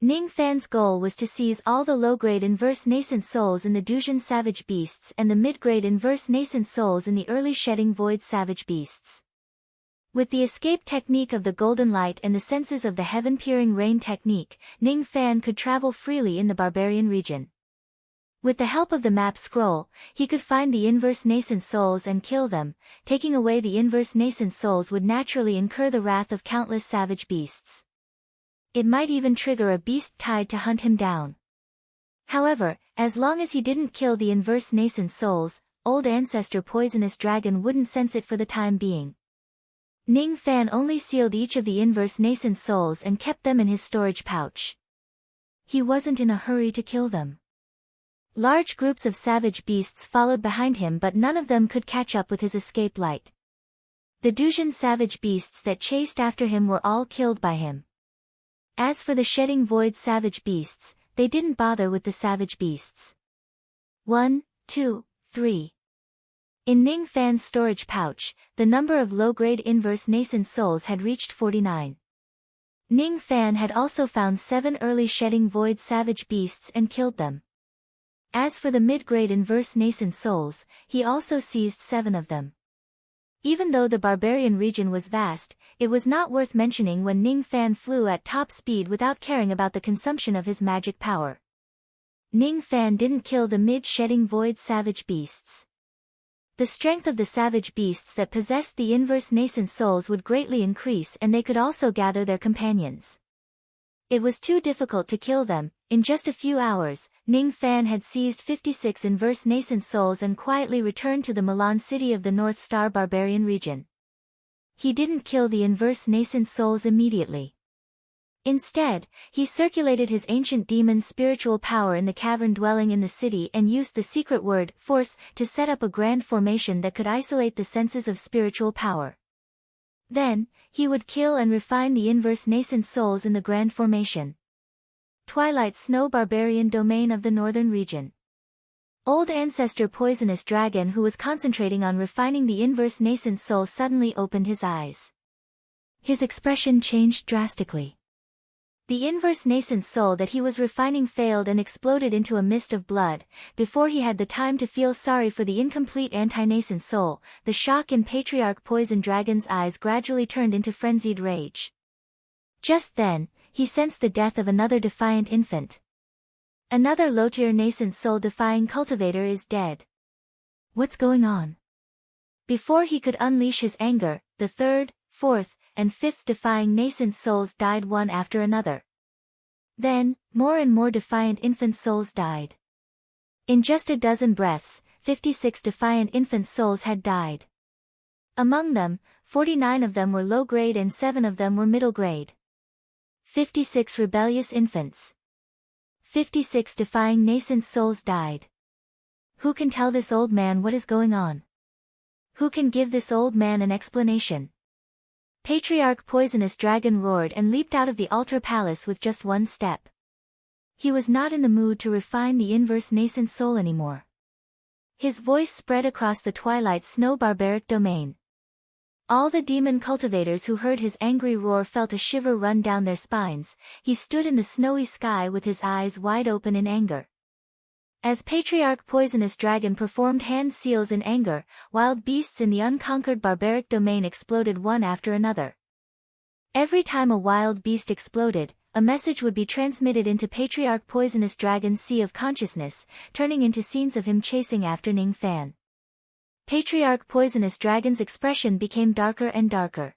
Ning Fan's goal was to seize all the low-grade inverse nascent souls in the Dujin savage beasts and the mid-grade inverse nascent souls in the early shedding void savage beasts. With the escape technique of the golden light and the senses of the heaven-peering rain technique, Ning Fan could travel freely in the barbarian region. With the help of the map scroll, he could find the inverse nascent souls and kill them. Taking away the inverse nascent souls would naturally incur the wrath of countless savage beasts. It might even trigger a beast tide to hunt him down. However, as long as he didn't kill the inverse nascent souls, old ancestor poisonous dragon wouldn't sense it for the time being. Ning Fan only sealed each of the inverse nascent souls and kept them in his storage pouch. He wasn't in a hurry to kill them. Large groups of savage beasts followed behind him, but none of them could catch up with his escape light. The Dujin savage beasts that chased after him were all killed by him. As for the shedding void savage beasts, they didn't bother with the savage beasts. 1, 2, 3. In Ning Fan's storage pouch, the number of low-grade inverse nascent souls had reached 49. Ning Fan had also found 7 early shedding void savage beasts and killed them. As for the mid-grade inverse nascent souls, he also seized 7 of them. Even though the barbarian region was vast, it was not worth mentioning when Ning Fan flew at top speed without caring about the consumption of his magic power. Ning Fan didn't kill the mid-shedding void savage beasts. The strength of the savage beasts that possessed the inverse nascent souls would greatly increase, and they could also gather their companions. It was too difficult to kill them. In just a few hours, Ning Fan had seized 56 inverse nascent souls and quietly returned to the Milan city of the North Star barbarian region. He didn't kill the inverse nascent souls immediately. Instead, he circulated his ancient demon's spiritual power in the cavern dwelling in the city and used the secret word, force, to set up a grand formation that could isolate the senses of spiritual power. Then, he would kill and refine the inverse nascent souls in the grand formation. Twilight Snow Barbarian Domain of the Northern Region. Old ancestor poisonous dragon who was concentrating on refining the inverse nascent soul suddenly opened his eyes. His expression changed drastically. The inverse nascent soul that he was refining failed and exploded into a mist of blood. Before he had the time to feel sorry for the incomplete anti-nascent soul, the shock in Patriarch Poison Dragon's eyes gradually turned into frenzied rage. Just then, he sensed the death of another defiant infant. Another low-tier nascent soul-defying cultivator is dead. What's going on? Before he could unleash his anger, the third, fourth, and fifth defying nascent souls died one after another. Then, more and more defiant infant souls died. In just a dozen breaths, 56 defiant infant souls had died. Among them, 49 of them were low-grade and 7 of them were middle-grade. 56 rebellious infants. 56 defying nascent souls died. Who can tell this old man what is going on? Who can give this old man an explanation? Patriarch Poisonous Dragon roared and leaped out of the altar palace with just one step. He was not in the mood to refine the inverse nascent soul anymore. His voice spread across the Twilight Snow barbaric domain. All the demon cultivators who heard his angry roar felt a shiver run down their spines. He stood in the snowy sky with his eyes wide open in anger. As Patriarch Poisonous Dragon performed hand seals in anger, wild beasts in the unconquered barbaric domain exploded one after another. Every time a wild beast exploded, a message would be transmitted into Patriarch Poisonous Dragon's sea of consciousness, turning into scenes of him chasing after Ning Fan. Patriarch Poisonous Dragon's expression became darker and darker.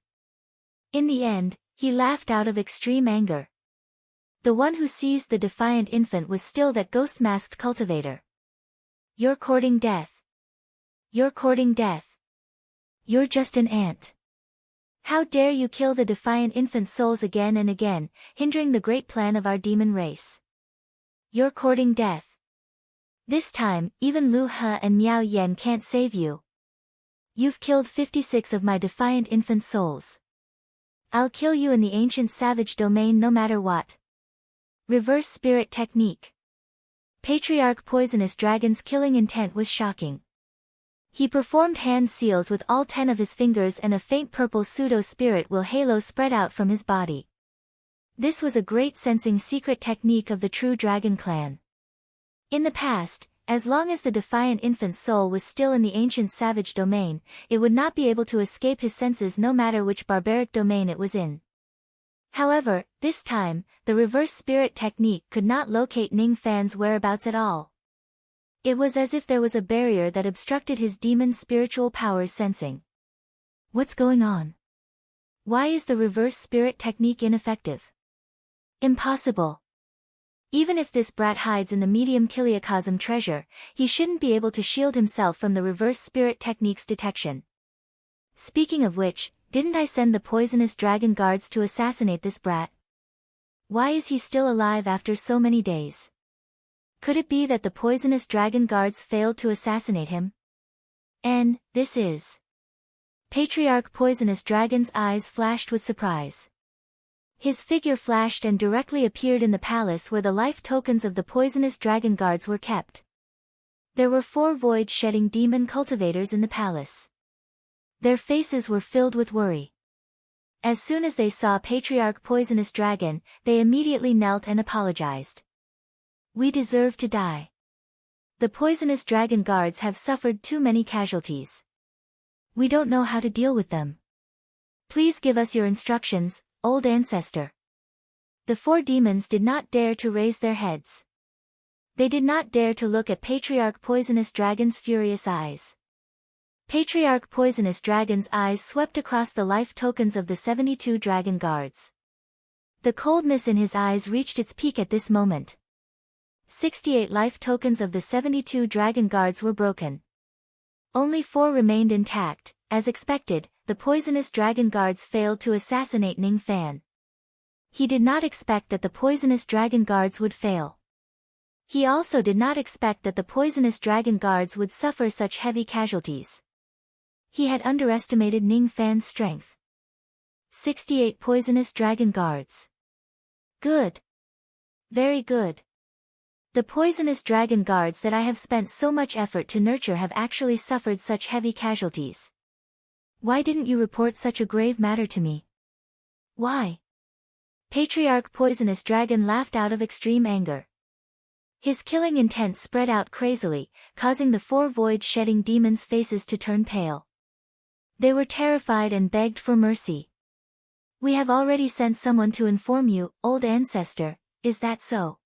In the end, he laughed out of extreme anger. The one who seized the defiant infant was still that ghost-masked cultivator. You're courting death. You're courting death. You're just an ant. How dare you kill the defiant infant's souls again and again, hindering the great plan of our demon race. You're courting death. This time, even Lu He and Miao Yen can't save you. You've killed 56 of my defiant infant souls. I'll kill you in the ancient savage domain no matter what. Reverse spirit technique. Patriarch Poisonous Dragon's killing intent was shocking. He performed hand seals with all 10 of his fingers, and a faint purple pseudo-spirit will halo spread out from his body. This was a great sensing secret technique of the true dragon clan. In the past, as long as the defiant infant's soul was still in the ancient savage domain, it would not be able to escape his senses no matter which barbaric domain it was in. However, this time, the reverse spirit technique could not locate Ning Fan's whereabouts at all. It was as if there was a barrier that obstructed his demon's spiritual powers sensing. What's going on? Why is the reverse spirit technique ineffective? Impossible. Even if this brat hides in the medium Kiliacosm treasure, he shouldn't be able to shield himself from the reverse spirit technique's detection. Speaking of which, didn't I send the poisonous dragon guards to assassinate this brat? Why is he still alive after so many days? Could it be that the poisonous dragon guards failed to assassinate him? And, this is... Patriarch Poisonous Dragon's eyes flashed with surprise. His figure flashed and directly appeared in the palace where the life tokens of the poisonous dragon guards were kept. There were 4 void-shedding demon cultivators in the palace. Their faces were filled with worry. As soon as they saw Patriarch Poisonous Dragon, they immediately knelt and apologized. We deserve to die. The poisonous dragon guards have suffered too many casualties. We don't know how to deal with them. Please give us your instructions, old ancestor. The 4 demons did not dare to raise their heads. They did not dare to look at Patriarch Poisonous Dragon's furious eyes. Patriarch Poisonous Dragon's eyes swept across the life tokens of the 72 dragon guards. The coldness in his eyes reached its peak at this moment. 68 life tokens of the 72 dragon guards were broken. Only 4 remained intact. As expected, the poisonous dragon guards failed to assassinate Ning Fan. He did not expect that the poisonous dragon guards would fail. He also did not expect that the poisonous dragon guards would suffer such heavy casualties. He had underestimated Ning Fan's strength. 68 poisonous dragon guards. Good. Very good. The poisonous dragon guards that I have spent so much effort to nurture have actually suffered such heavy casualties. Why didn't you report such a grave matter to me? Why? Patriarch Poisonous Dragon laughed out of extreme anger. His killing intent spread out crazily, causing the 4 void-shedding demons' faces to turn pale. They were terrified and begged for mercy. We have already sent someone to inform you, old ancestor, is that so?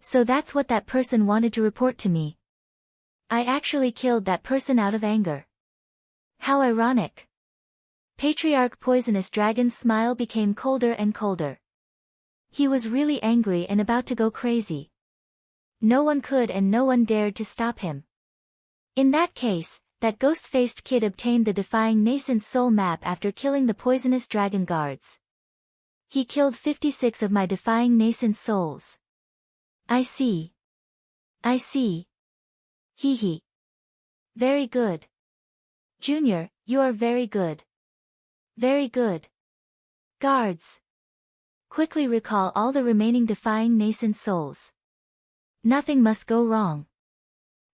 So that's what that person wanted to report to me. I actually killed that person out of anger. How ironic. Patriarch Poisonous Dragon's smile became colder and colder. He was really angry and about to go crazy. No one could and no one dared to stop him. In that case, that ghost-faced kid obtained the Defying Nascent Soul map after killing the poisonous dragon guards. He killed 56 of my Defying Nascent Souls. I see. I see. Hee hee. Very good. Junior, you are very good. Very good. Guards. Quickly recall all the remaining Defying Nascent Souls. Nothing must go wrong.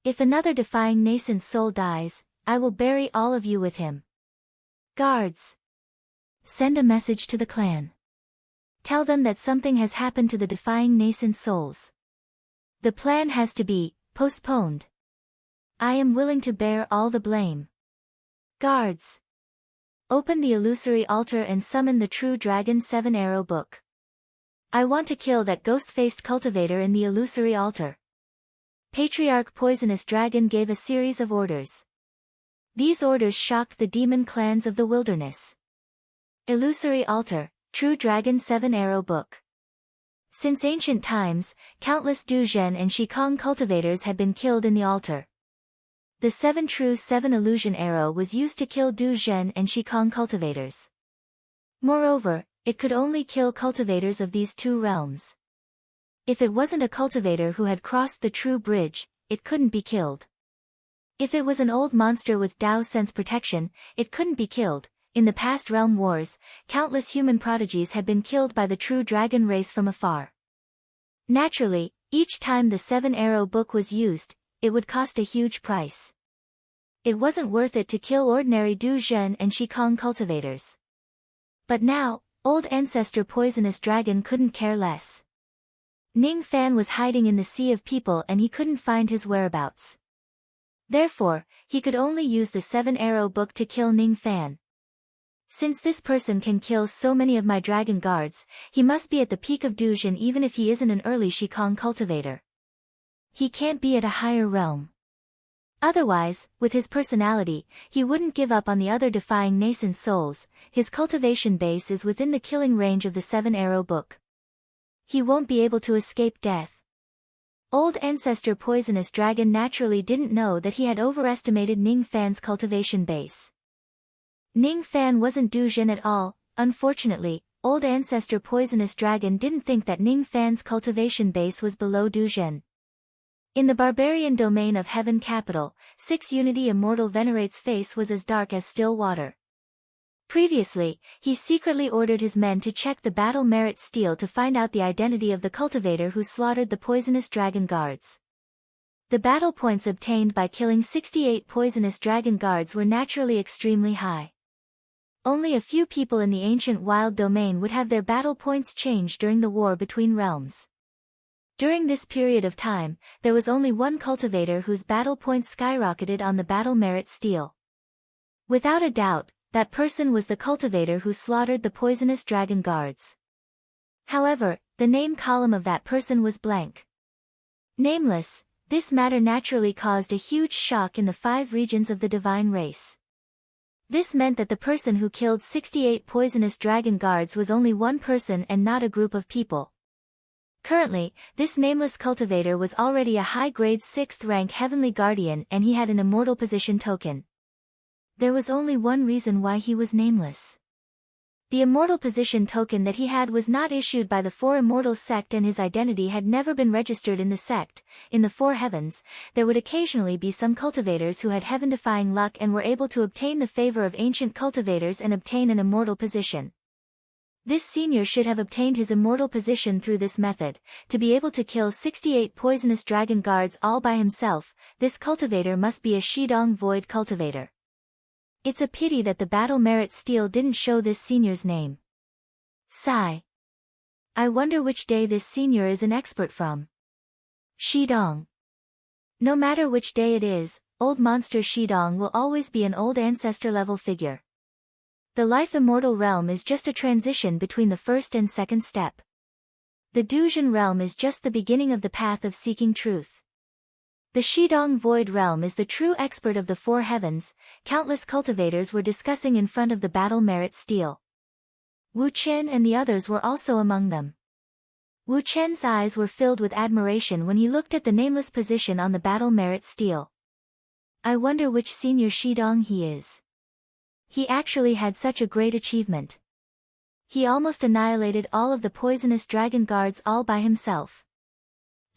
If another Defying Nascent Soul dies, I will bury all of you with him. Guards. Send a message to the clan. Tell them that something has happened to the Defying Nascent Souls. The plan has to be postponed. I am willing to bear all the blame. Guards. Open the illusory altar and summon the true dragon 7-arrow book. I want to kill that ghost-faced cultivator in the illusory altar. Patriarch Poisonous Dragon gave a series of orders. These orders shocked the demon clans of the wilderness. Illusory altar, true dragon 7-arrow book. Since ancient times, countless Duzhen and Shikong cultivators had been killed in the altar. The 7 true 7 illusion arrow was used to kill Duzhen and Shikong cultivators. Moreover, it could only kill cultivators of these two realms. If it wasn't a cultivator who had crossed the true bridge, it couldn't be killed. If it was an old monster with Dao sense protection, it couldn't be killed. In the past realm wars, countless human prodigies had been killed by the true dragon race from afar. Naturally, each time the 7-arrow book was used, it would cost a huge price. It wasn't worth it to kill ordinary Duzhen and Shikong cultivators. But now, old ancestor poisonous dragon couldn't care less. Ning Fan was hiding in the sea of people and he couldn't find his whereabouts. Therefore, he could only use the 7-arrow book to kill Ning Fan. Since this person can kill so many of my dragon guards, he must be at the peak of Duzhen even if he isn't an early Shikong cultivator. He can't be at a higher realm. Otherwise, with his personality, he wouldn't give up on the other defying nascent souls. His cultivation base is within the killing range of the 7-arrow book. He won't be able to escape death. Old ancestor poisonous dragon naturally didn't know that he had overestimated Ning Fan's cultivation base. Ning Fan wasn't Duzhen at all. Unfortunately, old ancestor poisonous dragon didn't think that Ning Fan's cultivation base was below Duzhen. In the barbarian domain of Heaven Capital, 6 Unity Immortal Venerate's face was as dark as still water. Previously, he secretly ordered his men to check the battle merit steel to find out the identity of the cultivator who slaughtered the poisonous dragon guards. The battle points obtained by killing 68 poisonous dragon guards were naturally extremely high. Only a few people in the ancient wild domain would have their battle points changed during the war between realms. During this period of time, there was only one cultivator whose battle points skyrocketed on the battle merit steel. Without a doubt, that person was the cultivator who slaughtered the poisonous dragon guards. However, the name column of that person was blank. Nameless, this matter naturally caused a huge shock in the 5 regions of the divine race. This meant that the person who killed 68 poisonous dragon guards was only one person and not a group of people. Currently, this nameless cultivator was already a high-grade 6th rank heavenly guardian and he had an immortal position token. There was only one reason why he was nameless. The immortal position token that he had was not issued by the 4 Immortals sect and his identity had never been registered in the sect. In the 4 heavens, there would occasionally be some cultivators who had heaven-defying luck and were able to obtain the favor of ancient cultivators and obtain an immortal position. This senior should have obtained his immortal position through this method. To be able to kill 68 poisonous dragon guards all by himself, this cultivator must be a Shidong Void cultivator. It's a pity that the battle merit steel didn't show this senior's name. Sigh. I wonder which day this senior is an expert from. Shidong. No matter which day it is, old monster Shidong will always be an old ancestor level figure. The life immortal realm is just a transition between the first and second step. The Duzhen realm is just the beginning of the path of seeking truth. The Shidong Void realm is the true expert of the 4 heavens. Countless cultivators were discussing in front of the battle merit steel. Wu Chen and the others were also among them. Wu Chen's eyes were filled with admiration when he looked at the nameless position on the battle merit steel. I wonder which senior Shidong he is. He actually had such a great achievement. He almost annihilated all of the poisonous dragon guards all by himself.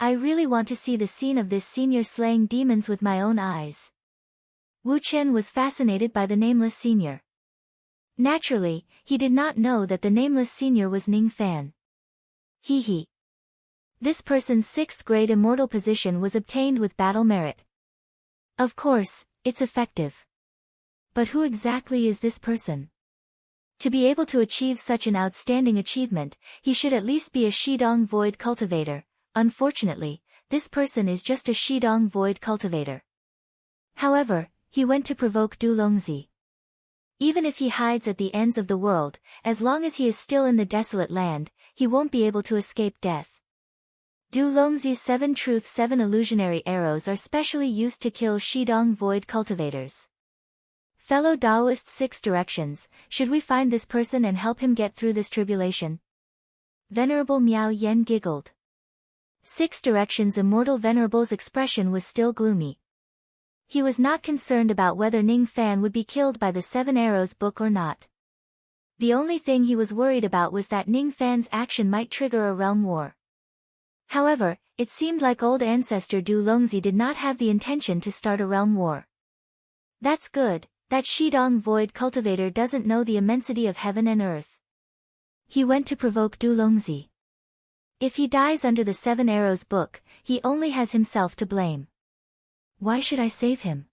I really want to see the scene of this senior slaying demons with my own eyes. Wu Chen was fascinated by the nameless senior. Naturally, he did not know that the nameless senior was Ning Fan. Hee. This person's 6th grade immortal position was obtained with battle merit. Of course, it's effective. But who exactly is this person? To be able to achieve such an outstanding achievement, he should at least be a Shidong Void cultivator. Unfortunately, this person is just a Shidong Void cultivator. However, he went to provoke Du Longzi. Even if he hides at the ends of the world, as long as he is still in the desolate land, he won't be able to escape death. Du Longzi's 7 Truth 7 illusionary arrows are specially used to kill Shidong Void cultivators. Fellow Taoist 6 directions, should we find this person and help him get through this tribulation? Venerable Miao Yen giggled. 6 Directions Immortal Venerable's expression was still gloomy. He was not concerned about whether Ning Fan would be killed by the 7 Arrows book or not. The only thing he was worried about was that Ning Fan's action might trigger a realm war. However, it seemed like old ancestor Du Longzi did not have the intention to start a realm war. That's good, that Shidong Void Cultivator doesn't know the immensity of heaven and earth. He went to provoke Du Longzi. If he dies under the 7 Arrows book, he only has himself to blame. Why should I save him?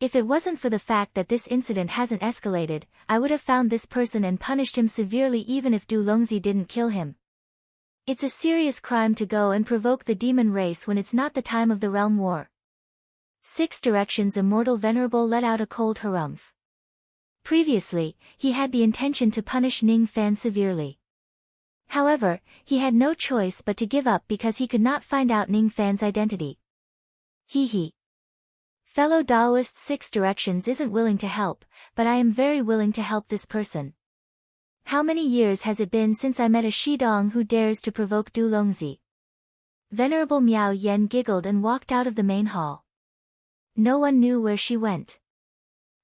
If it wasn't for the fact that this incident hasn't escalated, I would have found this person and punished him severely even if Du Longzi didn't kill him. It's a serious crime to go and provoke the demon race when it's not the time of the realm war. 6 Directions Immortal Venerable let out a cold harumph. Previously, he had the intention to punish Ning Fan severely. However, he had no choice but to give up because he could not find out Ning Fan's identity. Hee. Fellow Daoist 6 Directions isn't willing to help, but I am very willing to help this person. How many years has it been since I met a Shidong who dares to provoke Du Longzi? Venerable Miao Yen giggled and walked out of the main hall. No one knew where she went.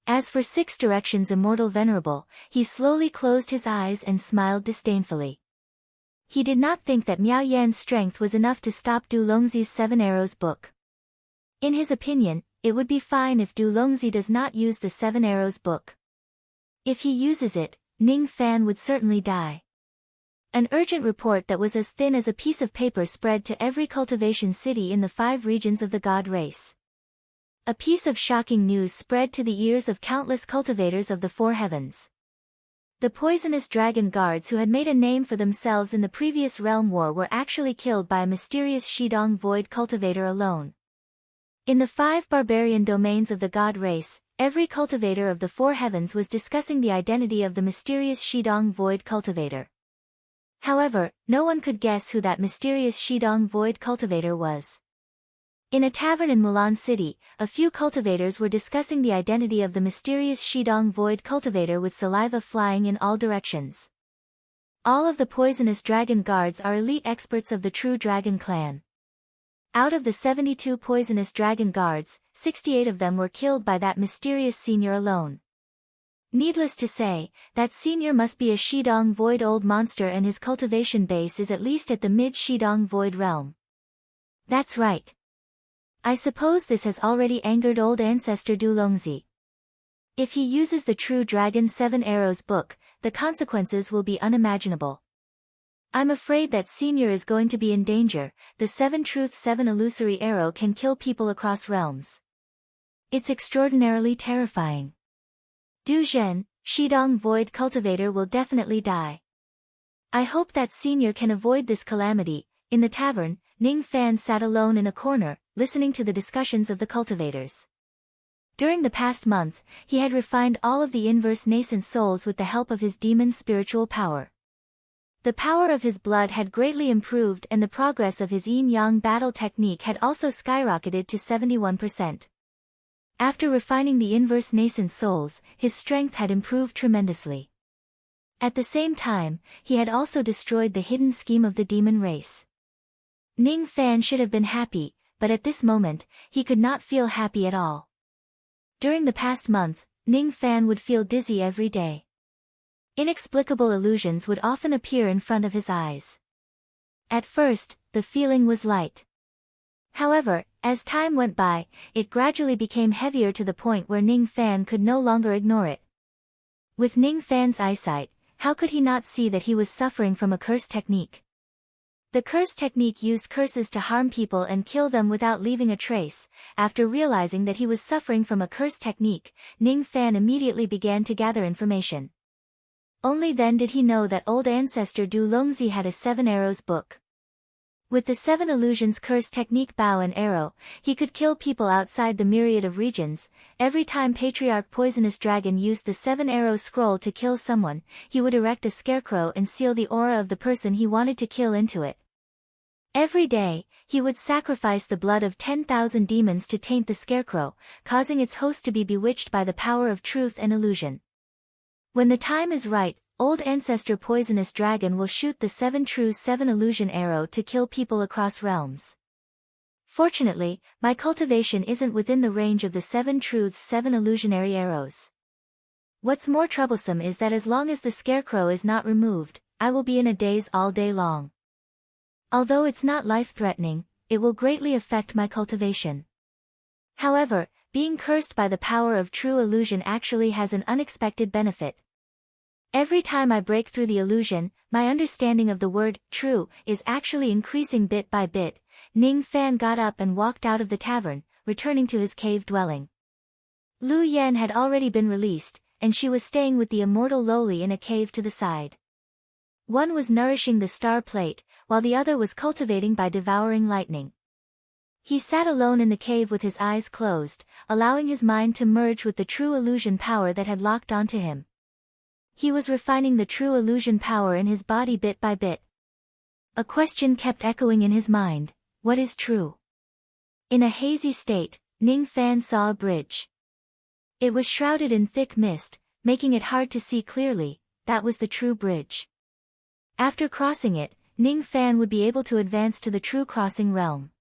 As for 6 Directions Immortal Venerable, he slowly closed his eyes and smiled disdainfully. He did not think that Miao Yan's strength was enough to stop Du Longzi's 7 Arrows book. In his opinion, it would be fine if Du Longzi does not use the 7 Arrows book. If he uses it, Ning Fan would certainly die. An urgent report that was as thin as a piece of paper spread to every cultivation city in the 5 regions of the god race. A piece of shocking news spread to the ears of countless cultivators of the 4 heavens. The poisonous dragon guards who had made a name for themselves in the previous realm war were actually killed by a mysterious Shidong Void cultivator alone. In the 5 barbarian domains of the god race, every cultivator of the 4 heavens was discussing the identity of the mysterious Shidong Void cultivator. However, no one could guess who that mysterious Shidong Void cultivator was. In a tavern in Mulan City, a few cultivators were discussing the identity of the mysterious Shidong Void cultivator with saliva flying in all directions. All of the poisonous dragon guards are elite experts of the true dragon clan. Out of the 72 poisonous dragon guards, 68 of them were killed by that mysterious senior alone. Needless to say, that senior must be a Shidong Void old monster and his cultivation base is at least at the mid-Shidong Void realm. That's right. I suppose this has already angered old ancestor Du Longzi. If he uses the True Dragon 7 Arrows book, the consequences will be unimaginable. I'm afraid that Senior is going to be in danger. The 7 Truth 7 illusory arrow can kill people across realms. It's extraordinarily terrifying. Du Zhen, Shidong Void cultivator will definitely die. I hope that Senior can avoid this calamity. In the tavern, Ning Fan sat alone in a corner, listening to the discussions of the cultivators. During the past month, he had refined all of the inverse nascent souls with the help of his demon spiritual power. The power of his blood had greatly improved and the progress of his yin-yang battle technique had also skyrocketed to 71%. After refining the inverse nascent souls, his strength had improved tremendously. At the same time, he had also destroyed the hidden scheme of the demon race. Ning Fan should have been happy, but at this moment, he could not feel happy at all. During the past month, Ning Fan would feel dizzy every day. Inexplicable illusions would often appear in front of his eyes. At first, the feeling was light. However, as time went by, it gradually became heavier to the point where Ning Fan could no longer ignore it. With Ning Fan's eyesight, how could he not see that he was suffering from a curse technique? The curse technique used curses to harm people and kill them without leaving a trace. After realizing that he was suffering from a curse technique, Ning Fan immediately began to gather information. Only then did he know that old ancestor Du Longzi had a 7 Arrows book. With the 7 illusions curse technique bow and arrow, he could kill people outside the myriad of regions. Every time Patriarch Poisonous Dragon used the 7 Arrow scroll to kill someone, he would erect a scarecrow and seal the aura of the person he wanted to kill into it. Every day, he would sacrifice the blood of 10,000 demons to taint the scarecrow, causing its host to be bewitched by the power of truth and illusion. When the time is right, old ancestor poisonous dragon will shoot the 7 truths 7 illusion arrow to kill people across realms. Fortunately, my cultivation isn't within the range of the 7 truths 7 illusionary arrows. What's more troublesome is that as long as the scarecrow is not removed, I will be in a daze all day long. Although it's not life-threatening, it will greatly affect my cultivation. However, being cursed by the power of true illusion actually has an unexpected benefit. Every time I break through the illusion, my understanding of the word true is actually increasing bit by bit. Ning Fan got up and walked out of the tavern, returning to his cave dwelling. Lu Yan had already been released, and she was staying with the immortal lowly in a cave to the side. One was nourishing the star plate, while the other was cultivating by devouring lightning. He sat alone in the cave with his eyes closed, allowing his mind to merge with the true illusion power that had locked onto him. He was refining the true illusion power in his body bit by bit. A question kept echoing in his mind: what is true? In a hazy state, Ning Fan saw a bridge. It was shrouded in thick mist, making it hard to see clearly. That was the true bridge. After crossing it, Ning Fan would be able to advance to the true crossing realm.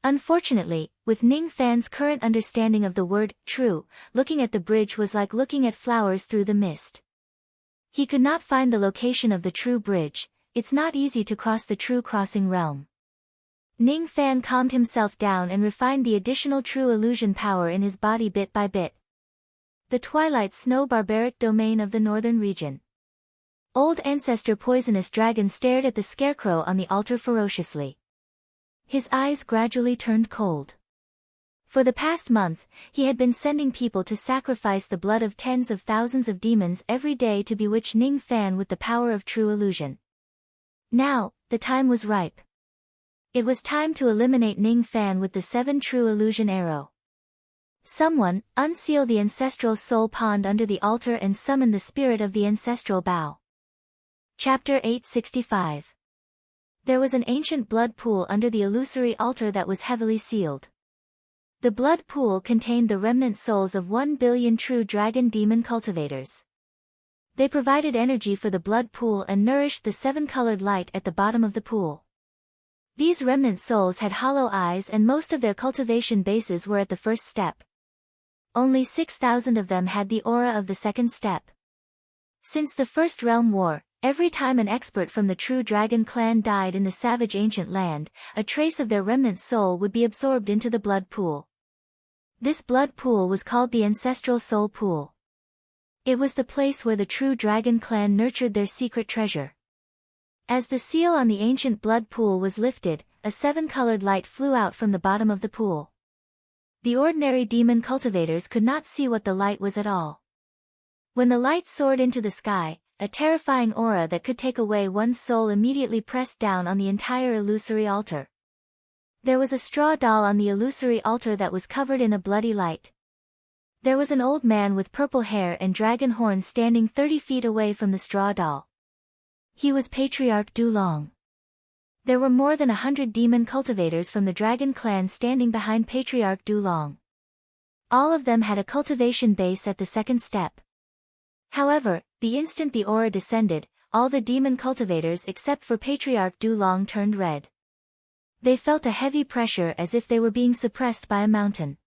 Unfortunately, with Ning Fan's current understanding of the word true, looking at the bridge was like looking at flowers through the mist. He could not find the location of the true bridge. It's not easy to cross the true crossing realm. Ning Fan calmed himself down and refined the additional true illusion power in his body bit by bit. The Twilight Snow barbaric domain of the northern region. Old ancestor poisonous dragon stared at the scarecrow on the altar ferociously. His eyes gradually turned cold. For the past month, he had been sending people to sacrifice the blood of tens of thousands of demons every day to bewitch Ning Fan with the power of true illusion. Now, the time was ripe. It was time to eliminate Ning Fan with the 7 true illusion arrow. Someone, unseal the ancestral soul pond under the altar and summon the spirit of the ancestral bow. Chapter 865. There was an ancient blood pool under the illusory altar that was heavily sealed. The blood pool contained the remnant souls of 1 billion true dragon demon cultivators. They provided energy for the blood pool and nourished the 7-colored light at the bottom of the pool. These remnant souls had hollow eyes and most of their cultivation bases were at the first step. Only 6,000 of them had the aura of the second step. Since the First Realm War, every time an expert from the true dragon clan died in the savage ancient land, a trace of their remnant soul would be absorbed into the blood pool. This blood pool was called the Ancestral Soul Pool. It was the place where the true dragon clan nurtured their secret treasure. As the seal on the ancient blood pool was lifted, a 7-colored light flew out from the bottom of the pool. The ordinary demon cultivators could not see what the light was at all. When the light soared into the sky, a terrifying aura that could take away one's soul immediately pressed down on the entire illusory altar. There was a straw doll on the illusory altar that was covered in a bloody light. There was an old man with purple hair and dragon horns standing 30 feet away from the straw doll. He was Patriarch Dulong. There were more than 100 demon cultivators from the dragon clan standing behind Patriarch Dulong. All of them had a cultivation base at the second step. However, the instant the aura descended, all the demon cultivators except for Patriarch Dulong turned red. They felt a heavy pressure as if they were being suppressed by a mountain.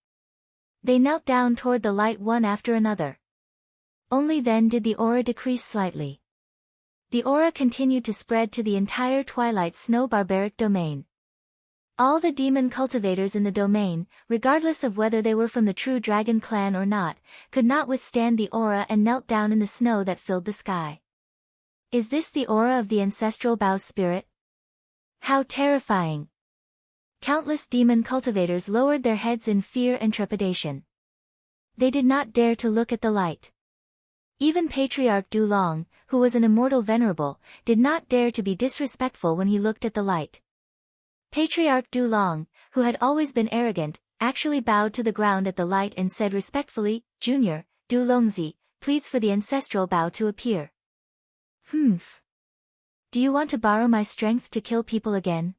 They knelt down toward the light one after another. Only then did the aura decrease slightly. The aura continued to spread to the entire Twilight Snow barbaric domain. All the demon cultivators in the domain, regardless of whether they were from the true dragon clan or not, could not withstand the aura and knelt down in the snow that filled the sky. Is this the aura of the ancestral Bao spirit? How terrifying! Countless demon cultivators lowered their heads in fear and trepidation. They did not dare to look at the light. Even Patriarch Dulong, who was an immortal venerable, did not dare to be disrespectful when he looked at the light. Patriarch Dulong, who had always been arrogant, actually bowed to the ground at the light and said respectfully, "Junior, Dulongzi, pleads for the ancestral Bao to appear." "Humph. Do you want to borrow my strength to kill people again?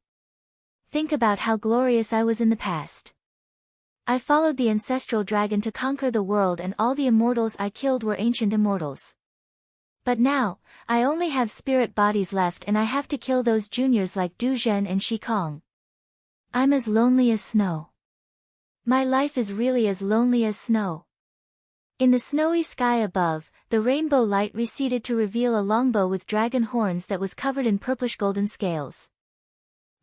Think about how glorious I was in the past. I followed the ancestral dragon to conquer the world and all the immortals I killed were ancient immortals. But now, I only have spirit bodies left and I have to kill those juniors like Du Zhen and Shi Kong. I'm as lonely as snow. My life is really as lonely as snow. In the snowy sky above, the rainbow light receded to reveal a longbow with dragon horns that was covered in purplish golden scales.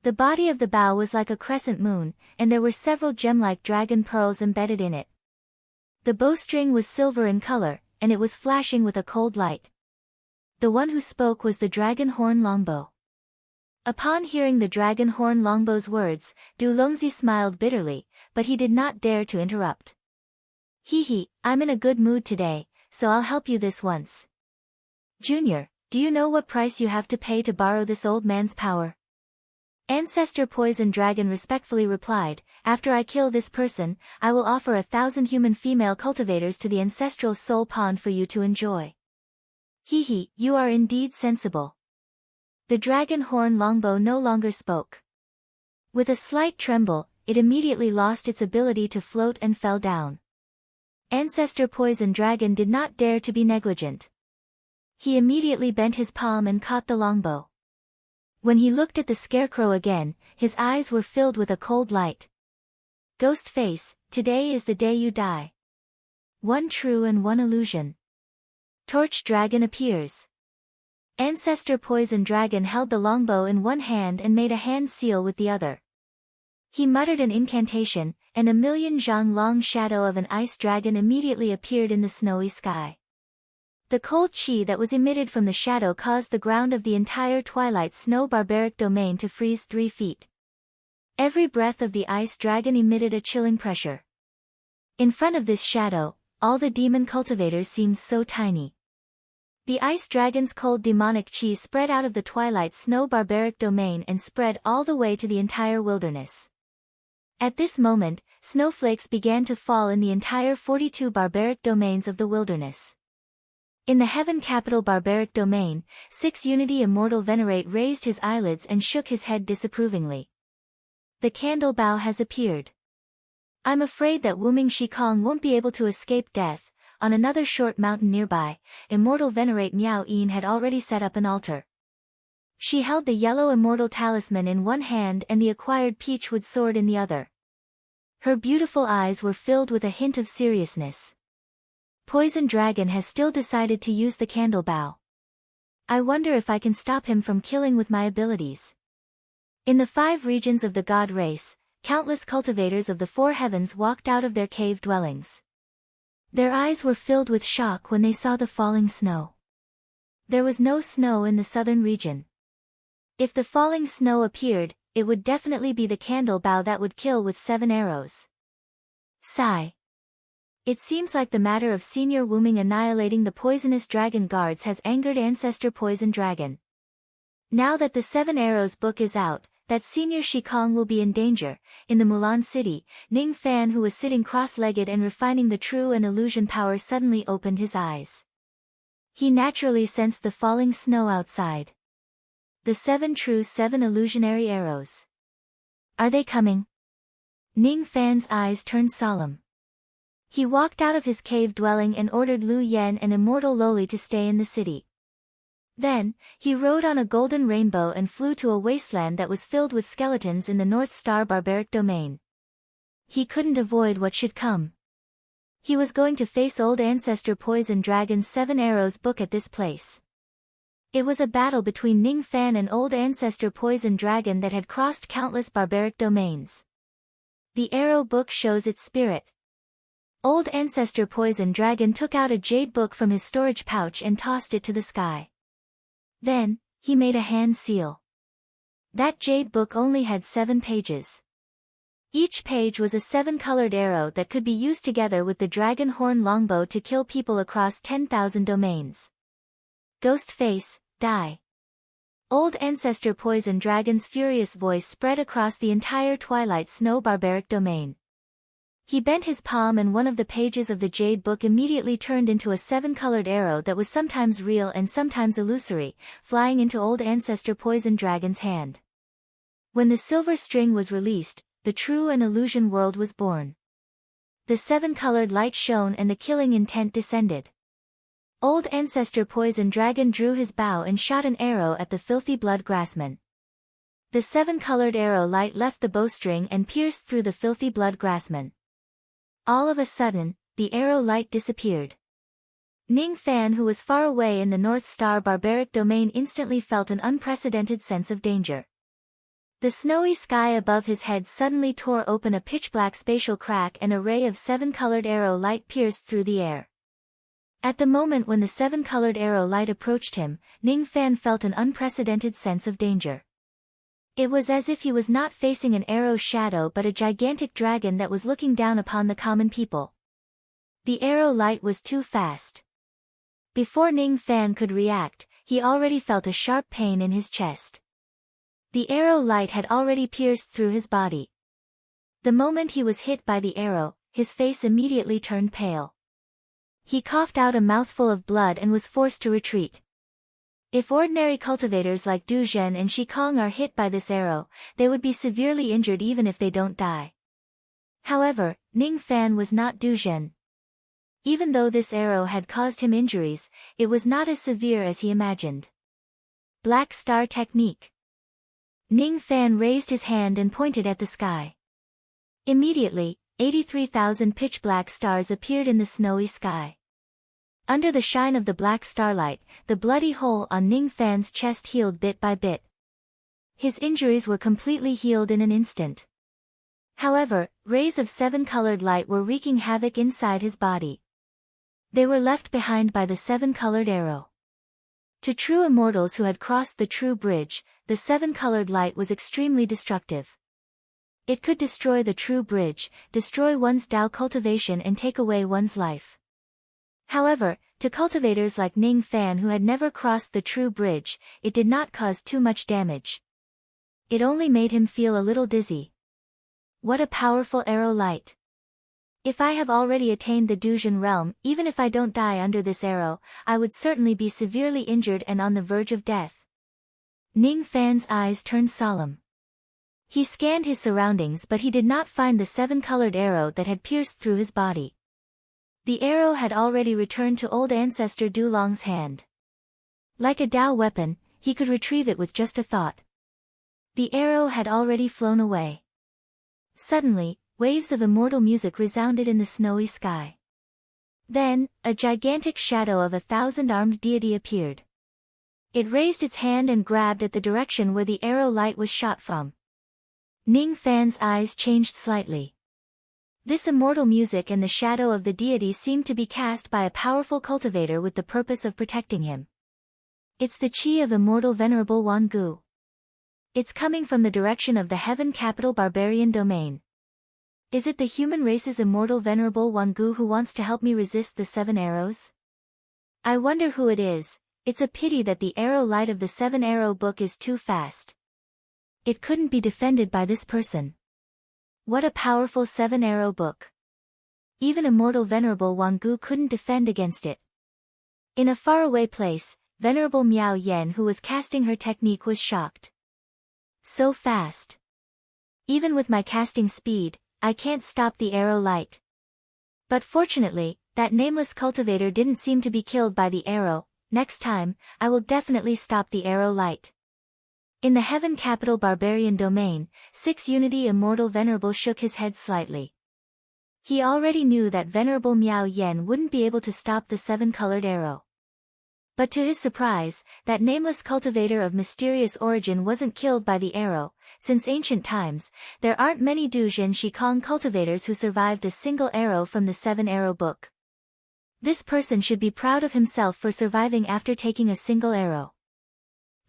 The body of the bow was like a crescent moon, and there were several gem-like dragon pearls embedded in it. The bowstring was silver in color, and it was flashing with a cold light. The one who spoke was the dragon horn longbow. Upon hearing the dragon horn longbow's words, Du Longzi smiled bitterly, but he did not dare to interrupt. Hee, I'm in a good mood today, so I'll help you this once. Junior, do you know what price you have to pay to borrow this old man's power? Ancestor Poison Dragon respectfully replied, after I kill this person, I will offer 1,000 human female cultivators to the ancestral soul pond for you to enjoy. Hee, you are indeed sensible. The dragon horn longbow no longer spoke. With a slight tremble, it immediately lost its ability to float and fell down. Ancestor Poison Dragon did not dare to be negligent. He immediately bent his palm and caught the longbow. When he looked at the scarecrow again, his eyes were filled with a cold light. Ghost face, today is the day you die. One true and one illusion. Torch Dragon appears. Ancestor Poison Dragon held the longbow in one hand and made a hand seal with the other. He muttered an incantation, and a million zhang long shadow of an ice dragon immediately appeared in the snowy sky. The cold chi that was emitted from the shadow caused the ground of the entire Twilight Snow barbaric domain to freeze 3 feet. Every breath of the ice dragon emitted a chilling pressure. In front of this shadow, all the demon cultivators seemed so tiny. The ice dragon's cold demonic chi spread out of the Twilight Snow barbaric domain and spread all the way to the entire wilderness. At this moment, snowflakes began to fall in the entire 42 barbaric domains of the wilderness. In the Heaven Capital barbaric domain, 6 Unity Immortal Venerate raised his eyelids and shook his head disapprovingly. The candle bow has appeared. I'm afraid that Wuming Shikong won't be able to escape death. On another short mountain nearby, Immortal Venerate Miao Yin had already set up an altar. She held the yellow immortal talisman in one hand and the acquired peachwood sword in the other. Her beautiful eyes were filled with a hint of seriousness. Poison Dragon has still decided to use the candle bow. I wonder if I can stop him from killing with my abilities. In the 5 regions of the god race, countless cultivators of the 4 heavens walked out of their cave dwellings. Their eyes were filled with shock when they saw the falling snow. There was no snow in the southern region. If the falling snow appeared, it would definitely be the candle bow that would kill with 7 arrows. Sigh. It seems like the matter of Senior Wuming annihilating the poisonous dragon guards has angered Ancestor Poison Dragon. Now that the 7 Arrows book is out, that Senior Shikong will be in danger. In the Mulan city, Ning Fan, who was sitting cross-legged and refining the true and illusion power, suddenly opened his eyes. He naturally sensed the falling snow outside. The 7 illusionary arrows. Are they coming? Ning Fan's eyes turned solemn. He walked out of his cave dwelling and ordered Lu Yen and Immortal Loli to stay in the city. Then, he rode on a golden rainbow and flew to a wasteland that was filled with skeletons in the North Star barbaric domain. He couldn't avoid what should come. He was going to face old Ancestor Poison Dragon's 7 Arrows book at this place. It was a battle between Ning Fan and old Ancestor Poison Dragon that had crossed countless barbaric domains. The arrow book shows its spirit. Old Ancestor Poison Dragon took out a jade book from his storage pouch and tossed it to the sky. Then, he made a hand seal. That jade book only had 7 pages. Each page was a 7-colored arrow that could be used together with the dragon horn longbow to kill people across 10,000 domains. Ghost face, die. Old Ancestor Poison Dragon's furious voice spread across the entire Twilight Snow barbaric domain. He bent his palm and one of the pages of the jade book immediately turned into a 7-colored arrow that was sometimes real and sometimes illusory, flying into old Ancestor Poison Dragon's hand. When the silver string was released, the true and illusion world was born. The 7-colored light shone and the killing intent descended. Old Ancestor Poison Dragon drew his bow and shot an arrow at the filthy blood grassman. The seven-colored arrow light left the bowstring and pierced through the filthy blood grassman. All of a sudden, the arrow light disappeared. Ning Fan, who was far away in the North Star barbaric domain, instantly felt an unprecedented sense of danger. The snowy sky above his head suddenly tore open a pitch-black spatial crack and a ray of seven-colored arrow light pierced through the air. At the moment when the seven-colored arrow light approached him, Ning Fan felt an unprecedented sense of danger. It was as if he was not facing an arrow shadow but a gigantic dragon that was looking down upon the common people. The arrow light was too fast. Before Ning Fan could react, he already felt a sharp pain in his chest. The arrow light had already pierced through his body. The moment he was hit by the arrow, his face immediately turned pale. He coughed out a mouthful of blood and was forced to retreat. If ordinary cultivators like Du Zhen and Shikong are hit by this arrow, they would be severely injured even if they don't die. However, Ning Fan was not Du Zhen. Even though this arrow had caused him injuries, it was not as severe as he imagined. Black Star Technique. Ning Fan raised his hand and pointed at the sky. Immediately, 83,000 pitch-black stars appeared in the snowy sky. Under the shine of the black starlight, the bloody hole on Ning Fan's chest healed bit by bit. His injuries were completely healed in an instant. However, rays of seven-colored light were wreaking havoc inside his body. They were left behind by the seven-colored arrow. To true immortals who had crossed the true bridge, the seven-colored light was extremely destructive. It could destroy the true bridge, destroy one's Tao cultivation and take away one's life. However, to cultivators like Ning Fan who had never crossed the true bridge, it did not cause too much damage. It only made him feel a little dizzy. What a powerful arrow light! If I have already attained the Duzhen realm, even if I don't die under this arrow, I would certainly be severely injured and on the verge of death. Ning Fan's eyes turned solemn. He scanned his surroundings but he did not find the seven-colored arrow that had pierced through his body. The arrow had already returned to old ancestor Du Long's hand. Like a Tao weapon, he could retrieve it with just a thought. The arrow had already flown away. Suddenly, waves of immortal music resounded in the snowy sky. Then, a gigantic shadow of a thousand-armed deity appeared. It raised its hand and grabbed at the direction where the arrow light was shot from. Ning Fan's eyes changed slightly. This immortal music and the shadow of the deity seemed to be cast by a powerful cultivator with the purpose of protecting him. It's the chi of immortal venerable Wan Gu. It's coming from the direction of the heaven capital barbarian domain. Is it the human race's immortal venerable Wan Gu who wants to help me resist the seven arrows? I wonder who it is. It's a pity that the arrow light of the seven-arrow book is too fast. It couldn't be defended by this person. What a powerful seven-arrow book. Even immortal venerable Wan Gu couldn't defend against it. In a faraway place, venerable Miao Yen who was casting her technique was shocked. So fast. Even with my casting speed, I can't stop the arrow light. But fortunately, that nameless cultivator didn't seem to be killed by the arrow. Next time, I will definitely stop the arrow light. In the heaven capital barbarian domain, 6 Unity Immortal Venerable shook his head slightly. He already knew that venerable Miao Yen wouldn't be able to stop the seven-colored arrow. But to his surprise, that nameless cultivator of mysterious origin wasn't killed by the arrow. Since ancient times, there aren't many Duzhen Shikong cultivators who survived a single arrow from the seven-arrow book. This person should be proud of himself for surviving after taking a single arrow.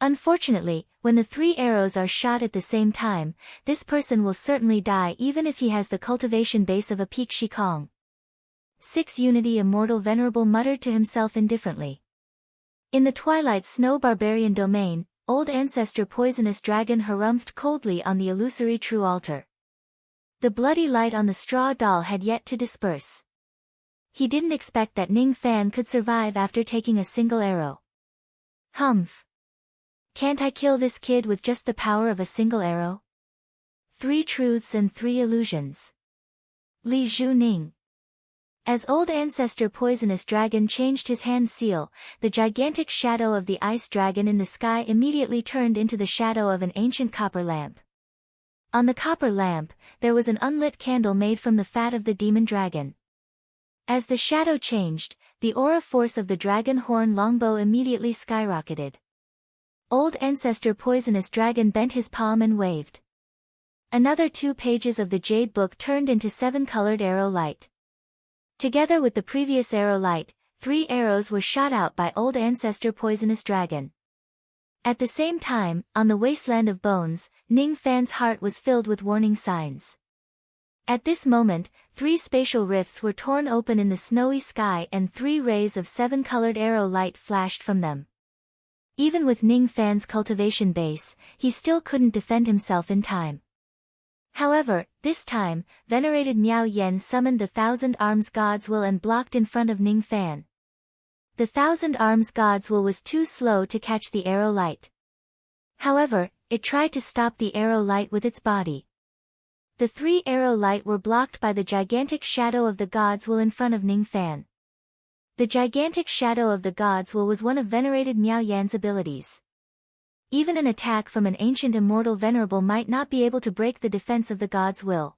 Unfortunately, when the 3 arrows are shot at the same time, this person will certainly die even if he has the cultivation base of a peak Shikong. 6 Unity Immortal Venerable muttered to himself indifferently. In the twilight snow barbarian domain, old ancestor poisonous dragon harumphed coldly on the illusory true altar. The bloody light on the straw doll had yet to disperse. He didn't expect that Ning Fan could survive after taking a single arrow. Humph. Can't I kill this kid with just the power of a single arrow? 3 truths and 3 illusions. Li Zhu Ning. As old ancestor Poisonous Dragon changed his hand seal, the gigantic shadow of the ice dragon in the sky immediately turned into the shadow of an ancient copper lamp. On the copper lamp, there was an unlit candle made from the fat of the demon dragon. As the shadow changed, the aura force of the dragon horn longbow immediately skyrocketed. Old ancestor Poisonous Dragon bent his palm and waved. Another 2 pages of the jade book turned into 7-colored arrow light. Together with the previous arrow light, 3 arrows were shot out by old ancestor Poisonous Dragon. At the same time, on the wasteland of bones, Ning Fan's heart was filled with warning signs. At this moment, 3 spatial rifts were torn open in the snowy sky and 3 rays of 7-colored arrow light flashed from them. Even with Ning Fan's cultivation base, he still couldn't defend himself in time. However, this time, venerated Miao Yen summoned the Thousand Arms God's Will and blocked in front of Ning Fan. The Thousand Arms God's Will was too slow to catch the arrow light. However, it tried to stop the arrow light with its body. The 3 arrow light were blocked by the gigantic shadow of the God's Will in front of Ning Fan. The gigantic shadow of the God's Will was one of venerated Miao Yan's abilities. Even an attack from an ancient immortal venerable might not be able to break the defense of the God's Will.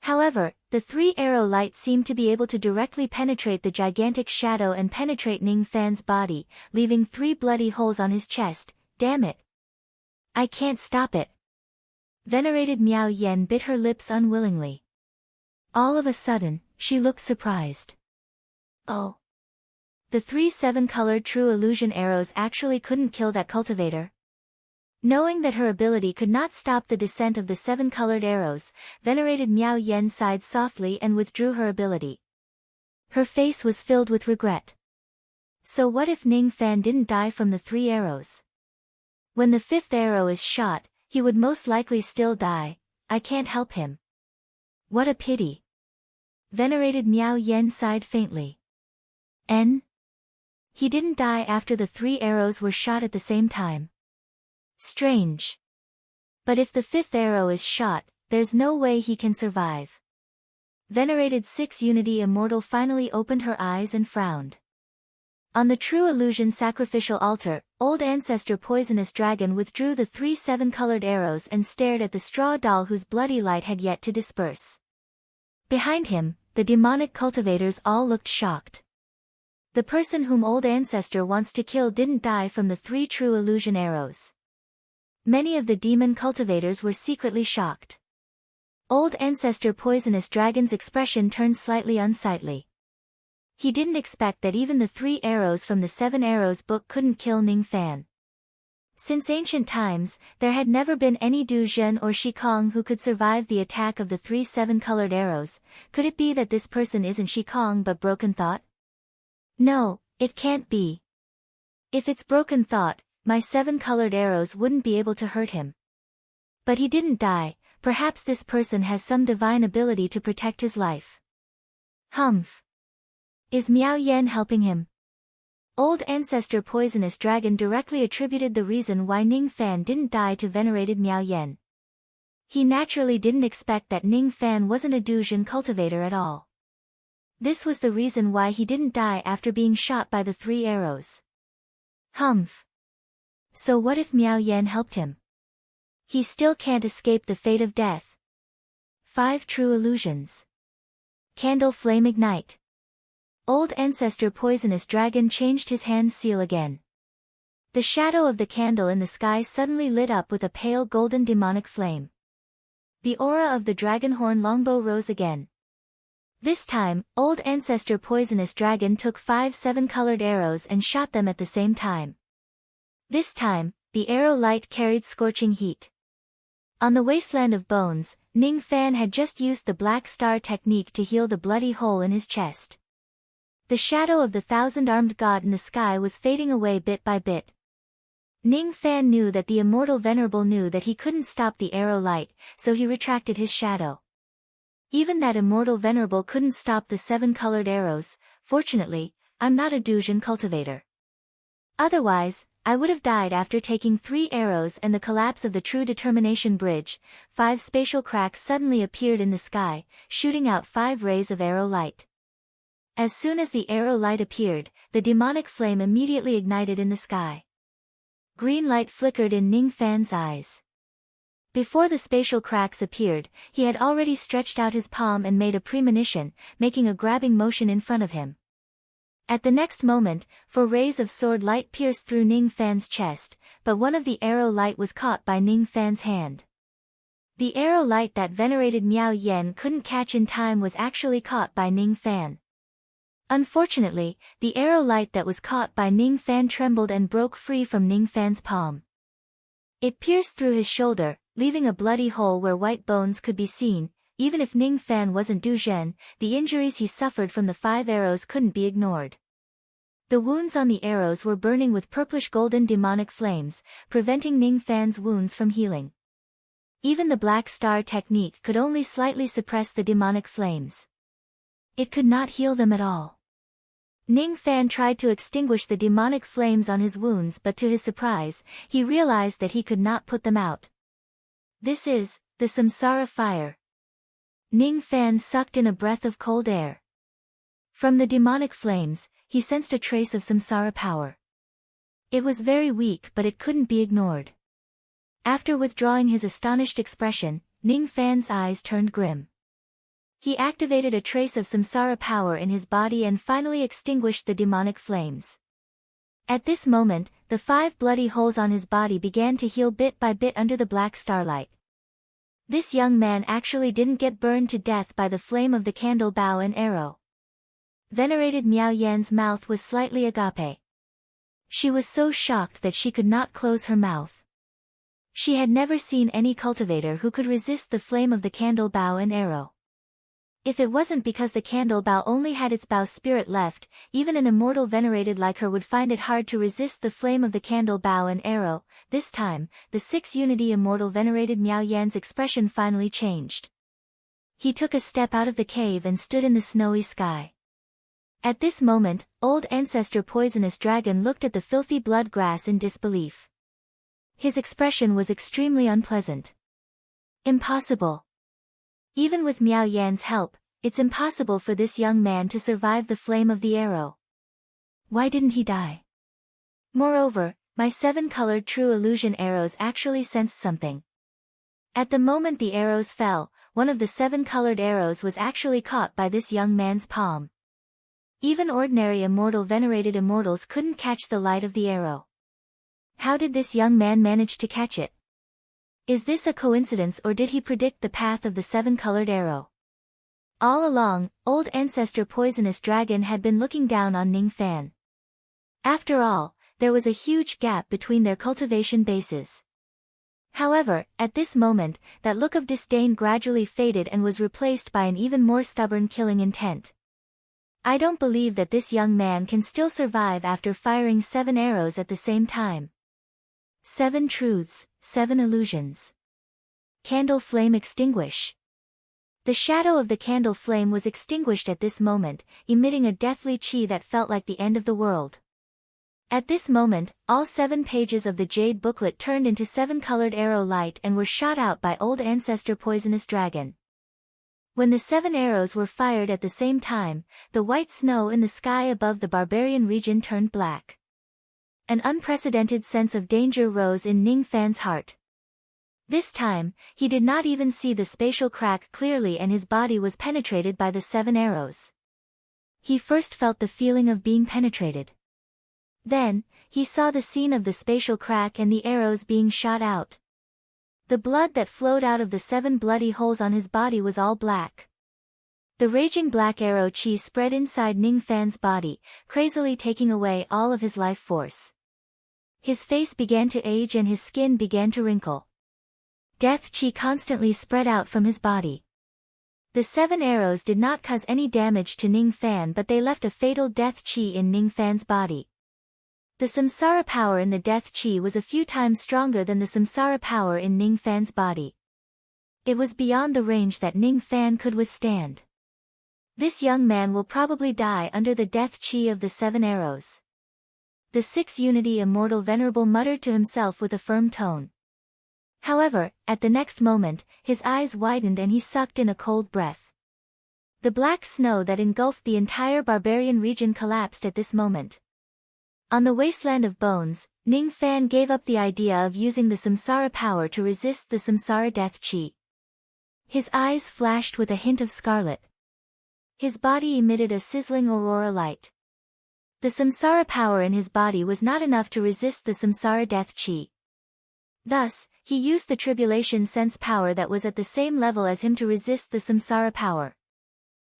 However, the 3 arrow light seemed to be able to directly penetrate the gigantic shadow and penetrate Ning Fan's body, leaving 3 bloody holes on his chest. Damn it! I can't stop it. Venerated Miao Yen bit her lips unwillingly. All of a sudden, she looked surprised. Oh! The 3 7-colored true illusion arrows actually couldn't kill that cultivator. Knowing that her ability could not stop the descent of the 7-colored arrows, venerated Miao Yen sighed softly and withdrew her ability. Her face was filled with regret. So what if Ning Fan didn't die from the 3 arrows? When the 5th arrow is shot, he would most likely still die. I can't help him. What a pity. Venerated Miao Yen sighed faintly. He didn't die after the 3 arrows were shot at the same time. Strange. But if the 5th arrow is shot, there's no way he can survive. Venerated 6 Unity Immortal finally opened her eyes and frowned. On the True Illusion sacrificial altar, old ancestor Poisonous Dragon withdrew the 3 7-colored arrows and stared at the straw doll whose bloody light had yet to disperse. Behind him, the demonic cultivators all looked shocked. The person whom old ancestor wants to kill didn't die from the 3 true illusion arrows. Many of the demon cultivators were secretly shocked. Old ancestor Poisonous Dragon's expression turned slightly unsightly. He didn't expect that even the 3 arrows from the 7 arrows book couldn't kill Ning Fan. Since ancient times, there had never been any Du Zhen or Shi Kong who could survive the attack of the 3 7-colored arrows. Could it be that this person isn't Shi Kong but Broken Thought? No, it can't be. If it's Broken Thought, my 7-colored arrows wouldn't be able to hurt him. But he didn't die. Perhaps this person has some divine ability to protect his life. Humph. Is Miao Yen helping him? Old ancestor Poisonous Dragon directly attributed the reason why Ning Fan didn't die to venerated Miao Yen. He naturally didn't expect that Ning Fan wasn't a Du Zhen cultivator at all. This was the reason why he didn't die after being shot by the 3 arrows. Humph. So what if Miao Yen helped him? He still can't escape the fate of death. 5 True Illusions. Candle Flame Ignite. Old ancestor Poisonous Dragon changed his hand seal again. The shadow of the candle in the sky suddenly lit up with a pale golden demonic flame. The aura of the dragon horn longbow rose again. This time, old ancestor Poisonous Dragon took 5 7-colored arrows and shot them at the same time. This time, the arrow light carried scorching heat. On the wasteland of bones, Ning Fan had just used the Black Star technique to heal the bloody hole in his chest. The shadow of the 1,000-armed god in the sky was fading away bit by bit. Ning Fan knew that the immortal venerable knew that he couldn't stop the arrow light, so he retracted his shadow. Even that immortal venerable couldn't stop the 7-colored arrows. Fortunately, I'm not a Du Zhen cultivator. Otherwise, I would have died after taking 3 arrows and the collapse of the True Determination Bridge. 5 spatial cracks suddenly appeared in the sky, shooting out 5 rays of arrow light. As soon as the arrow light appeared, the demonic flame immediately ignited in the sky. Green light flickered in Ning Fan's eyes. Before the spatial cracks appeared, he had already stretched out his palm and made a premonition, making a grabbing motion in front of him. At the next moment, 4 rays of sword light pierced through Ning Fan's chest, but one of the arrow light was caught by Ning Fan's hand. The arrow light that venerated Miao Yan couldn't catch in time was actually caught by Ning Fan. Unfortunately, the arrow light that was caught by Ning Fan trembled and broke free from Ning Fan's palm. It pierced through his shoulder, leaving a bloody hole where white bones could be seen. Even if Ning Fan wasn't Du Zhen, the injuries he suffered from the 5 arrows couldn't be ignored. The wounds on the arrows were burning with purplish-golden demonic flames, preventing Ning Fan's wounds from healing. Even the Black Star technique could only slightly suppress the demonic flames. It could not heal them at all. Ning Fan tried to extinguish the demonic flames on his wounds, but to his surprise, he realized that he could not put them out. This is the Samsara fire. Ning Fan sucked in a breath of cold air. From the demonic flames, he sensed a trace of Samsara power. It was very weak, but it couldn't be ignored. After withdrawing his astonished expression, Ning Fan's eyes turned grim. He activated a trace of Samsara power in his body and finally extinguished the demonic flames. At this moment, the 5 bloody holes on his body began to heal bit by bit under the black starlight. This young man actually didn't get burned to death by the flame of the candle bow and arrow. Venerated Miao Yan's mouth was slightly agape. She was so shocked that she could not close her mouth. She had never seen any cultivator who could resist the flame of the candle bow and arrow. If it wasn't because the candle bow only had its bow spirit left, even an immortal venerated like her would find it hard to resist the flame of the candle bow and arrow. This time, the 6 Unity immortal venerated Miao Yan's expression finally changed. He took a step out of the cave and stood in the snowy sky. At this moment, old ancestor Poisonous Dragon looked at the filthy blood grass in disbelief. His expression was extremely unpleasant. Impossible. Even with Miao Yan's help, it's impossible for this young man to survive the flame of the arrow. Why didn't he die? Moreover, my 7-colored true illusion arrows actually sensed something. At the moment the arrows fell, one of the 7-colored arrows was actually caught by this young man's palm. Even ordinary immortal venerated immortals couldn't catch the light of the arrow. How did this young man manage to catch it? Is this a coincidence or did he predict the path of the 7-colored arrow? All along, old ancestor Poisonous Dragon had been looking down on Ning Fan. After all, there was a huge gap between their cultivation bases. However, at this moment, that look of disdain gradually faded and was replaced by an even more stubborn killing intent. I don't believe that this young man can still survive after firing 7 arrows at the same time. 7 truths, 7 illusions. Candle flame extinguish. The shadow of the candle flame was extinguished at this moment, emitting a deathly chi that felt like the end of the world. At this moment, all 7 pages of the jade booklet turned into 7-colored arrow light and were shot out by old ancestor Poisonous Dragon. When the 7 arrows were fired at the same time, the white snow in the sky above the barbarian region turned black. An unprecedented sense of danger rose in Ning Fan's heart. This time, he did not even see the spatial crack clearly and his body was penetrated by the 7 arrows. He first felt the feeling of being penetrated. Then, he saw the scene of the spatial crack and the arrows being shot out. The blood that flowed out of the 7 bloody holes on his body was all black. The raging black arrow chi spread inside Ning Fan's body, crazily taking away all of his life force. His face began to age and his skin began to wrinkle. Death chi constantly spread out from his body. The 7 arrows did not cause any damage to Ning Fan, but they left a fatal death chi in Ning Fan's body. The samsara power in the death chi was a few times stronger than the samsara power in Ning Fan's body. It was beyond the range that Ning Fan could withstand. This young man will probably die under the death chi of the 7 arrows. The 6 Unity Immortal Venerable muttered to himself with a firm tone. However, at the next moment, his eyes widened and he sucked in a cold breath. The black snow that engulfed the entire barbarian region collapsed at this moment. On the wasteland of bones, Ning Fan gave up the idea of using the samsara power to resist the samsara death chi. His eyes flashed with a hint of scarlet. His body emitted a sizzling aurora light. The samsara power in his body was not enough to resist the samsara death chi. Thus, he used the tribulation sense power that was at the same level as him to resist the samsara power.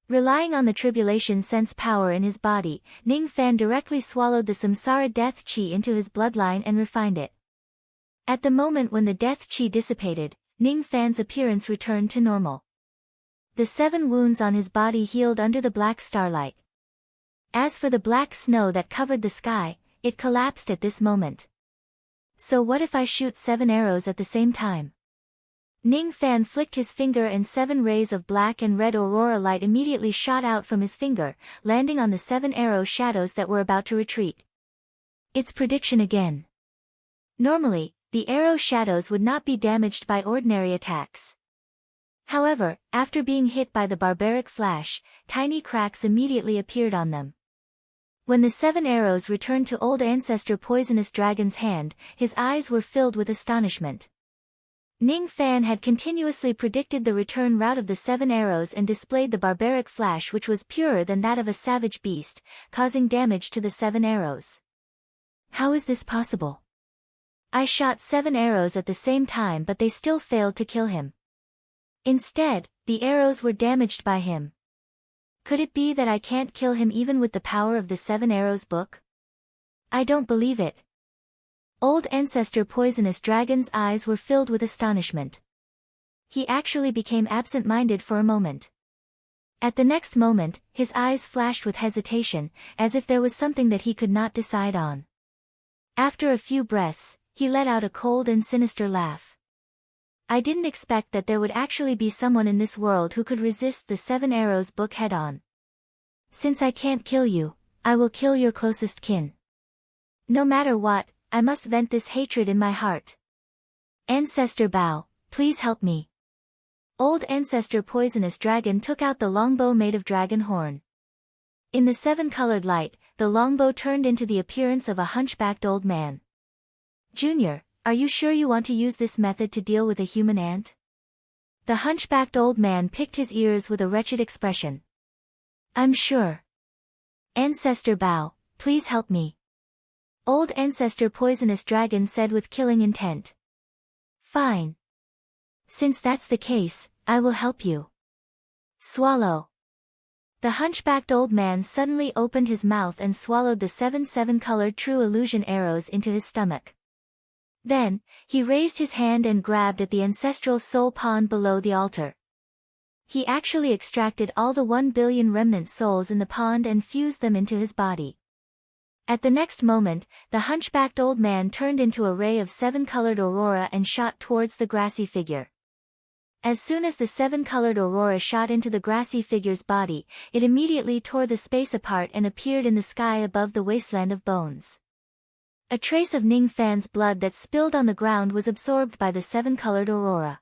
Relying on the tribulation sense power in his body, Ning Fan directly swallowed the samsara death chi into his bloodline and refined it. At the moment when the death chi dissipated, Ning Fan's appearance returned to normal. The 7 wounds on his body healed under the black starlight. As for the black snow that covered the sky, it collapsed at this moment. So what if I shoot 7 arrows at the same time? Ning Fan flicked his finger and 7 rays of black and red aurora light immediately shot out from his finger, landing on the 7 arrow shadows that were about to retreat. Its prediction again. Normally, the arrow shadows would not be damaged by ordinary attacks. However, after being hit by the barbaric flash, tiny cracks immediately appeared on them. When the 7 arrows returned to old ancestor Poisonous Dragon's hand, his eyes were filled with astonishment. Ning Fan had continuously predicted the return route of the 7 arrows and displayed the barbaric flash which was purer than that of a savage beast, causing damage to the 7 arrows. How is this possible? I shot 7 arrows at the same time but they still failed to kill him. Instead, the arrows were damaged by him. Could it be that I can't kill him even with the power of the 7 arrows book? I don't believe it. Old ancestor Poisonous Dragon's eyes were filled with astonishment. He actually became absent-minded for a moment. At the next moment, his eyes flashed with hesitation, as if there was something that he could not decide on. After a few breaths, he let out a cold and sinister laugh. I didn't expect that there would actually be someone in this world who could resist the 7 arrows book head-on. Since I can't kill you, I will kill your closest kin. No matter what, I must vent this hatred in my heart. Ancestor Bao, please help me. Old ancestor Poisonous Dragon took out the longbow made of dragon horn. In the 7-colored light, the longbow turned into the appearance of a hunchbacked old man. Junior, are you sure you want to use this method to deal with a human ant? The hunchbacked old man picked his ears with a wretched expression. I'm sure. Ancestor Bao, please help me. Old ancestor Poisonous Dragon said with killing intent. Fine. Since that's the case, I will help you. Swallow. The hunchbacked old man suddenly opened his mouth and swallowed the 7 7-colored true illusion arrows into his stomach. Then, he raised his hand and grabbed at the ancestral soul pond below the altar. He actually extracted all the 1 billion remnant souls in the pond and fused them into his body. At the next moment, the hunchbacked old man turned into a ray of 7-colored aurora and shot towards the grassy figure. As soon as the 7-colored aurora shot into the grassy figure's body, it immediately tore the space apart and appeared in the sky above the wasteland of bones. A trace of Ning Fan's blood that spilled on the ground was absorbed by the 7-colored aurora.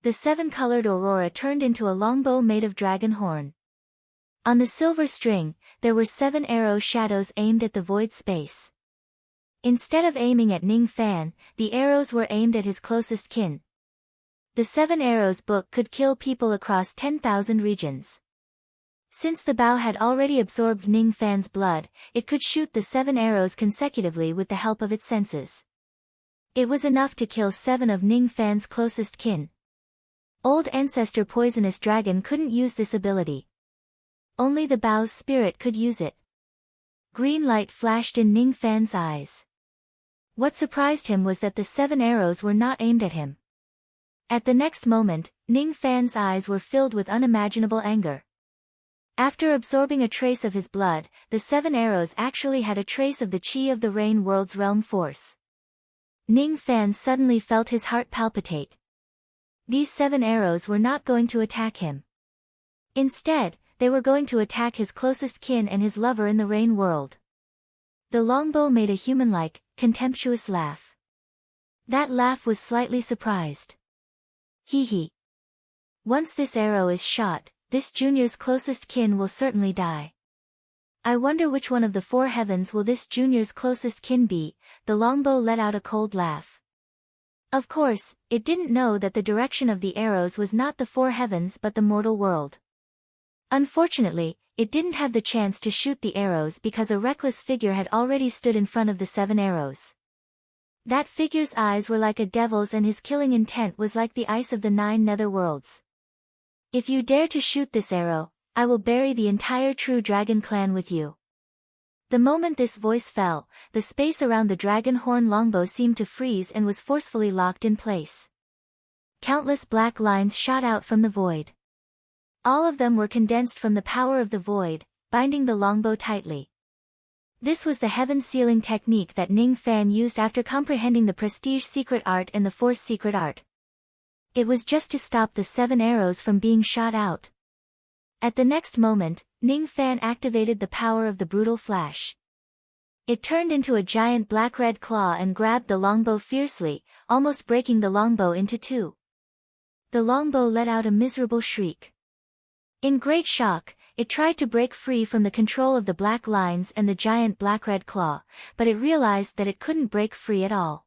The 7-colored aurora turned into a longbow made of dragon horn. On the silver string, there were 7 arrow shadows aimed at the void space. Instead of aiming at Ning Fan, the arrows were aimed at his closest kin. The 7 arrows book could kill people across 10,000 regions. Since the bow had already absorbed Ning Fan's blood, it could shoot the 7 arrows consecutively with the help of its senses. It was enough to kill 7 of Ning Fan's closest kin. Old ancestor Poisonous Dragon couldn't use this ability. Only the bow's spirit could use it. Green light flashed in Ning Fan's eyes. What surprised him was that the 7 arrows were not aimed at him. At the next moment, Ning Fan's eyes were filled with unimaginable anger. After absorbing a trace of his blood, the 7 arrows actually had a trace of the chi of the Rain World's realm force. Ning Fan suddenly felt his heart palpitate. These 7 arrows were not going to attack him. Instead, they were going to attack his closest kin and his lover in the Rain World. The longbow made a human-like, contemptuous laugh. That laugh was slightly surprised. Hee hee. Once this arrow is shot, this junior's closest kin will certainly die. I wonder which one of the 4 heavens will this junior's closest kin be. The longbow let out a cold laugh. Of course, it didn't know that the direction of the arrows was not the 4 heavens but the mortal world. Unfortunately, it didn't have the chance to shoot the arrows because a reckless figure had already stood in front of the 7 arrows. That figure's eyes were like a devil's and his killing intent was like the ice of the 9 nether worlds. If you dare to shoot this arrow, I will bury the entire true dragon clan with you. The moment this voice fell, the space around the dragon horn longbow seemed to freeze and was forcefully locked in place. Countless black lines shot out from the void. All of them were condensed from the power of the void, binding the longbow tightly. This was the heaven sealing technique that Ning Fan used after comprehending the prestige secret art and the force secret art. It was just to stop the 7 arrows from being shot out. At the next moment, Ning Fan activated the power of the brutal flash. It turned into a giant black-red claw and grabbed the longbow fiercely, almost breaking the longbow into 2. The longbow let out a miserable shriek. In great shock, it tried to break free from the control of the black lines and the giant black-red claw, but it realized that it couldn't break free at all.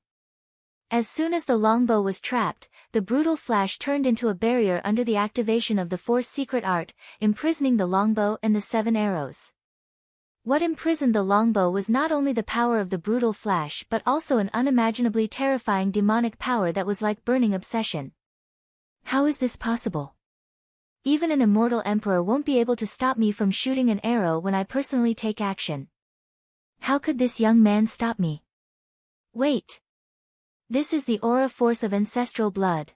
As soon as the longbow was trapped, the brutal flash turned into a barrier under the activation of the force secret art, imprisoning the longbow and the 7 arrows. What imprisoned the longbow was not only the power of the brutal flash but also an unimaginably terrifying demonic power that was like burning obsession. How is this possible? Even an immortal emperor won't be able to stop me from shooting an arrow when I personally take action. How could this young man stop me? Wait. This is the aura force of ancestral blood.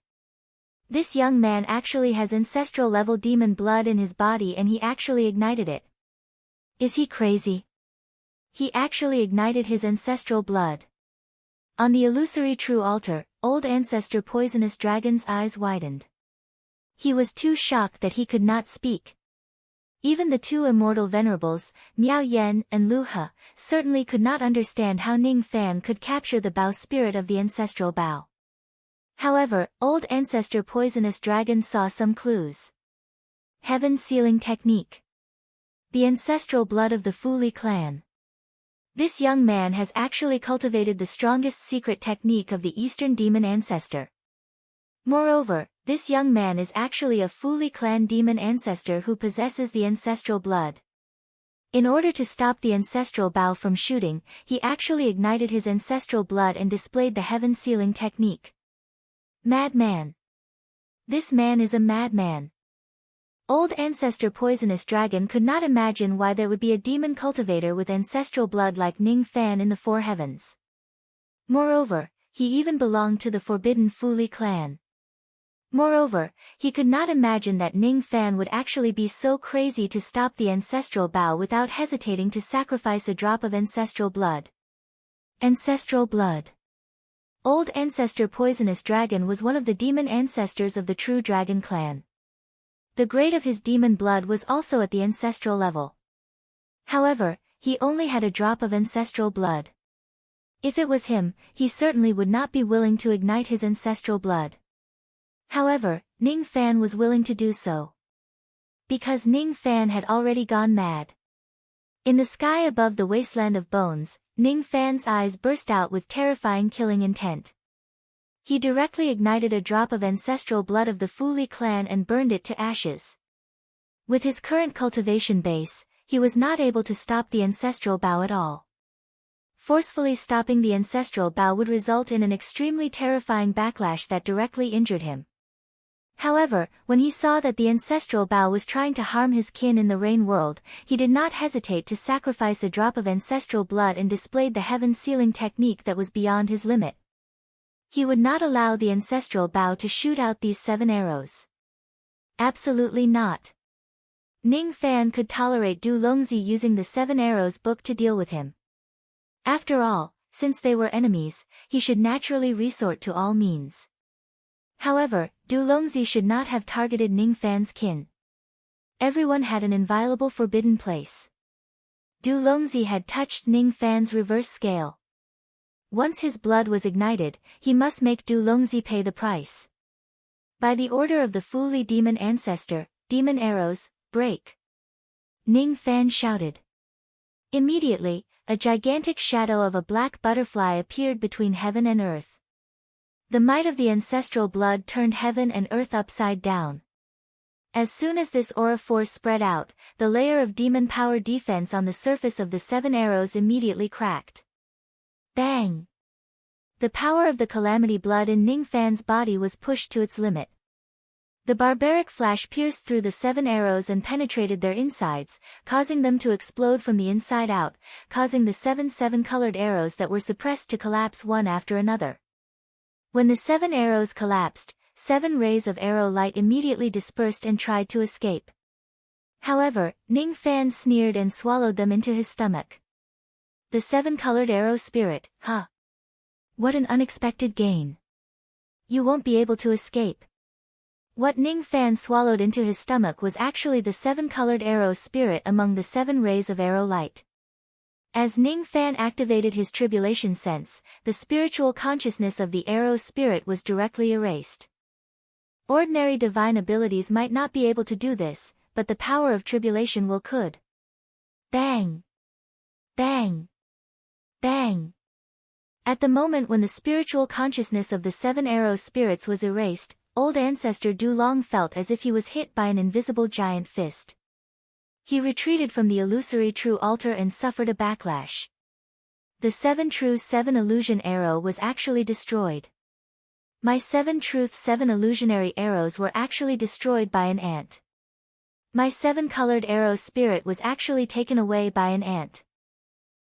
This young man actually has ancestral level demon blood in his body and he actually ignited it. Is he crazy? He actually ignited his ancestral blood. On the illusory true altar, old ancestor poisonous dragon's eyes widened. He was too shocked that he could not speak. Even the 2 immortal venerables, Miao Yen and Lu He, certainly could not understand how Ning Fan could capture the Bao spirit of the ancestral Bao. However, old ancestor poisonous dragon saw some clues. Heaven sealing technique. The ancestral blood of the Fu Li clan. This young man has actually cultivated the strongest secret technique of the Eastern demon ancestor. Moreover, this young man is actually a Fu Li clan demon ancestor who possesses the ancestral blood. In order to stop the ancestral Bao from shooting, he actually ignited his ancestral blood and displayed the heaven sealing technique. Madman. This man is a madman. Old ancestor poisonous dragon could not imagine why there would be a demon cultivator with ancestral blood like Ning Fan in the 4 heavens. Moreover, he even belonged to the forbidden Fu Li clan. Moreover, he could not imagine that Ning Fan would actually be so crazy to stop the ancestral Bao without hesitating to sacrifice a drop of ancestral blood. Ancestral blood. Old ancestor poisonous dragon was one of the demon ancestors of the true dragon clan. The grade of his demon blood was also at the ancestral level. However, he only had a drop of ancestral blood. If it was him, he certainly would not be willing to ignite his ancestral blood. However, Ning Fan was willing to do so. Because Ning Fan had already gone mad. In the sky above the wasteland of bones, Ning Fan's eyes burst out with terrifying killing intent. He directly ignited a drop of ancestral blood of the Fu Li clan and burned it to ashes. With his current cultivation base, he was not able to stop the ancestral Bao at all. Forcefully stopping the ancestral Bao would result in an extremely terrifying backlash that directly injured him. However, when he saw that the ancestral Bao was trying to harm his kin in the rain world, he did not hesitate to sacrifice a drop of ancestral blood and displayed the heaven sealing technique that was beyond his limit. He would not allow the ancestral Bao to shoot out these 7 arrows. Absolutely not. Ning Fan could tolerate Du Longzi using the 7 arrows book to deal with him. After all, since they were enemies, he should naturally resort to all means. However, Du Longzi should not have targeted Ning Fan's kin. Everyone had an inviolable forbidden place. Du Longzi had touched Ning Fan's reverse scale. Once his blood was ignited, he must make Du Longzi pay the price. By the order of the Fu Li demon ancestor, demon arrows, break! Ning Fan shouted. Immediately, a gigantic shadow of a black butterfly appeared between heaven and earth. The might of the ancestral blood turned heaven and earth upside down. As soon as this aura force spread out, the layer of demon power defense on the surface of the 7 arrows immediately cracked. Bang! The power of the calamity blood in Ning Fan's body was pushed to its limit. The barbaric flash pierced through the 7 arrows and penetrated their insides, causing them to explode from the inside out, causing the 7 colored arrows that were suppressed to collapse one after another. When the 7 arrows collapsed, 7 rays of arrow light immediately dispersed and tried to escape. However, Ning Fan sneered and swallowed them into his stomach. The 7-colored arrow spirit, huh? What an unexpected gain. You won't be able to escape. What Ning Fan swallowed into his stomach was actually the 7-colored arrow spirit among the 7 rays of arrow light. As Ning Fan activated his tribulation sense, the spiritual consciousness of the arrow spirit was directly erased. Ordinary divine abilities might not be able to do this, but the power of tribulation will could. Bang! Bang! Bang! At the moment when the spiritual consciousness of the 7 arrow spirits was erased, old ancestor Du Long felt as if he was hit by an invisible giant fist. He retreated from the illusory true altar and suffered a backlash. The 7 true 7 illusion arrow was actually destroyed. My 7 truth 7 illusionary arrows were actually destroyed by an ant. My 7-colored arrow spirit was actually taken away by an ant.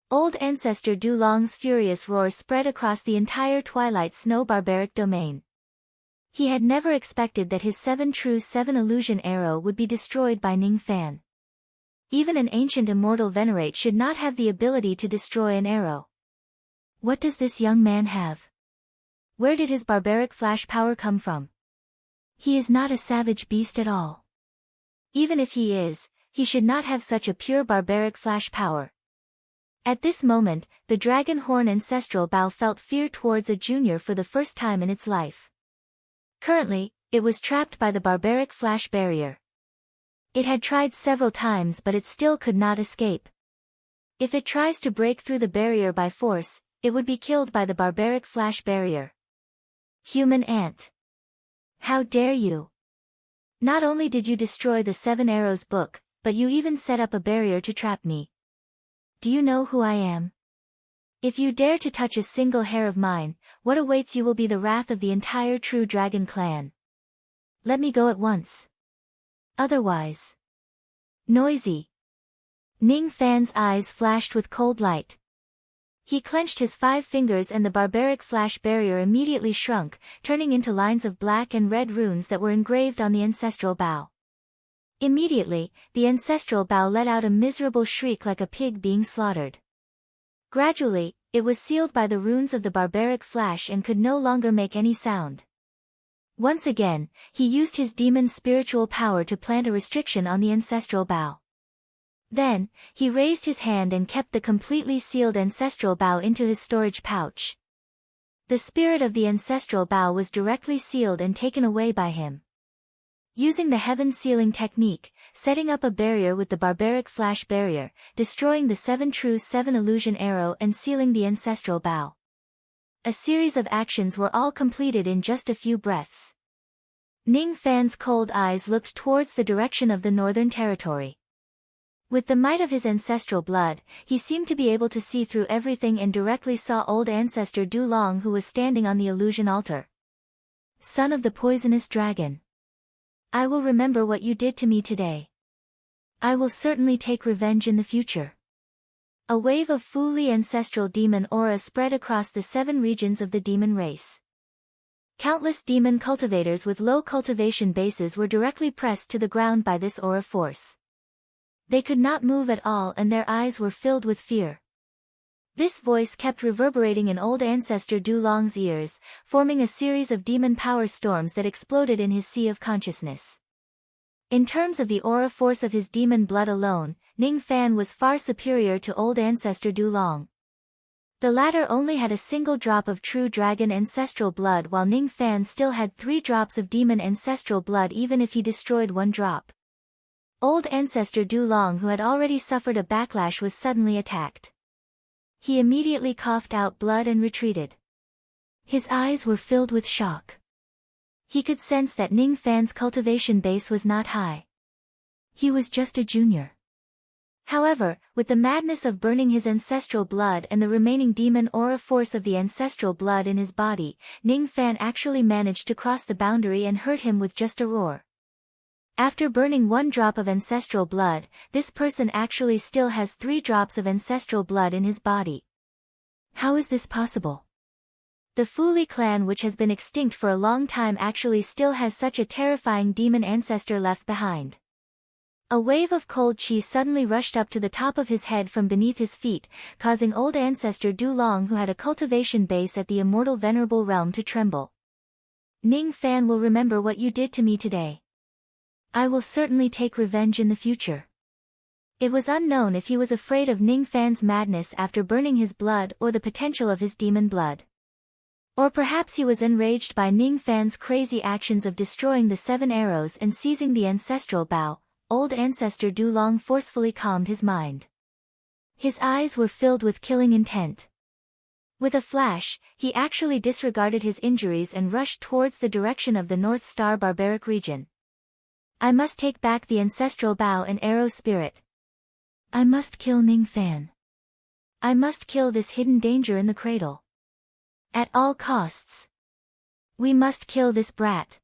Old ancestor Du Long's furious roar spread across the entire Twilight Snow barbaric domain. He had never expected that his 7 true 7 illusion arrow would be destroyed by Ning Fan. Even an ancient immortal venerate should not have the ability to destroy an arrow. What does this young man have? Where did his barbaric flash power come from? He is not a savage beast at all. Even if he is, he should not have such a pure barbaric flash power. At this moment, the dragon horn ancestral bow felt fear towards a junior for the first time in its life. Currently, it was trapped by the barbaric flash barrier. It had tried several times but it still could not escape. If it tries to break through the barrier by force, it would be killed by the barbaric flash barrier. Human ant. How dare you? Not only did you destroy the 7 arrows book, but you even set up a barrier to trap me. Do you know who I am? If you dare to touch a single hair of mine, what awaits you will be the wrath of the entire true dragon clan. Let me go at once. Otherwise. Noisy. Ning Fan's eyes flashed with cold light. He clenched his 5 fingers and the barbaric flash barrier immediately shrunk, turning into lines of black and red runes that were engraved on the ancestral bow. Immediately, the ancestral bow let out a miserable shriek like a pig being slaughtered. Gradually, it was sealed by the runes of the barbaric flash and could no longer make any sound. Once again, he used his demon spiritual power to plant a restriction on the ancestral bow. Then, he raised his hand and kept the completely sealed ancestral bow into his storage pouch. The spirit of the ancestral bow was directly sealed and taken away by him. Using the heaven sealing technique, setting up a barrier with the barbaric flash barrier, destroying the 7 true 7 illusion arrow and sealing the ancestral bow. A series of actions were all completed in just a few breaths. Ning Fan's cold eyes looked towards the direction of the Northern Territory. With the might of his ancestral blood, he seemed to be able to see through everything and directly saw old ancestor Du Long who was standing on the illusion altar. Son of the poisonous dragon. I will remember what you did to me today. I will certainly take revenge in the future. A wave of fully ancestral demon aura spread across the 7 regions of the demon race. Countless demon cultivators with low cultivation bases were directly pressed to the ground by this aura force. They could not move at all and their eyes were filled with fear. This voice kept reverberating in old ancestor Du Long's ears, forming a series of demon power storms that exploded in his sea of consciousness. In terms of the aura force of his demon blood alone, Ning Fan was far superior to old ancestor Du Long. The latter only had a single drop of true dragon ancestral blood while Ning Fan still had 3 drops of demon ancestral blood even if he destroyed 1 drop. Old ancestor Du Long, who had already suffered a backlash, was suddenly attacked. He immediately coughed out blood and retreated. His eyes were filled with shock. He could sense that Ning Fan's cultivation base was not high. He was just a junior. However, with the madness of burning his ancestral blood and the remaining demon aura force of the ancestral blood in his body, Ning Fan actually managed to cross the boundary and hurt him with just a roar. After burning 1 drop of ancestral blood, this person actually still has 3 drops of ancestral blood in his body. How is this possible? The Fuli clan, which has been extinct for a long time, actually still has such a terrifying demon ancestor left behind. A wave of cold chi suddenly rushed up to the top of his head from beneath his feet, causing old ancestor Du Long, who had a cultivation base at the immortal venerable realm, to tremble. Ning Fan will remember what you did to me today. I will certainly take revenge in the future. It was unknown if he was afraid of Ning Fan's madness after burning his blood or the potential of his demon blood. Or perhaps he was enraged by Ning Fan's crazy actions of destroying the 7 arrows and seizing the ancestral bow. Old ancestor Du Long forcefully calmed his mind. His eyes were filled with killing intent. With a flash, he actually disregarded his injuries and rushed towards the direction of the North Star barbaric region. I must take back the ancestral bow and arrow spirit. I must kill Ning Fan. I must kill this hidden danger in the cradle. At all costs. We must kill this brat.